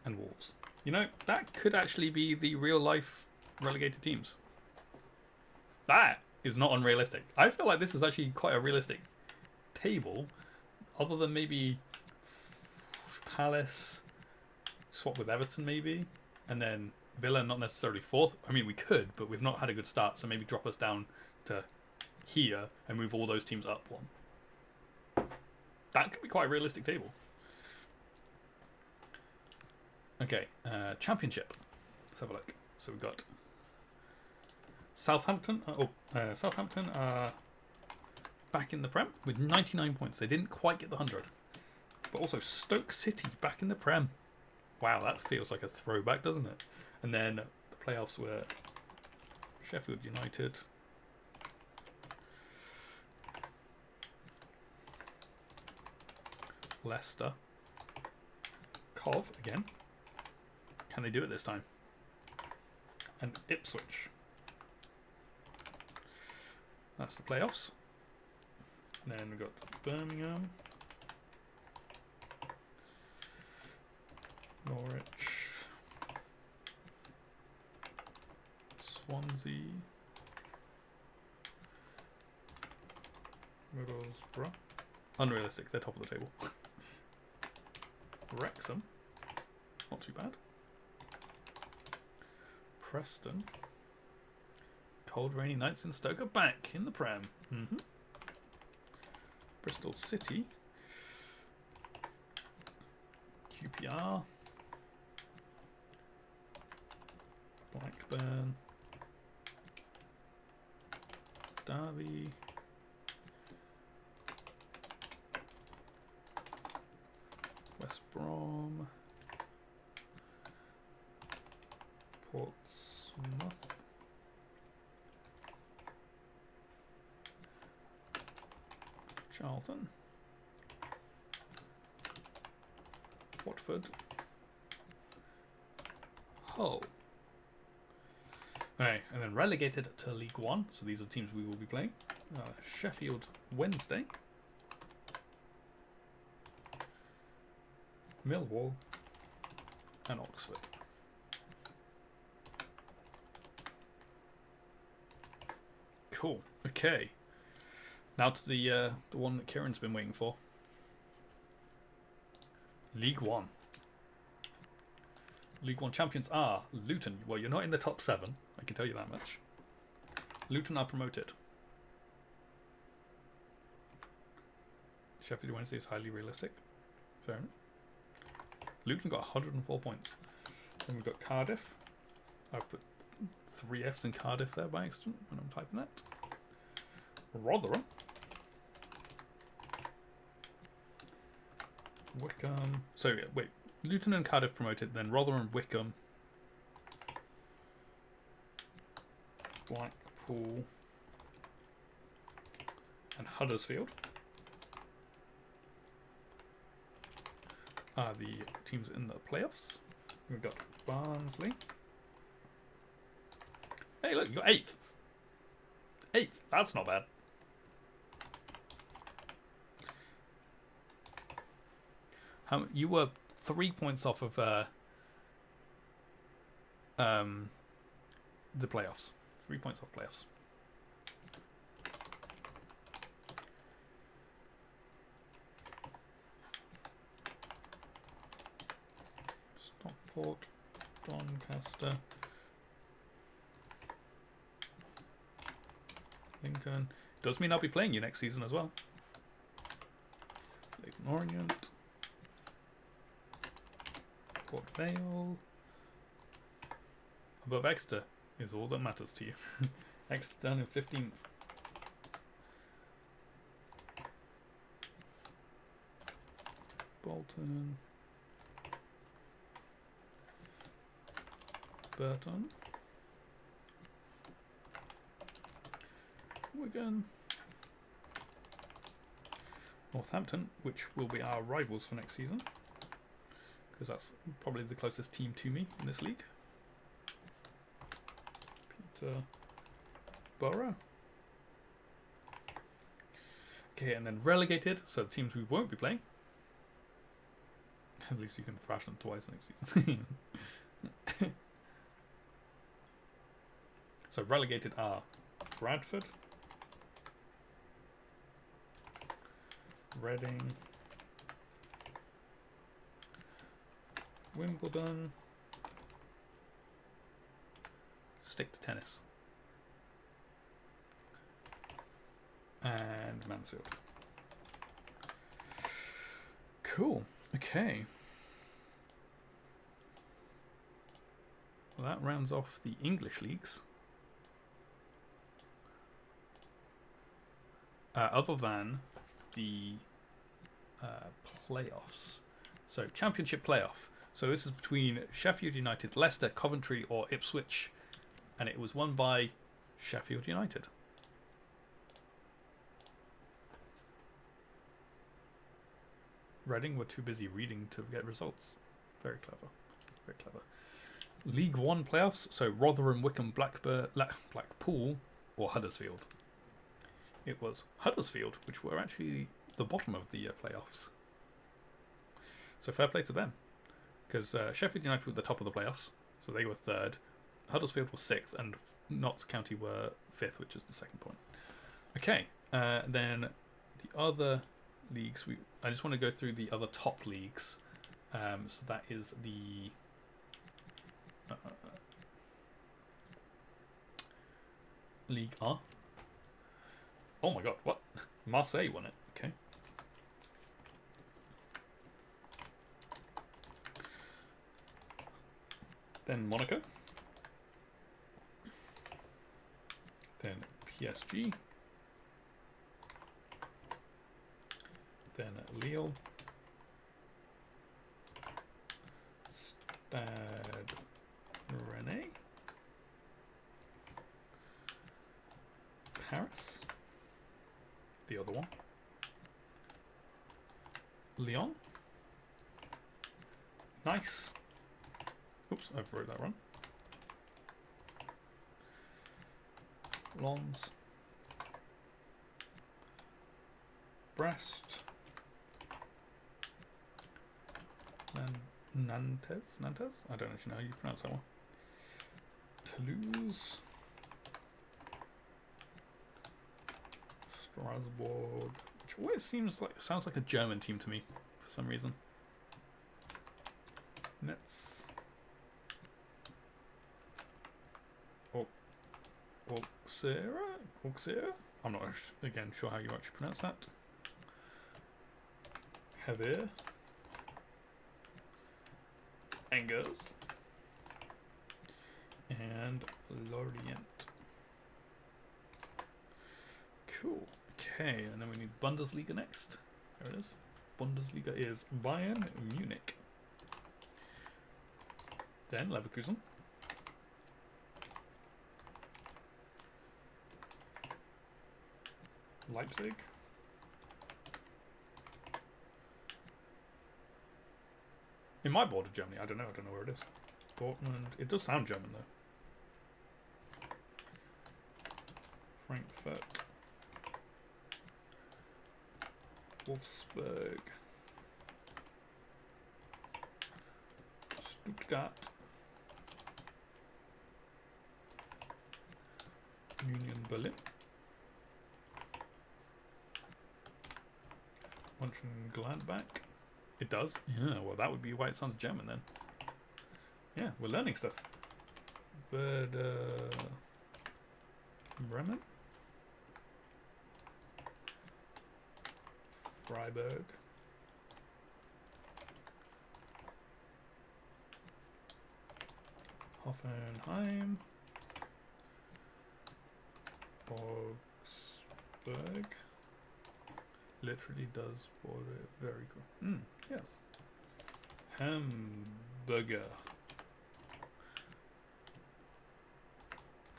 And Wolves. You know, that could actually be the real life relegated teams. That is not unrealistic. I feel like this is actually quite a realistic table. Other than maybe Palace, swap with Everton maybe, and then Villa not necessarily 4th. I mean, we could, but we've not had a good start, so maybe drop us down to here and move all those teams up one. That could be quite a realistic table. Okay, Championship. Let's have a look. So we've got Southampton. Southampton are back in the Prem with 99 points. They didn't quite get the 100. But also Stoke City back in the Prem. Wow, that feels like a throwback, doesn't it? And then the playoffs were Sheffield United, Leicester, Cov again. Can they do it this time? And Ipswich. That's the playoffs. Then we've got Birmingham. Swansea. Middlesbrough. Unrealistic, they're top of the table. Wrexham. Not too bad. Preston. Cold rainy nights in Stoke are back in the Prem. Bristol City. QPR. Blackburn. Derby. West Brom. Portsmouth. Charlton. Watford. Hull. Alright, and then relegated to League One. So these are teams we will be playing. Sheffield Wednesday. Millwall. And Oxford. Cool. Okay. Now to the one that Kieran's been waiting for. League One. League One champions are Luton. Well, you're not in the top 7. I can tell you that much. Luton are promoted. Sheffield Wednesday is highly realistic. Fair enough. Luton got 104 points. Then we've got Cardiff. I've put 3 Fs in Cardiff there by accident when I'm typing that. Rotherham. Wickham. So, yeah, wait. Luton and Cardiff promoted, then Rotherham, Wickham, Blackpool, and Huddersfield are the teams in the playoffs. We've got Barnsley. Hey, look, you got 8th. 8th, that's not bad. You were 3 points off of the playoffs. 3 points off playoffs. Stockport, Doncaster, Lincoln. Does mean I'll be playing you next season as well. Leighton Orient. Port Vale. Above Exeter is all that matters to you. Exeter down in 15th. Bolton. Burton. Wigan. Northampton, which will be our rivals for next season, because that's probably the closest team to me in this league. Peterborough. Okay, and then relegated, so the teams we won't be playing. At least you can thrash them twice next season. So relegated are Bradford, Reading, Wimbledon, stick to tennis, and Mansfield. Cool. Okay. Well, that rounds off the English leagues. Other than the playoffs. So, Championship playoff. So, this is between Sheffield United, Leicester, Coventry, or Ipswich. And it was won by Sheffield United. Reading were too busy reading to get results. Very clever. Very clever. League One playoffs. So, Rotherham, Wickham, Blackpool, or Huddersfield. It was Huddersfield, which were actually the bottom of the playoffs. So fair play to them. Because Sheffield United were the top of the playoffs, so they were third. Huddersfield were 6th, and Notts County were 5th, which is the second point. Okay, then the other leagues. I just want to go through the other top leagues. So that is the League R. Oh my god, what? Marseille won it. Okay. Then Monaco. Then PSG. Then Lille. Stade Rennais. Paris. The other one. Lyon. Nice. Oops, I wrote that wrong. Lens. Brest. Nantes? I don't actually know how you pronounce that one. Toulouse. Strasbourg. Which always sounds like a German team to me for some reason. Nets. Auxerre? I'm not again sure how you actually pronounce that. Havre. Angers. And Lorient. Cool. Okay, and then we need Bundesliga next. There it is. Bundesliga is Bayern Munich. Then Leverkusen. Leipzig. In my board of Germany, I don't know where it is. Dortmund. It does sound German though. Frankfurt. Wolfsburg. Stuttgart. Union Berlin. Mönchengladbach. It does? Yeah, well that would be why it sounds German then. Yeah, we're learning stuff. Werder Bremen. Freiburg. Hoffenheim. Augsburg. Literally does border it. Very cool. Yes. Hamburger.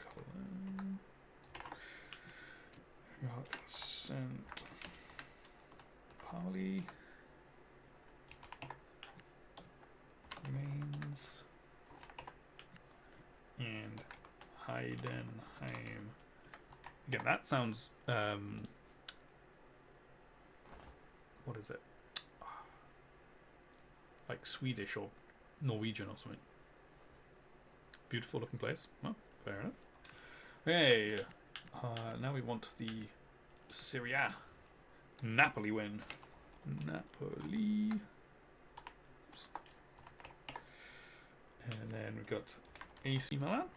Cologne. Got St. Pauli. Mainz. And Heidenheim. Again, that sounds what is it? Like Swedish or Norwegian or something. Beautiful looking place. Oh, fair enough. Okay, now we want the Serie A. Napoli win. Napoli. Oops. And then we've got AC Milan.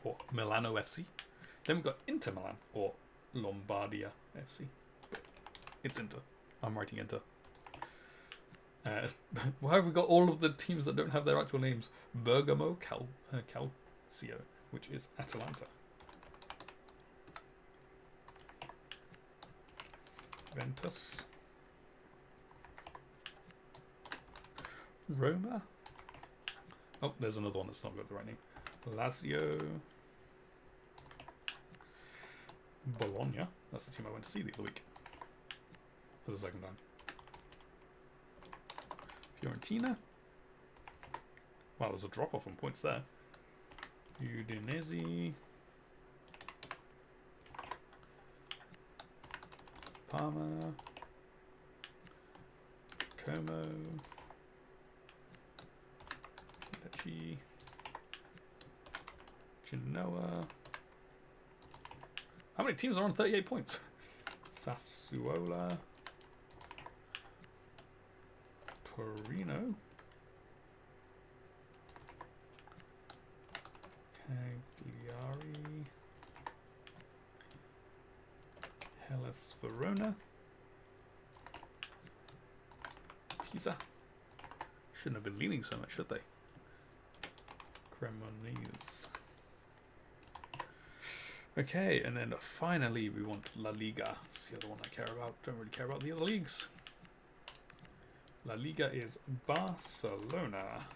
Or Milano FC. Then we've got Inter Milan. Or Lombardia FC. It's Inter. I'm writing Inter. Why have we got all of the teams that don't have their actual names? Bergamo Calcio, which is Atalanta. Juventus. Roma. Oh, there's another one that's not got the right name. Lazio. Bologna. That's the team I went to see the other week. For the second time. Fiorentina. Wow, there's a drop off on points there. Udinese. Parma. Como. Lecce. Genoa. How many teams are on 38 points? Sassuolo. Torino. Cagliari. Hellas Verona. Pisa. Shouldn't have been leaning so much, should they? Cremonese. Okay, and then finally we want La Liga. It's the other one I care about. Don't really care about the other leagues. La Liga is Barcelona.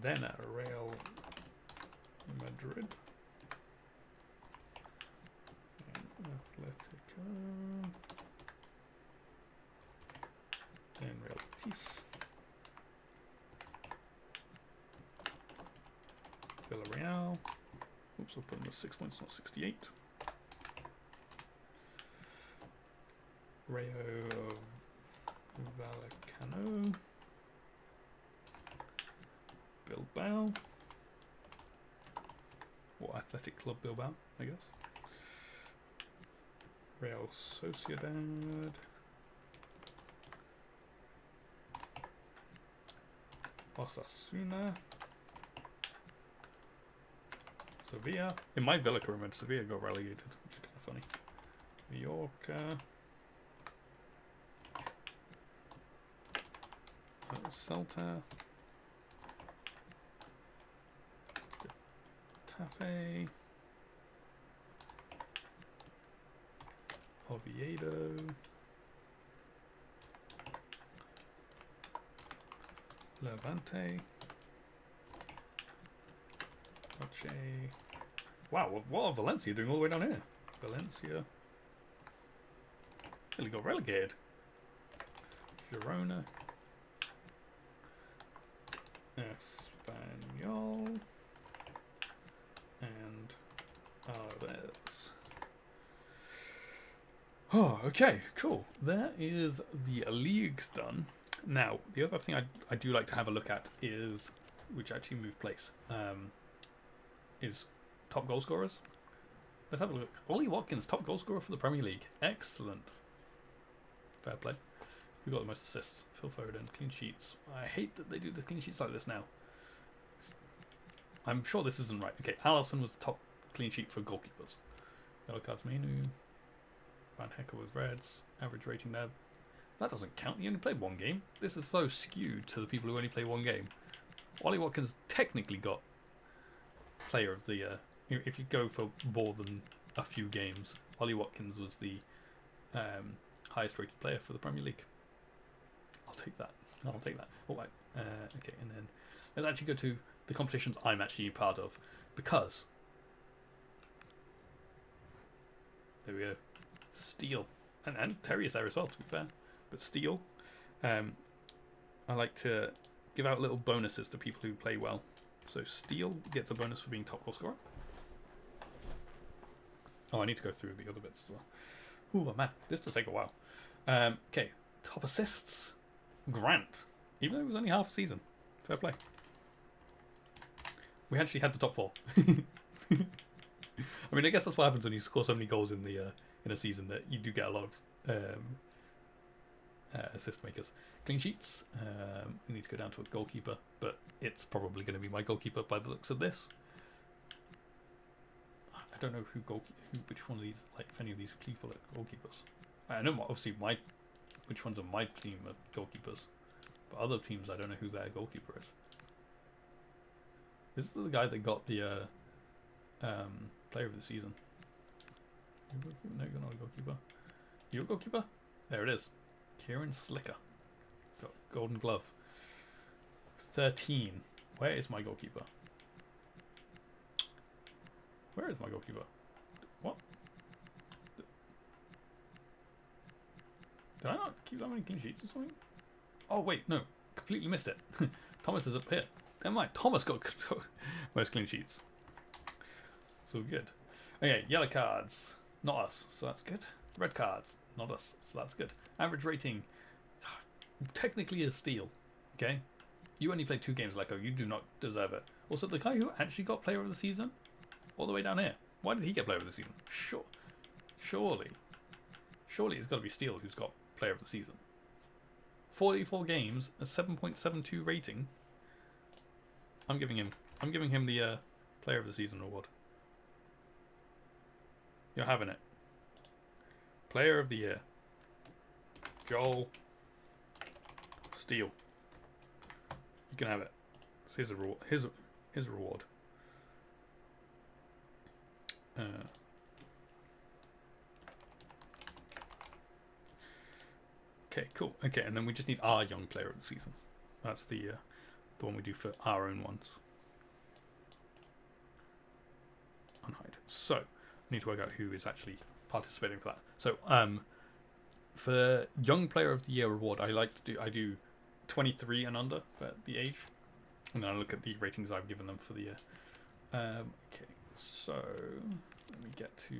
Then Real Madrid. And Atletico. Then Real Betis. Villarreal. Oops, I'll put in the 6 points, not 68. Rayo Vallecano. Bilbao. Or Athletic Club Bilbao, I guess. Real Sociedad. Osasuna. Sevilla. In my Villa career, Sevilla got relegated, which is kind of funny. Mallorca. Celta. Getafe. Oviedo. Levante. Roche. Wow, what are Valencia doing all the way down here? Valencia. Nearly got relegated. Girona. Espanyol. And Alaves. Oh, okay, cool. There is the leagues done. Now, the other thing I do like to have a look at is, which actually moved place, is top goal scorers. Let's have a look. Ollie Watkins, top goal scorer for the Premier League. Excellent. Fair play. Who got the most assists? Phil Foden. Clean sheets. I hate that they do the clean sheets like this now. I'm sure this isn't right. Okay, Alisson was the top clean sheet for goalkeepers. Yellow cards, Menu. Van Hecker with reds. Average rating there. That doesn't count. He only played one game. This is so skewed to the people who only play one game. Ollie Watkins technically got player of the year. If you go for more than a few games, Ollie Watkins was the highest rated player for the Premier League. I'll take that. I'll take that. All right. Okay, and then let's actually go to the competitions I'm actually part of, because there we go. Steel. And Terry is there as well, to be fair. But Steel, I like to give out little bonuses to people who play well. So Steel gets a bonus for being top goal scorer. Oh, I need to go through the other bits as well. Ooh, man, this does take a while. Okay, top assists, Grant. Even though it was only half a season. Fair play. We actually had the top 4. I mean, I guess that's what happens when you score so many goals in the in a season, that you do get a lot of assist makers. Clean sheets. We need to go down to a goalkeeper, but it's probably going to be my goalkeeper by the looks of this. I don't know which one of these, like if any of these people are goalkeepers. I know obviously which ones on my team are goalkeepers, but other teams I don't know who their goalkeeper is. This is the guy that got the player of the season. No, you're not a goalkeeper. You're a goalkeeper? There it is. Kieran Slicker. Got golden glove. 13. Where is my goalkeeper? Where is my goalkeeper? What? Did I not keep that many clean sheets or something? Oh wait, no. Completely missed it. Thomas is up here. Never mind. Thomas got most clean sheets. It's all good. Okay, yellow cards. Not us, so that's good. Red cards. Not us, so that's good. Average rating. Technically is Steel. Okay? You only played 2 games, Leco. You do not deserve it. Also, the guy who actually got Player of the Season, all the way down here. Why did he get Player of the Season? Surely it's got to be Steele who's got Player of the Season. 44 games, a 7.72 rating. I'm giving him the Player of the Season award. You're having it. Player of the Year. Joel Steele. You can have it. Here's a reward. His reward. Okay, cool. Okay, and then we just need our young player of the season. That's the one we do for our own ones. Unhide. So, I need to work out who is actually participating for that. So, for young player of the year reward, I do 23 and under for the age, and then I look at the ratings I've given them for the year. Okay, so let me get to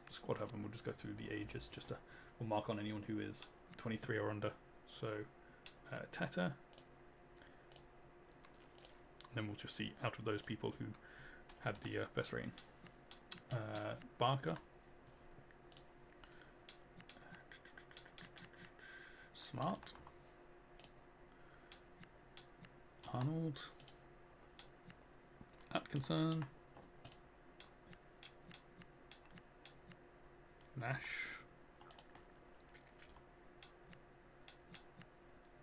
squad hub, and we'll just go through the ages. We'll mark on anyone who is 23 or under. So Teta. Then we'll just see out of those people who had the best rating. Barker. Smart. Arnold. Atkinson. Nash.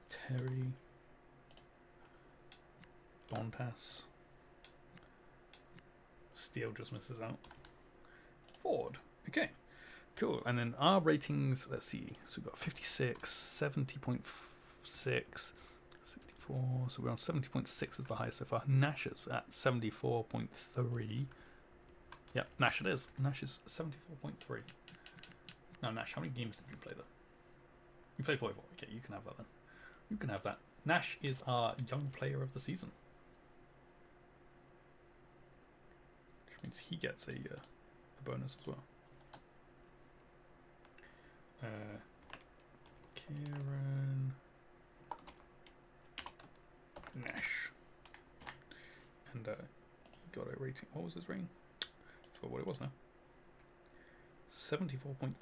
Terry. Bontas. Steele just misses out. Ford. Okay. Cool. And then our ratings, let's see. So we've got 56, 70.6, 64. So we're on 70.6 is the highest so far. Nash is at 74.3. Yep, Nash it is. Nash is 74.3. Now, Nash, how many games did you play though? You played 44. Okay, you can have that then. You can have that. Nash is our young player of the season. Which means he gets a bonus as well. Kieran Nash. And he got a rating. What was his rating? I forgot what it was now. 74.3.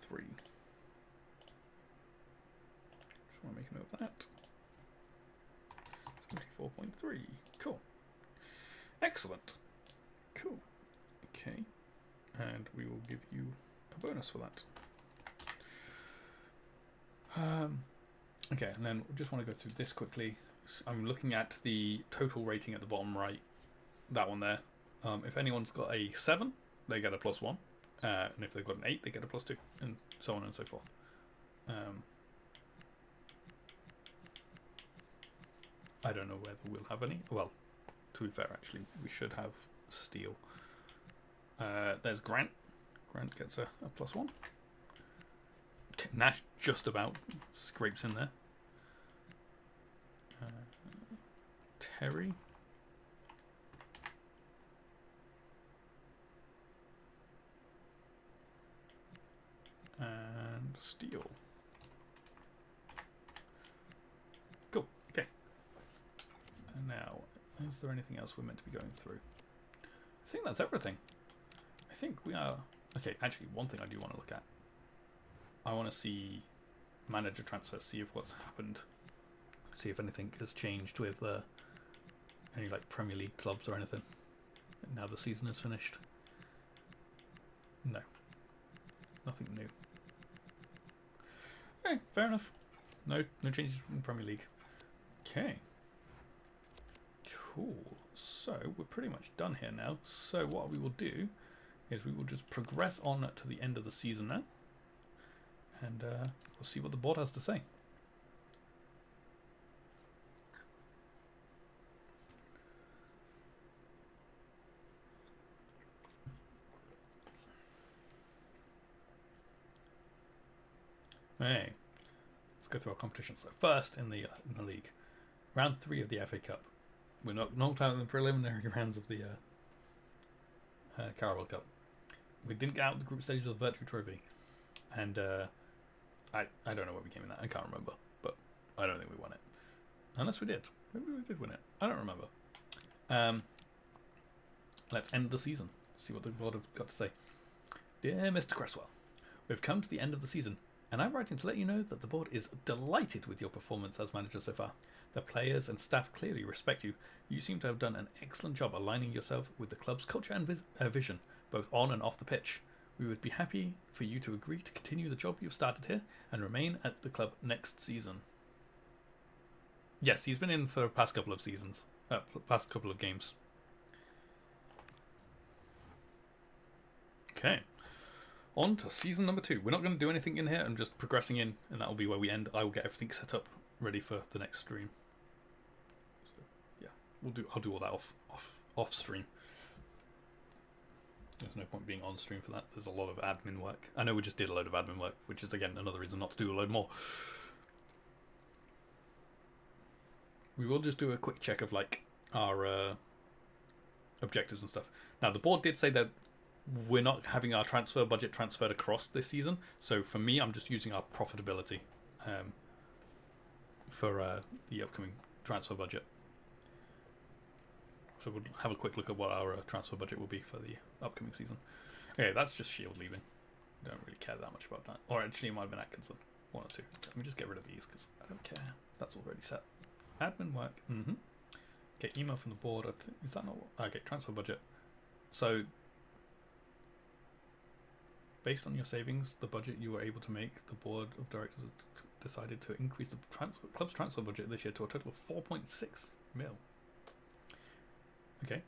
Just want to make a note of that. 74.3. Cool. Excellent. Cool. Okay. And we will give you a bonus for that. Okay, and then just want to go through this quickly. I'm looking at the total rating at the bottom right. That one there. If anyone's got a 7, they get a +1. And if they've got an 8, they get a +2. And so on and so forth. I don't know whether we'll have any. Well, to be fair, actually, we should have Steel. There's Grant. Grant gets a +1. Nash just about scrapes in there. Terry. And Steel. Cool. Okay. And now, is there anything else we're meant to be going through? I think that's everything. I think we are... Okay, actually, one thing I do want to look at. I want to see manager transfers, see if what's happened, see if anything has changed with any like Premier League clubs or anything. Now the season is finished. No, nothing new. Okay, fair enough. No changes in Premier League. Okay, cool. So we're pretty much done here now. So what we will do is we will just progress on to the end of the season now. And we'll see what the board has to say. Hey, let's go through our competitions. So first in the league, round 3 of the FA Cup. We're knocked out in the preliminary rounds of the Carabao Cup. We didn't get out of the group stage of the Virtue Trophy, and I don't know what we came in that. I can't remember, but I don't think we won it. Unless we did. Maybe we did win it. I don't remember. let's end the season. See what the board have got to say. Dear Mr. Cresswell, we've come to the end of the season, and I'm writing to let you know that the board is delighted with your performance as manager so far. The players and staff clearly respect you. You seem to have done an excellent job aligning yourself with the club's culture and vision, both on and off the pitch. We would be happy for you to agree to continue the job you've started here and remain at the club next season. Yes, he's been in for the past couple of seasons, past couple of games. Okay, on to season number 2. We're not going to do anything in here. I'm just progressing in, and that will be where we end. I will get everything set up, ready for the next stream. So, yeah, I'll do all that off stream. There's no point being on stream for that. There's a lot of admin work. I know we just did a load of admin work, which is again another reason not to do a load more. We will just do a quick check of like our objectives and stuff. Now the board did say that we're not having our transfer budget transferred across this season, so for me I'm just using our profitability for the upcoming transfer budget. So we'll have a quick look at what our transfer budget will be for the upcoming season. Okay, that's just Shield leaving. Don't really care that much about that. Or actually it might have been Atkinson. 1 or 2. Let me just get rid of these because I don't care. That's already set. Admin work. Okay, email from the board. Is that not what? Okay, transfer budget. So based on your savings, the budget you were able to make, the board of directors decided to increase the club's transfer budget this year to a total of 4.6 mil. Okay.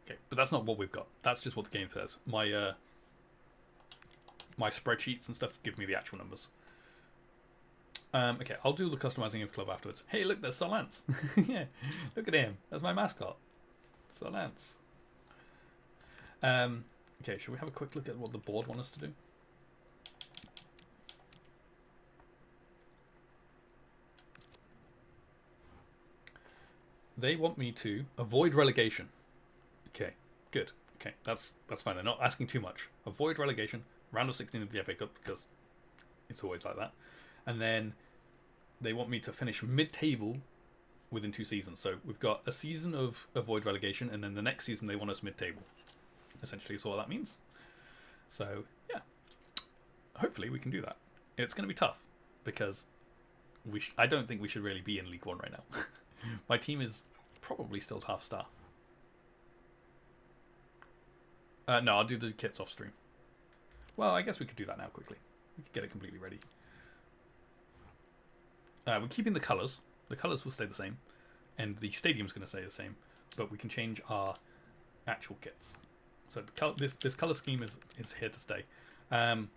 Okay, but that's not what we've got. That's just what the game says. My my spreadsheets and stuff give me the actual numbers. Okay, I'll do the customizing of the club afterwards. Hey, look, there's Sir Lance. Yeah, look at him. That's my mascot, Sir Lance. Okay, should we have a quick look at what the board want us to do? They want me to avoid relegation. Okay, good. Okay, that's fine. They're not asking too much. Avoid relegation, round of 16 of the FA Cup, because it's always like that. And then they want me to finish mid-table within 2 seasons. So we've got a season of avoid relegation, and then the next season they want us mid-table. Essentially is what that means. So, yeah. Hopefully we can do that. It's going to be tough, because I don't think we should really be in League 1 right now. My team is probably still half-star. No, I'll do the kits off stream. Well, I guess we could do that now quickly. We could get it completely ready. We're keeping the colours. The colours will stay the same. And the stadium's going to stay the same. But we can change our actual kits. So this colour scheme is here to stay. And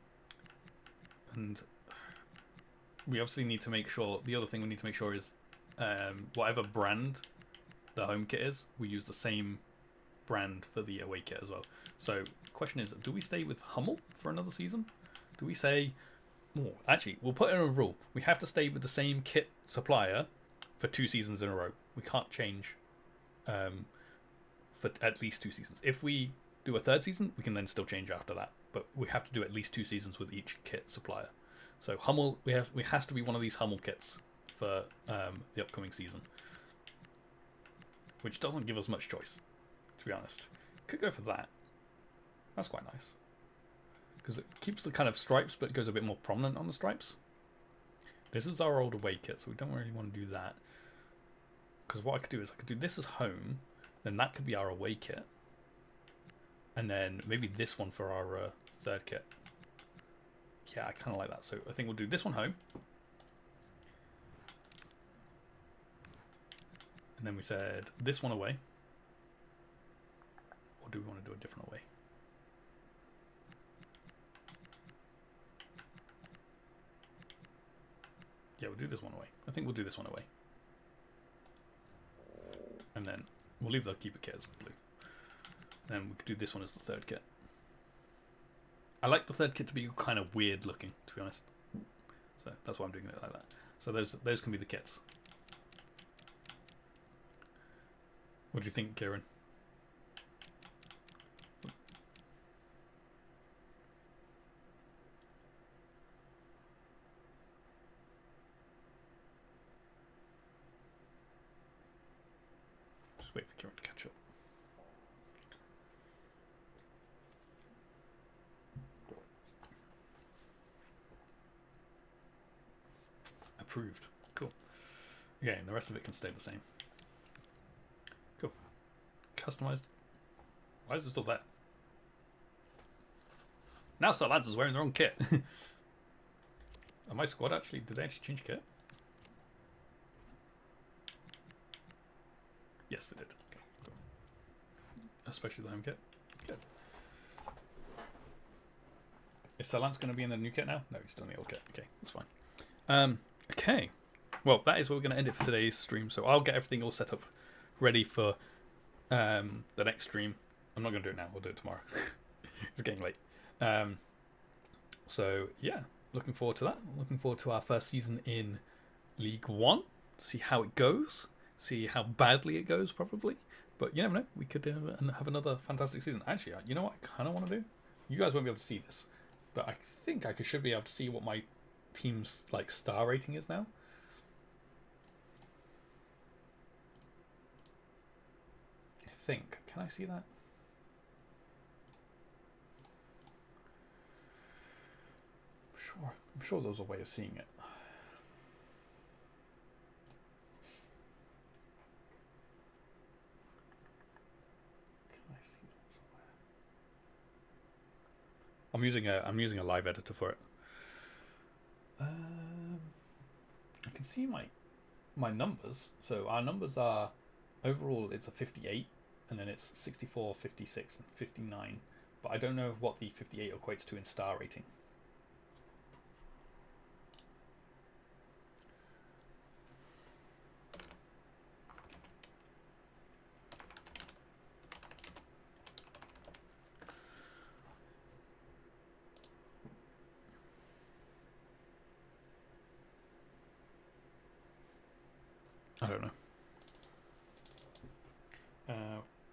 we obviously need to make sure... The other thing we need to make sure is whatever brand the home kit is, we use the same brand for the away kit as well. So the question is, do we stay with Hummel for another season? Do we say... Oh, actually, we'll put in a rule. We have to stay with the same kit supplier for 2 seasons in a row. We can't change for at least 2 seasons. If we do a 3rd season, we can then still change after that. But we have to do at least 2 seasons with each kit supplier. So Hummel, we has to be one of these Hummel kits for the upcoming season, which doesn't give us much choice, to be honest. Could go for that. That's quite nice, because it keeps the kind of stripes but goes a bit more prominent on the stripes. This is our old away kit, so we don't really want to do that, because what I could do is I could do this as home, then that could be our away kit, and then maybe this one for our 3rd kit. Yeah, I kind of like that. So I think we'll do this one home. And then we said this one away. Or do we want to do a different away? Yeah, we'll do this one away. I think we'll do this one away. And then we'll leave the keeper kit as blue. And then we could do this one as the 3rd kit. I like the 3rd kit to be kind of weird looking, to be honest. So that's why I'm doing it like that. So those can be the kits. What do you think, Kieran? wait for Kieran to catch up. Approved. Cool. Okay, and the rest of it can stay the same. Cool. Customized. Why is it still there? Now Sir Lance is wearing the wrong kit. And my squad actually, did they actually change kit? Yes, they did. Okay, cool. Especially the home kit. Good. Is Sir Lance going to be in the new kit now? No, he's still in the old kit. Okay, that's fine. Okay. Well, that is where we're going to end it for today's stream. So I'll get everything all set up, ready for the next stream. I'm not going to do it now. We'll do it tomorrow. It's getting late. So yeah, looking forward to that. Looking forward to our first season in League One. See how it goes. See how badly it goes, probably. But you never know. We could have another fantastic season. Actually, you know what I kind of want to do? You guys won't be able to see this, but I think I should be able to see what my team's like star rating is now. I think. Can I see that? I'm sure there's a way of seeing it. Can I see that somewhere? I'm using a live editor for it. I can see my numbers. So our numbers are overall it's a 58, and then it's 64, 56, and 59. But I don't know what the 58 equates to in star rating. I don't know.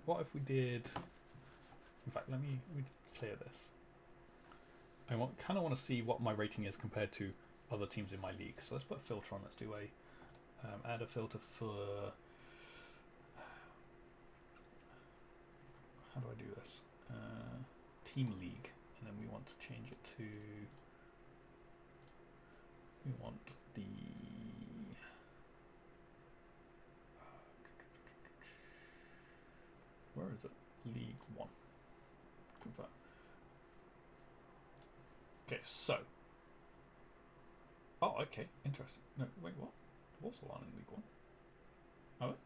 What if we did? In fact, let me clear this. I kind of want to see what my rating is compared to other teams in my league. So let's put a filter on. Let's do a add a filter for. How do I do this? Team league, and then we want to change it to. We want the. Where is it? League One. Confirm. Okay, so. Oh, okay, interesting. No, wait, what? Walsall aren't in League One. Are they?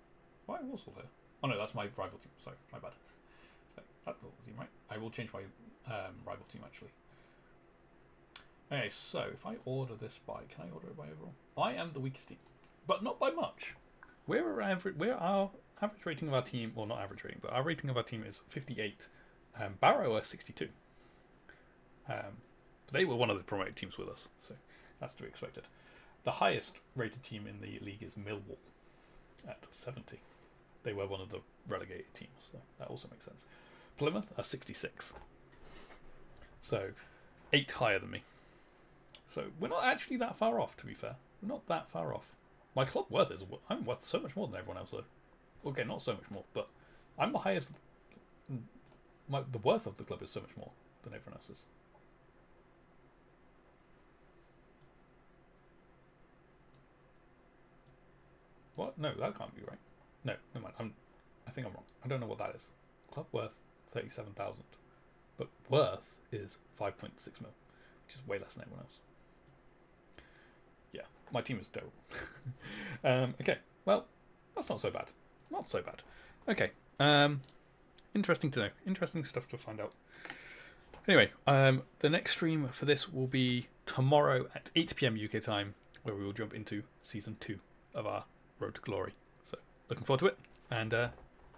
Why Walsall here? Oh no, that's my rival team. Sorry, my bad. So, that's the team, right? I will change my rival team actually. Okay, so if I order this by, can I order it by overall? I am the weakest team, but not by much. We're our average rating of our team, well, not average rating, but our rating of our team is 58. Barrow are 62. They were one of the promoted teams with us, so that's to be expected. The highest rated team in the league is Millwall at 70. They were one of the relegated teams, so that also makes sense. Plymouth are 66. So 8 higher than me. So we're not actually that far off, to be fair. We're not that far off. My club worth is, I'm worth so much more than everyone else though. Okay, not so much more, but I'm the highest. The worth of the club is so much more than everyone else's. What? No, that can't be right. No, never mind. I think I'm wrong. I don't know what that is. Club worth 37,000, but worth is 5.6 mil, which is way less than everyone else. Yeah, my team is terrible. Okay, well, that's not so bad. Not so bad. Okay. Interesting to know. Interesting stuff to find out. Anyway, the next stream for this will be tomorrow at 8 PM UK time, where we will jump into Season 2 of our Road to Glory. So, looking forward to it. And, yeah,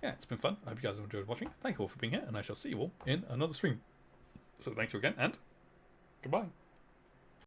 it's been fun. I hope you guys have enjoyed watching. Thank you all for being here, and I shall see you all in another stream. So, thank you again, and goodbye.